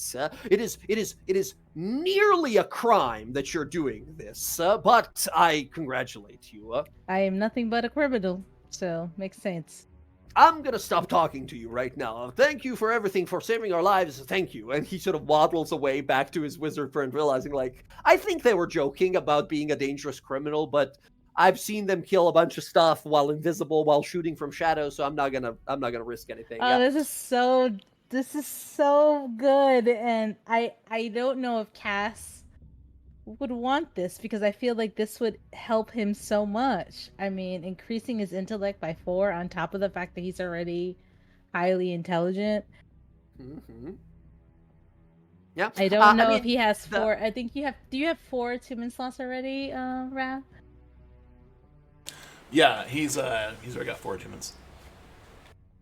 It is nearly a crime that you're doing this, but I congratulate you. I am nothing but a criminal, so makes sense. I'm gonna stop talking to you right now. Thank you for everything, for saving our lives. Thank you. And he sort of waddles away back to his wizard friend, realizing, like, I think they were joking about being a dangerous criminal, but I've seen them kill a bunch of stuff while invisible, while shooting from shadows. So I'm not gonna risk anything. Oh, this is so good, and I don't know if Cass would want this because I feel like this would help him so much. I mean, increasing his intellect by 4 on top of the fact that he's already highly intelligent. Mm-hmm. Yeah. I don't know I mean, if he has 4. I think you have. Do you have 4 attunement slots already, Rav? Yeah, he's already got 4 attunements.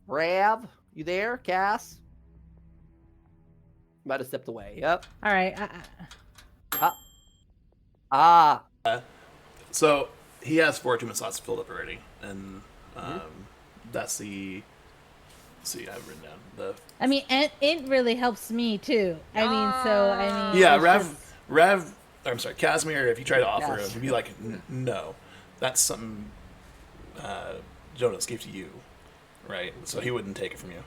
Rav, you there? Cass? Might have stepped away. Yep. All right. So he has 4 attunement slots filled up already, and that's the. Let's see, I have written down the. I mean, it really helps me too. I mean, Yeah, it's Rav. I'm sorry, Casimir. If you try to offer Yes. him, he'd be like, "No, that's something Jonas gave to you, right? So he wouldn't take it from you,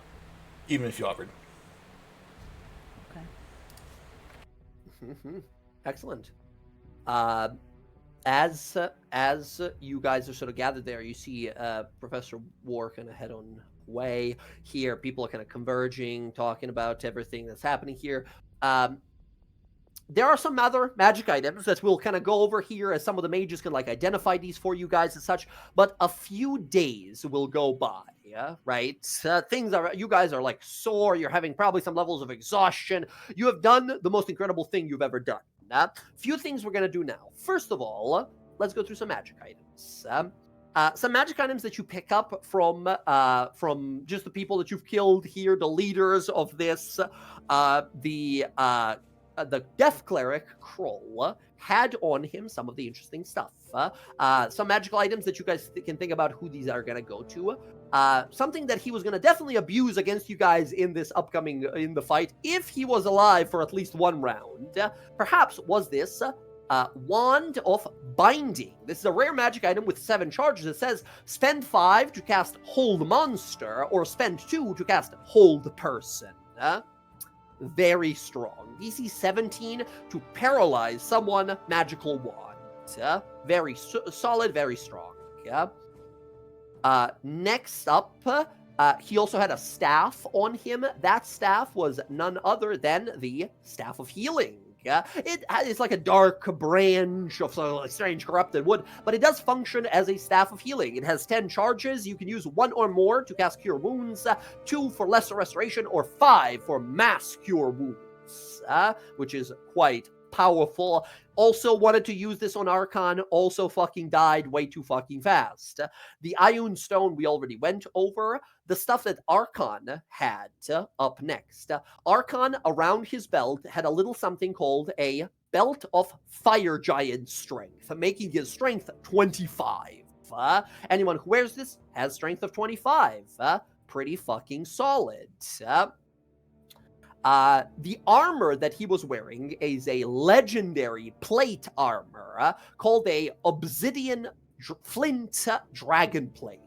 even if you offered." Okay. Mm-hmm. Excellent. As you guys are sort of gathered there, you see Professor War kind of head on way here. People are kind of converging, talking about everything that's happening here. There are some other magic items that we'll kind of go over here as some of the mages can like identify these for you guys and such, but a few days will go by, right? You guys are like sore, you're having probably some levels of exhaustion. You have done the most incredible thing you've ever done. Few things we're going to do now. First of all, let's go through some magic items. Some magic items that you pick up from just the people that you've killed here, the leaders of this, the Death Cleric, Kroll, had on him some of the interesting stuff. Some magical items that you guys can think about who these are going to go to. Something that he was going to definitely abuse against you guys in the fight, if he was alive for at least one round. Perhaps was this Wand of Binding. This is a rare magic item with 7 charges. It says spend 5 to cast Hold Monster, or spend 2 to cast Hold Person. Very strong. DC 17 to paralyze someone, magical wand. Very solid, very strong. Next up, he also had a staff on him. That staff was none other than the Staff of Healing. It's like a dark branch of strange corrupted wood, but it does function as a staff of healing. It has 10 charges. You can use 1 or more to cast Cure Wounds, 2 for Lesser Restoration, or 5 for Mass Cure Wounds, which is quite powerful. Also wanted to use this on Arkhan, also fucking died way too fucking fast. The Ioun Stone we already went over. The stuff that Arkhan had up next. Arkhan, around his belt, had a little something called a Belt of Fire Giant Strength, making his strength 25. Anyone who wears this has strength of 25. Pretty fucking solid. The armor that he was wearing is a legendary plate armor called a Obsidian Flint Dragon Plate.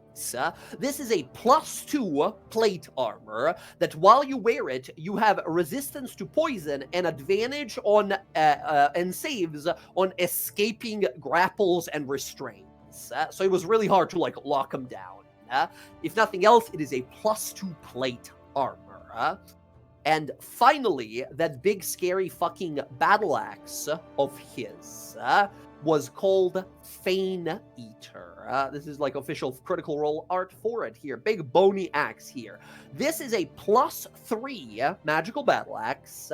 This is a +2 plate armor that while you wear it, you have resistance to poison and advantage on and saves on escaping grapples and restraints. So it was really hard to like lock him down. If nothing else, it is a +2 plate armor. And finally, that big scary fucking battle axe of his was called Fane Eater. This is like official Critical Role art for it here. Big bony axe here. This is a +3 magical battle axe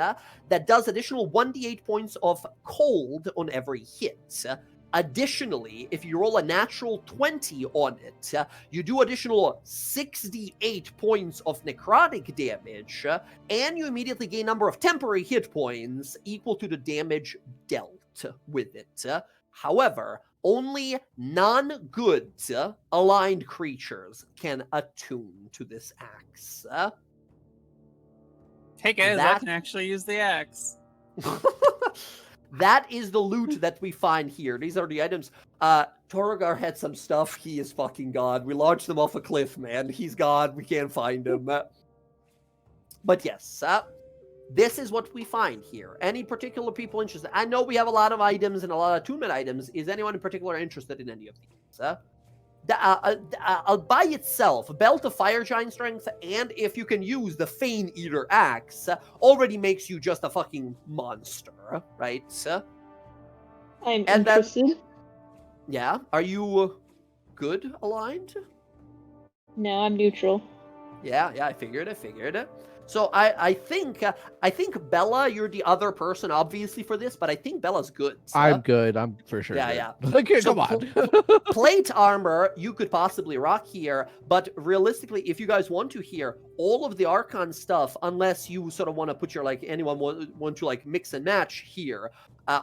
that does additional 1d8 points of cold on every hit. Additionally, if you roll a natural 20 on it, you do additional 68 points of necrotic damage, and you immediately gain number of temporary hit points equal to the damage dealt with it. However, only non-good aligned creatures can attune to this axe. Hey guys, I can actually use the axe. That is the loot that we find here. These are the items. Torgar had some stuff. He is fucking God. We launched him off a cliff, man. He's God. We can't find him. But yes. this is what we find here. Any particular people interested? I know we have a lot of items and a lot of attunement items. Is anyone in particular interested in any of these? By itself, Belt of Fire Giant Strength, and if you can use the Fane Eater Axe, already makes you just a fucking monster, right? I'm And then- interested. Yeah. Are you good aligned? No, I'm neutral. Yeah, I figured. So I think Bella, you're the other person, obviously, for this, but I think Bella's good. I'm good. I'm for sure. Yeah, good. Okay, So come on. Plate armor you could possibly rock here, but realistically, if you guys want to here, all of the Arkhan stuff, unless you sort of want to put your anyone want to mix and match here,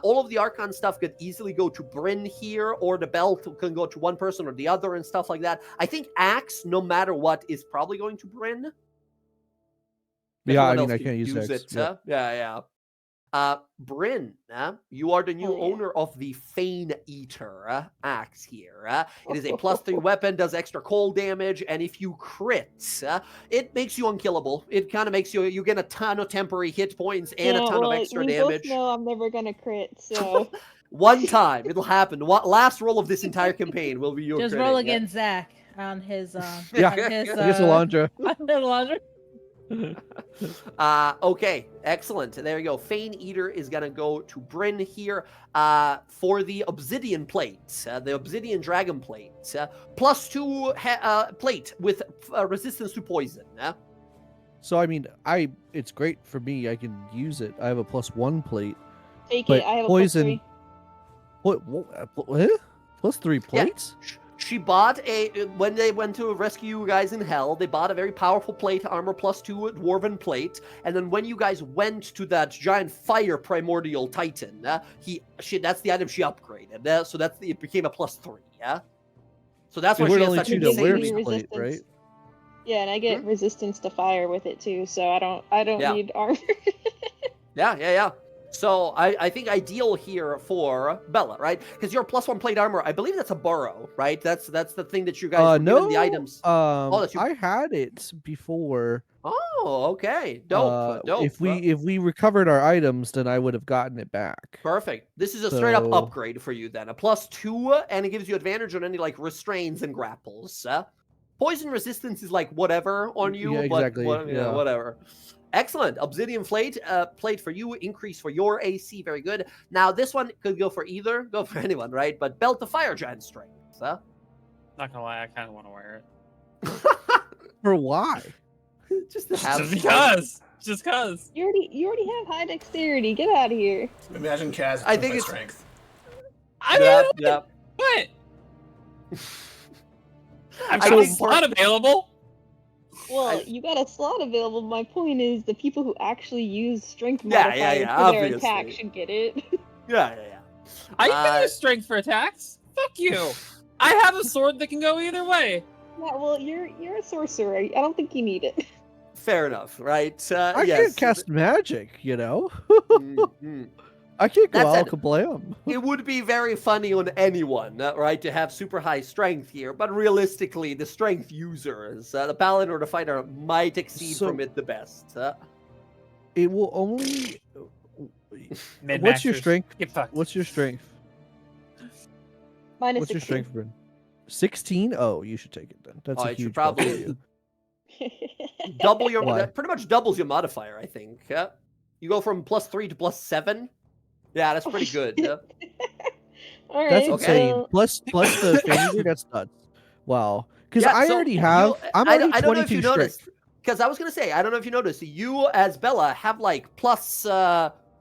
all of the Arkhan stuff could easily go to Bryn here, or the belt can go to one person or the other and stuff like that. I think Axe, no matter what, is probably going to Bryn. Yeah, I Everyone mean, else I can can't use X. it. Yeah. Bryn, you are the new Oh, yeah. owner of the Fane Eater axe here. It is a +3 weapon, does extra cold damage, and if you crit, it makes you unkillable. It kind of makes you get a ton of temporary hit points and a ton of extra we damage. both know I'm never gonna crit, so One time, it'll happen. Last roll of this entire campaign will be your Just critting, roll yeah. against Zach on his Yeah, on his Against Alondra. on the laundry. Okay, excellent. There we go. Fane Eater is gonna go to Bryn here for the Obsidian plate, the Obsidian Dragon plate, +2 plate with resistance to poison. So I mean, it's great for me. I can use it. I have a +1 plate. take But it. I have poison- a +3. What? +3 plates? She bought when they went to rescue you guys in hell, they bought a very powerful plate, armor +2 dwarven plate, and then when you guys went to that giant fire primordial titan, that's the item she upgraded. So it became a +3, yeah? So that's why We're she has only such two an to insane wear insane resistance. plate, right? Yeah, and I get resistance to fire with it too, so I don't Yeah. need armor. Yeah. So I think ideal here for Bella, right? Because your +1 plate armor, I believe that's a burrow, right? That's the thing that you guys were No. given the items. that you- I had it before. Oh, okay. Dope. If we recovered our items, then I would have gotten it back. Perfect. This is a straight up So- upgrade for you then. A +2, and it gives you advantage on any restraints and grapples. Poison resistance is whatever on you, Yeah, exactly, but yeah. whatever. Excellent. Obsidian plate for you, increase for your AC. Very good. Now this one could go for anyone, right? But Belt of Fire Giant Strength. Not gonna lie, I kind of want to wear it. For why? Just to have Just cause. You already have high dexterity. Get out of here. Imagine Kaz. I think my it's- strength. I Yep, mean, yep. what? I've I got a think slot available. Well, you got a slot available. My point is, the people who actually use strength Yeah, modifiers yeah, for their obviously. attack should get it. Yeah. I can use strength for attacks. Fuck you. I have a sword that can go either way. Yeah, well, you're a sorcerer. I don't think you need it. Fair enough, right? I yes. can't cast magic, Mhm. I can't go That's it. Al-Kablam. It would be very funny on anyone, right, to have super high strength here, but realistically, the strength users, the paladin or the fighter, might exceed So- from it the best. It will only. Min-maxers. What's your strength? Get fucked. What's your strength? Minus What's your 16. strength, Bryn? 16? Oh, you should take it then. That's Oh, a it should huge buff for probably- you. Double your, Why? that pretty much doubles your modifier, I think. You go from +3 to +7. Yeah, that's pretty good. All right. That's Okay. insane. Plus the finger, that's nuts. Wow. Because Yeah, I so already have. I'm already I don't know if 22 you strength. noticed, because I was gonna say, I don't know if you noticed, you as Bella have plus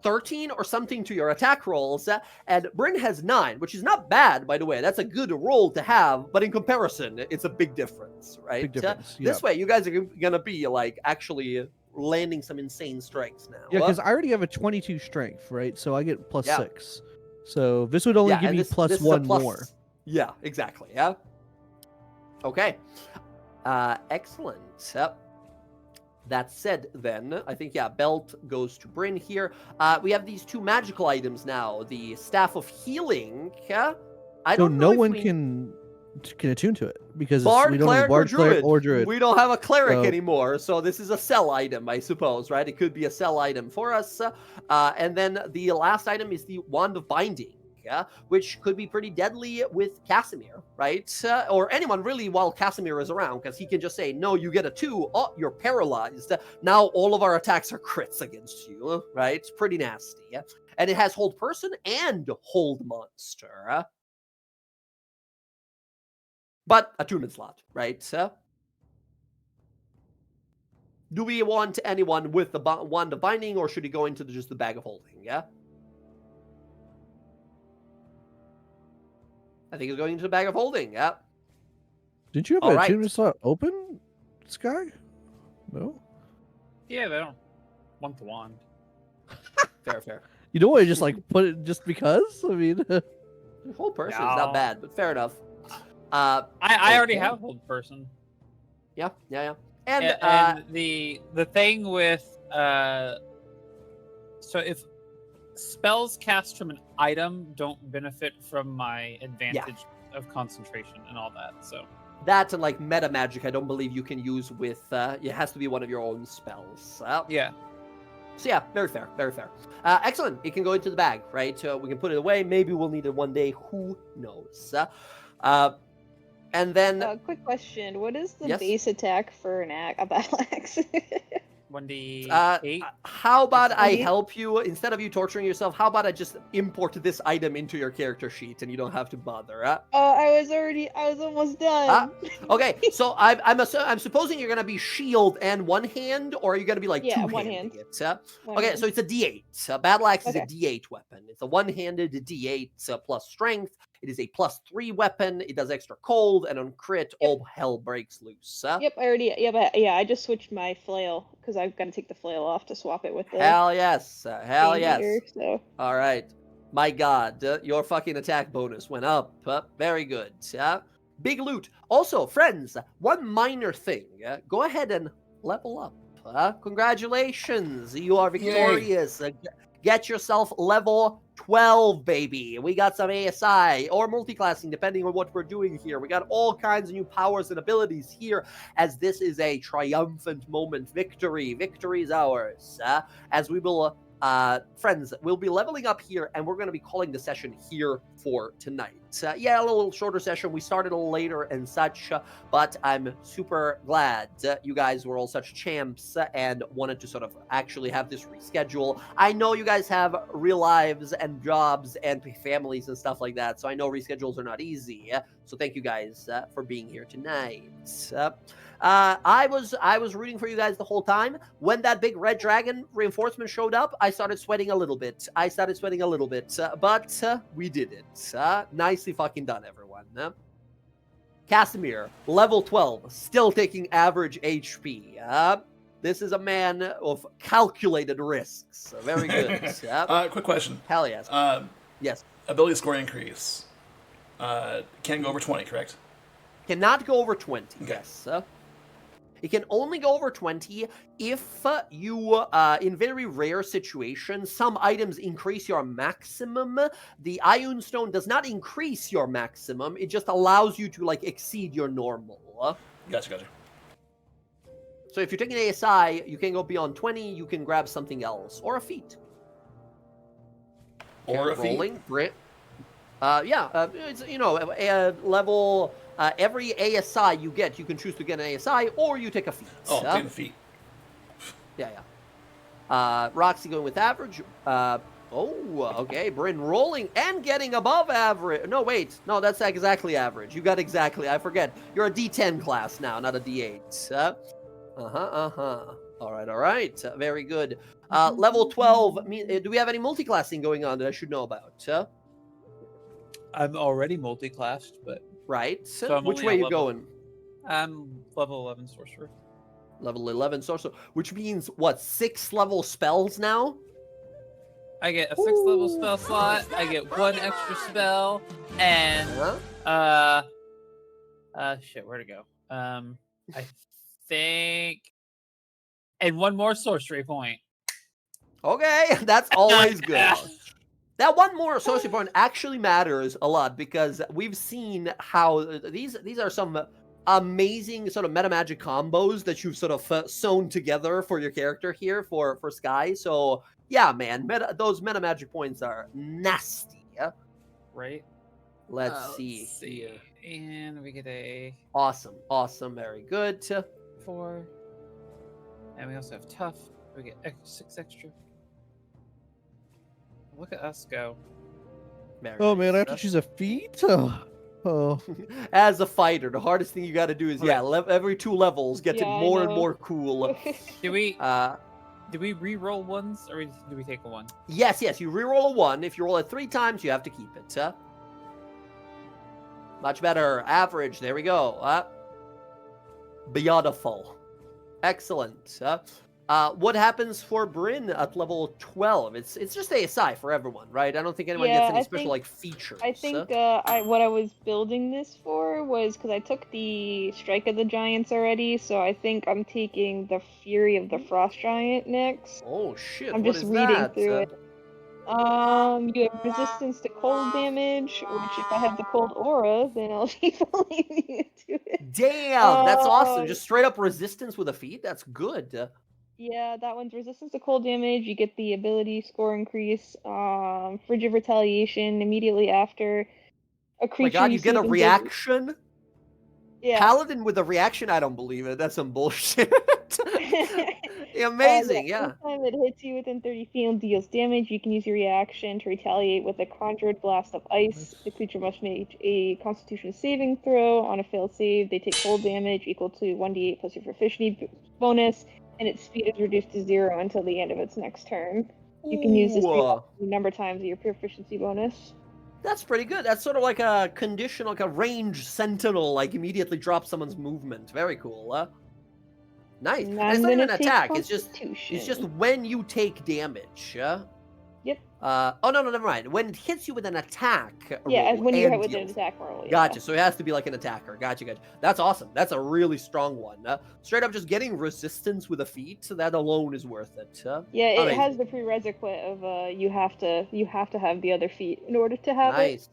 13 or something to your attack rolls, and Bryn has 9, which is not bad, by the way. That's a good roll to have, but in comparison, it's a big difference, right? Big difference. This way, you guys are gonna be actually landing some insane strikes now. Yeah, because I already have a 22 strength, right? So I get plus Yeah. 6. So this would only Yeah, give and me this plus is a 1 plus- more. Yeah, exactly. Yeah. Okay. Excellent. Yep. That said, then, I think, belt goes to Bryn here. We have these 2 magical items now. The Staff of Healing. I So don't know no if one we- can attune to it. because Bard, we don't have a cleric, bard, cleric, or druid. druid. We don't have a cleric So- anymore, so this is a sell item, I suppose, right? It could be a sell item for us. And then the last item is the Wand of Binding, which could be pretty deadly with Casimir, right? Or anyone really while Casimir is around, because he can just say, no, you get a 2. Oh, you're paralyzed. Now all of our attacks are crits against you, right? It's pretty nasty. And it has Hold Person and Hold Monster. But attunement slot, right? Do we want anyone with the Wand of Binding, or should he go into just the Bag of Holding, yeah? I think he's going into the Bag of Holding, yeah. Didn't you have All a right. attunement slot open, Sky? No? Yeah, they don't want the wand. Fair. You don't want to just like put it just because? I mean, Hold Person is not No. bad, but fair enough. I already have hold person. Yeah. And, And the thing with so if spells cast from an item don't benefit from my advantage of concentration and all that. So that and like meta magic, I don't believe you can use with. It has to be one of your own spells. yeah. So yeah, very fair. Excellent. It can go into the bag, right? We can put it away. Maybe we'll need it one day. Who knows? And then Quick question: what is the Yes? base attack for a battle axe? 1d8. how about I Indeed. help you instead of you torturing yourself? How about I just import this item into your character sheet and you don't have to bother? I was almost done. Okay, so I'm supposing you're gonna be shield and one hand, or are you gonna be like Yeah, two-handing one hand. it? One Okay, hand. so it's a D8. Battle axe is a Okay. D8 weapon. It's a one-handed D8 plus strength. It is a +3 weapon. It does extra cold, and on crit, all hell breaks loose. Yep, I just switched my flail because I've got to take the flail off to swap it with the Hell yes, hell chain yes. beater, so All right. My god, your fucking attack bonus went up. Very good. Big loot. Also, friends, one minor thing. Go ahead and level up. Congratulations. You are victorious. Get yourself level 12, baby. We got some ASI or multiclassing, depending on what we're doing here. We got all kinds of new powers and abilities here, as this is a triumphant moment. Victory. Victory is ours. As we will... friends, we'll be leveling up here, and we're going to be calling the session here for tonight. Yeah, a little shorter session. We started a little later and such, but I'm super glad you guys were all such champs and wanted to sort of actually have this reschedule. I know you guys have real lives and jobs and families and stuff like that, so I know reschedules are not easy. So thank you guys for being here tonight. I was rooting for you guys the whole time. When that big red dragon reinforcement showed up, I started sweating a little bit. But we did it. Nicely fucking done, everyone. Casimir, level 12, still taking average HP. This is a man of calculated risks. Very good. Quick question. Hell yes. Yes. Ability score increase. Can't go over 20, correct? Cannot go over 20. Okay. Yes. It can only go over 20 if you, in very rare situations, some items increase your maximum. The Ioun Stone does not increase your maximum. It just allows you to, like, exceed your normal. Gotcha. So if you're taking ASI, you can go beyond 20. You can grab something else. Or a feat. Or a feat? Rolling. Brit. It's, level... every ASI you get, you can choose to get an ASI, or you take a feat. Oh, 10 feet. Yeah. Roxy going with average. Okay. Bryn rolling and getting above average. No, wait. No, that's exactly average. You got exactly. I forget. You're a D10 class now, not a D8. All right. Very good. Level 12. Do we have any multiclassing going on that I should know about? I'm already multi-classed, but Right. So I'm Which only way at you level- going? I'm level 11 sorcerer. Level 11 sorcerer, which means what? 6 level spells now? I get a 6th level spell slot. I get 1 extra spell, and Huh? shit, where'd it go? I think, and 1 more sorcery point. Okay, that's always good. That one more associate point actually matters a lot because we've seen how these are some amazing sort of meta magic combos that you've sort of sewn together for your character here for Sky. So yeah, man, those meta magic points are nasty. Right. Let's see here. And we get a Awesome, very good. 4. And we also have tough. We get 6 extra. Look at us go. Very Oh man, I have nice. to choose a feat. Oh. As a fighter, the hardest thing you got to do is Okay. every 2 levels get Yeah, I more and know. more cool. Do we Uh, re-roll ones or do we take a 1? yes, you reroll a 1. If you roll it 3 times, you have to keep it. Much better. Average. There we go. Beautiful. Excellent. What happens for Bryn at level 12? It's just ASI for everyone, right? I don't think anyone Yeah, gets any I special think- like features. I think what I was building this for was because I took the Strike of the Giants already, so I think I'm taking the Fury of the Frost Giant next. Oh shit! I'm what just is reading that? through it. You have resistance to cold damage, which if I have the cold aura, then I'll be fully immune to it. Damn, that's awesome. Um, Just straight up resistance with a feat. That's good. Yeah, that one's resistance to cold damage. You get the ability score increase. Frigid Retaliation immediately after a Oh my creature god, you get a sleep in reaction? Yeah. Paladin with a reaction? I don't believe it. That's some bullshit. Amazing, yeah. Anytime it hits you within 30 feet and deals damage, you can use your reaction to retaliate with a Conjured Blast of Ice. The creature must make a Constitution saving throw. On a failed save, they take cold damage equal to 1d8 plus your proficiency bonus, and its speed is reduced to 0 until the end of its next turn. You can use this Ooh, number of times of your proficiency bonus. that's pretty good. That's sort of like a conditional, like a range sentinel, like immediately drop someone's movement. Very cool. Nice. And And it's I'm not even gonna an take attack. It's just Constitution. when you take damage. Yep. Oh no, never mind. When it hits you with an attack. Yeah, roll when you hit and with an deals. attack roll. Yeah. Gotcha. So it has to be like an attacker. Gotcha. That's awesome. That's a really strong one. Straight up, just getting resistance with a feat. That alone is worth it. Yeah, it amazing. has the prerequisite of you have to have the other feat in order to have it.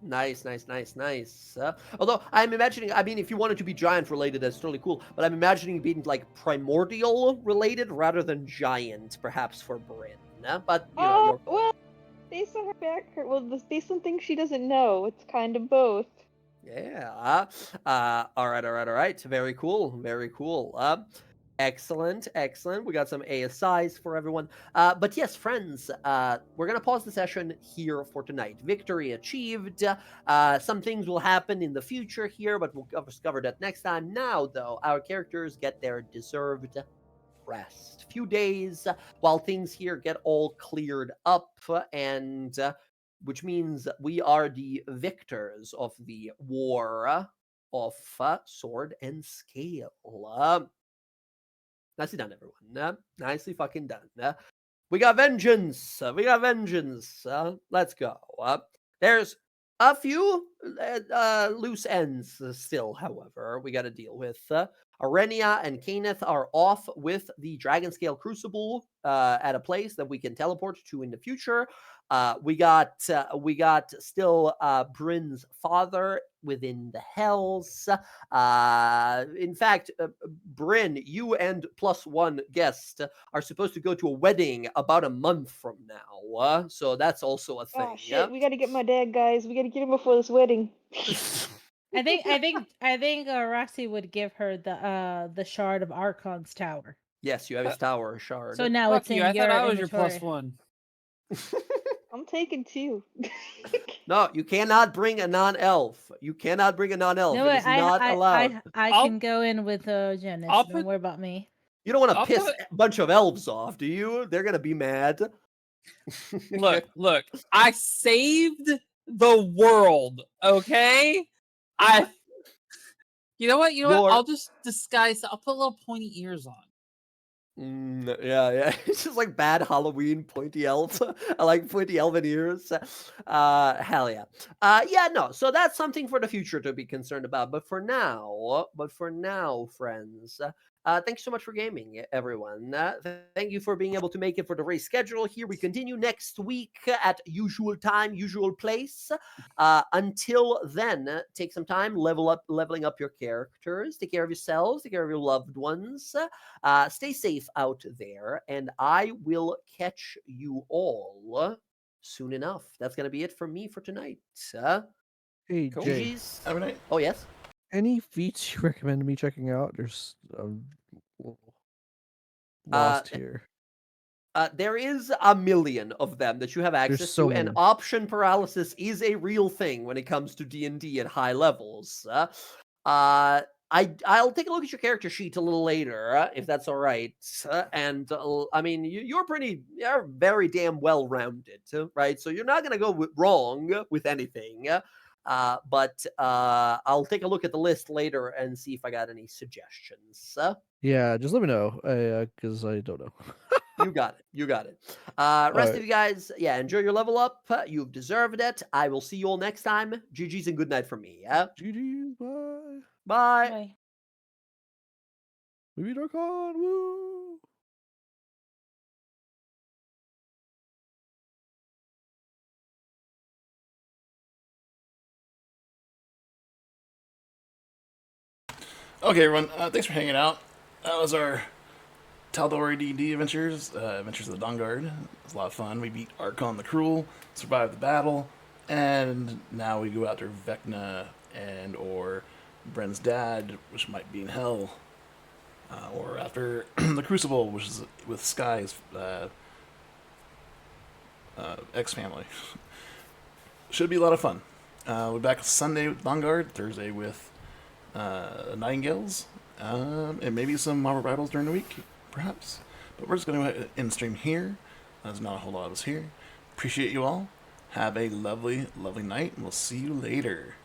Nice. Although I'm imagining, I mean, if you wanted to be giant related, that's totally cool. But I'm imagining it being like primordial related rather than giant, perhaps for Bryn. But you know, Well, based on her based on things she doesn't know, it's kind of both. yeah. All right. Very cool. Excellent. We got some ASIs for everyone. But yes, friends, we're going to pause the session here for tonight. Victory achieved. Some things will happen in the future here, but we'll cover that next time. Now, though, our characters get their deserved rest. Few days while things here get all cleared up, and which means we are the victors of the war of Sword and Scale. Nicely done, everyone. Nicely fucking done. We got vengeance. Let's go. There's a few loose ends still, however, we got to deal with. Arenia and Kaneth are off with the Dragon Scale Crucible at a place that we can teleport to in the future. We got still Bryn's father within the hells. In fact, Bryn, you and +1 guest are supposed to go to a wedding about a month from now. So that's also a thing. Oh shit, we gotta get my dad, guys. We gotta get him before this wedding. I think Roxy would give her the shard of Arkhan's tower. Yes, you have his tower shard. So now Fuck it's in you, I your thought I was inventory. your +1. I'm taking 2. No, you cannot bring a non-elf. No, It is not allowed. I I'll- can go in with Janice. I'll Don't put- worry about me. You don't want to I'll piss put- a bunch of elves off, do you? They're gonna be mad. Look, I saved the world, okay? You know what? I'll just disguise. I'll put little pointy ears on. Yeah. It's just like bad Halloween pointy elf. I like pointy elven ears. Hell yeah. No. So that's something for the future to be concerned about. But for now, friends, Thanks so much for gaming, everyone. Thank you for being able to make it for the race schedule. Here we continue next week at usual time, usual place. Until then, take some time, leveling up your characters. Take care of yourselves. Take care of your loved ones. Stay safe out there, and I will catch you all soon enough. That's gonna be it from me for tonight. Hey, Cool. Jay. GG's. Have a night. Oh yes. Any feats you recommend me checking out? There's a little Uh, lost here. There is a million of them that you have access so to, and many. option paralysis is a real thing when it comes to D&D at high levels. I'll take a look at your character sheet a little later, if that's all right. And I mean, you're very damn well rounded, right? So you're not gonna go wrong with anything. But I'll take a look at the list later and see if I got any suggestions. Yeah, just let me know, because I don't know. You got it. You got it. Rest right. of you guys, yeah, enjoy your level up. You've deserved it. I will see you all next time. GG's and good night from me. Yeah. GG, bye. Bye. Bye. We beat Arkhan, woo! Okay, everyone. Thanks for hanging out. That was our Tal'dorei D&D adventures, Adventures of the DawnGuard. It was a lot of fun. We beat Arkhan the Cruel, survived the battle, and now we go after Vecna and or Bren's dad, which might be in hell, or after the Crucible, which is with Sky's ex-family. Should be a lot of fun. We're back Sunday with DawnGuard, Thursday with Nightingales, and maybe some Marvel Rivals during the week, perhaps. But we're just going to end stream here. There's not a whole lot of us here. Appreciate you all. Have a lovely, lovely night, and we'll see you later.